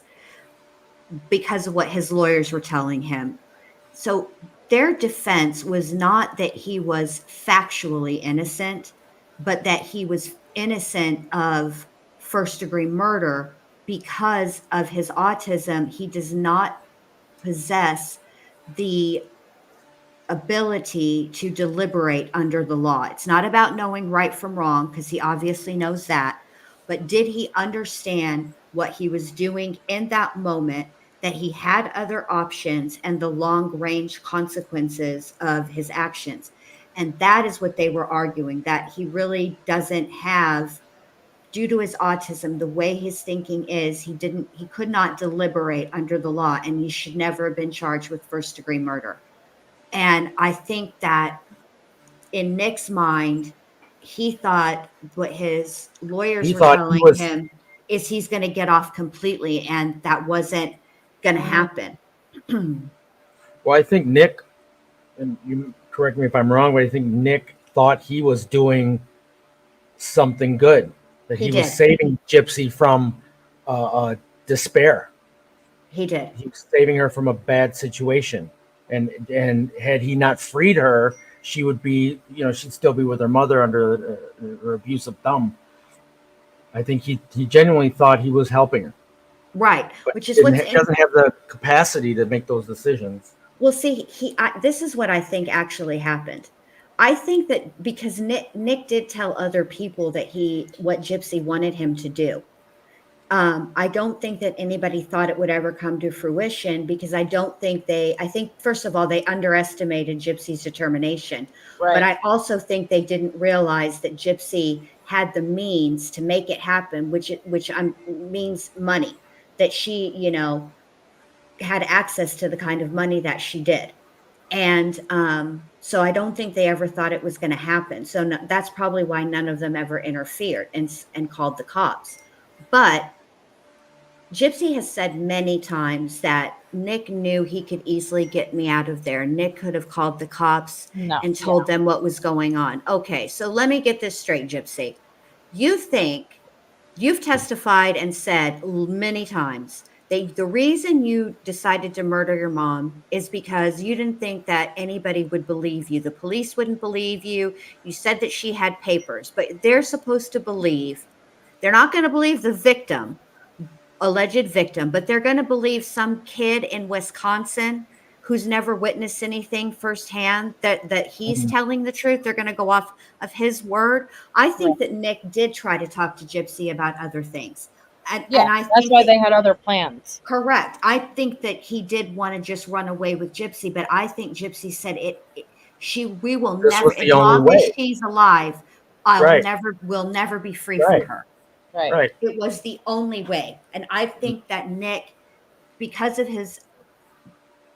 because of what his lawyers were telling him. So their defense was not that he was factually innocent, but that he was innocent of first-degree murder because of his autism. He does not possess the ability to deliberate under the law. It's not about knowing right from wrong, because he obviously knows that. But did he understand what he was doing in that moment, that he had other options and the long range consequences of his actions? And that is what they were arguing, that he really doesn't have, due to his autism, the way his thinking is, he could not deliberate under the law, and he should never have been charged with first-degree murder. And I think that in Nick's mind, he thought what his lawyers He were thought he telling was. him is he's going to get off completely, and that wasn't going to happen. Well, I think Nick, and you correct me if I'm wrong, but I think Nick thought he was doing something good, that he was did. saving Gypsy from despair. He did. He was saving her from a bad situation, and had he not freed her, she would be, she'd still be with her mother under her abusive thumb. I think he genuinely thought he was helping her. Right, But which is he what's doesn't have the capacity to make those decisions. Well, see, this is what I think actually happened. I think that because Nick did tell other people that what Gypsy wanted him to do. I don't think that anybody thought it would ever come to fruition, because I think first of all, they underestimated Gypsy's determination. Right. But I also think they didn't realize that Gypsy had the means to make it happen, which means money, that she, had access to the kind of money that she did. And so I don't think they ever thought it was going to happen. So that's probably why none of them ever interfered and called the cops. But Gypsy has said many times that Nick knew he could easily get me out of there. Nick could have called the cops and told them what was going on. Okay, so let me get this straight, Gypsy. You've testified and said many times that the reason you decided to murder your mom is because you didn't think that anybody would believe you. The police wouldn't believe you. You said that she had papers, but they're supposed to believe. They're not going to believe the victim, alleged victim, but they're going to believe some kid in Wisconsin who's never witnessed anything firsthand, that he's telling the truth. They're going to go off of his word. I think that Nick did try to talk to Gypsy about other things. And I that's think why they had other plans. Correct. I think that he did want to just run away with Gypsy, but I think Gypsy said we will This never, was the as only long as way. she's alive, Right. we'll never be free Right. from her. Right. It was the only way. And I think that Nick, because of his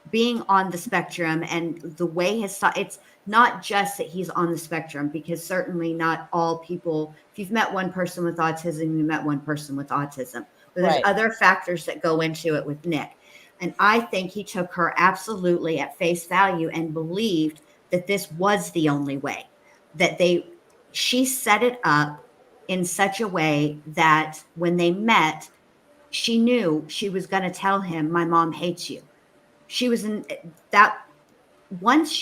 being on the spectrum and the way it's not just that he's on the spectrum, because certainly not all people, if you've met one person with autism, you met one person with autism. But there's other factors that go into it with Nick. And I think he took her absolutely at face value and believed that this was the only way, that she set it up in such a way that when they met, she knew she was going to tell him, my mom hates you. She was in that once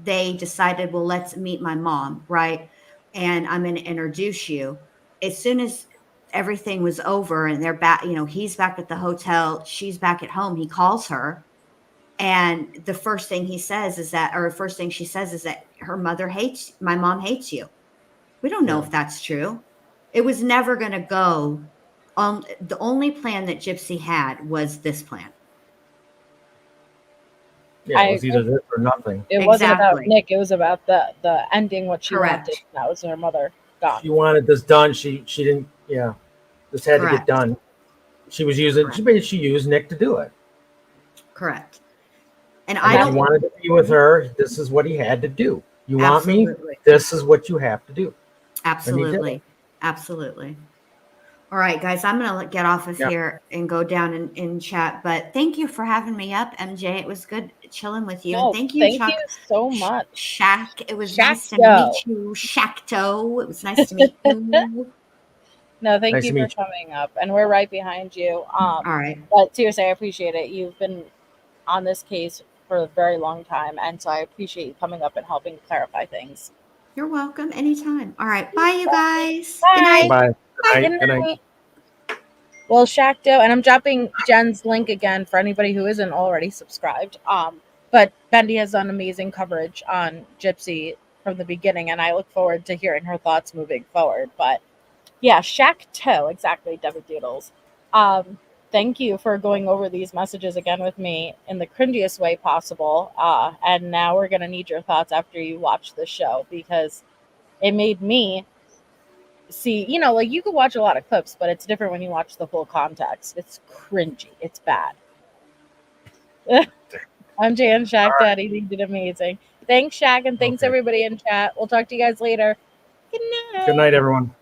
they decided, well, let's meet my mom, right? And I'm going to introduce you. As soon as everything was over and they're back, he's back at the hotel, she's back at home, he calls her. And the first thing she says is that my mom hates you. We don't know if that's true. It was never going to go. The only plan that Gypsy had was this plan. Yeah, it was either this or nothing. It wasn't about Nick. It was about the ending what she Correct. wanted. That was her mother gone. She wanted this done. She didn't. Yeah, this had to get done. She was using. She used Nick to do it. Correct. And if he wanted to be with her, this is what he had to do. You want me? This is what you have to do. Absolutely. Absolutely. All right, guys, I'm going to get off of here and go down in chat. But thank you for having me up, MJ. It was good chilling with you. And thank you, Chuck. You so much. Shaq, it was nice to meet you. Chakto, it was nice to meet you. No, thank you for coming up. And we're right behind you. All right. But seriously, I appreciate it. You've been on this case for a very long time. And so I appreciate you coming up and helping clarify things. You're welcome. Anytime. All right. Bye, you guys. Bye. Good night. Bye. Good night. Well, Chakto, and I'm dropping Jen's link again for anybody who isn't already subscribed. But Bendy has done amazing coverage on Gypsy from the beginning, and I look forward to hearing her thoughts moving forward. But yeah, Chakto, exactly, Debbie Doodles. Thank you for going over these messages again with me in the cringiest way possible. And now we're going to need your thoughts after you watch the show, because it made me see, like you could watch a lot of clips, but it's different when you watch the full context. It's cringy. It's bad. I'm Jan Shaq Daddy. He did amazing. Thanks, Shaq, and thanks everybody in chat. We'll talk to you guys later. Good night. Good night, everyone.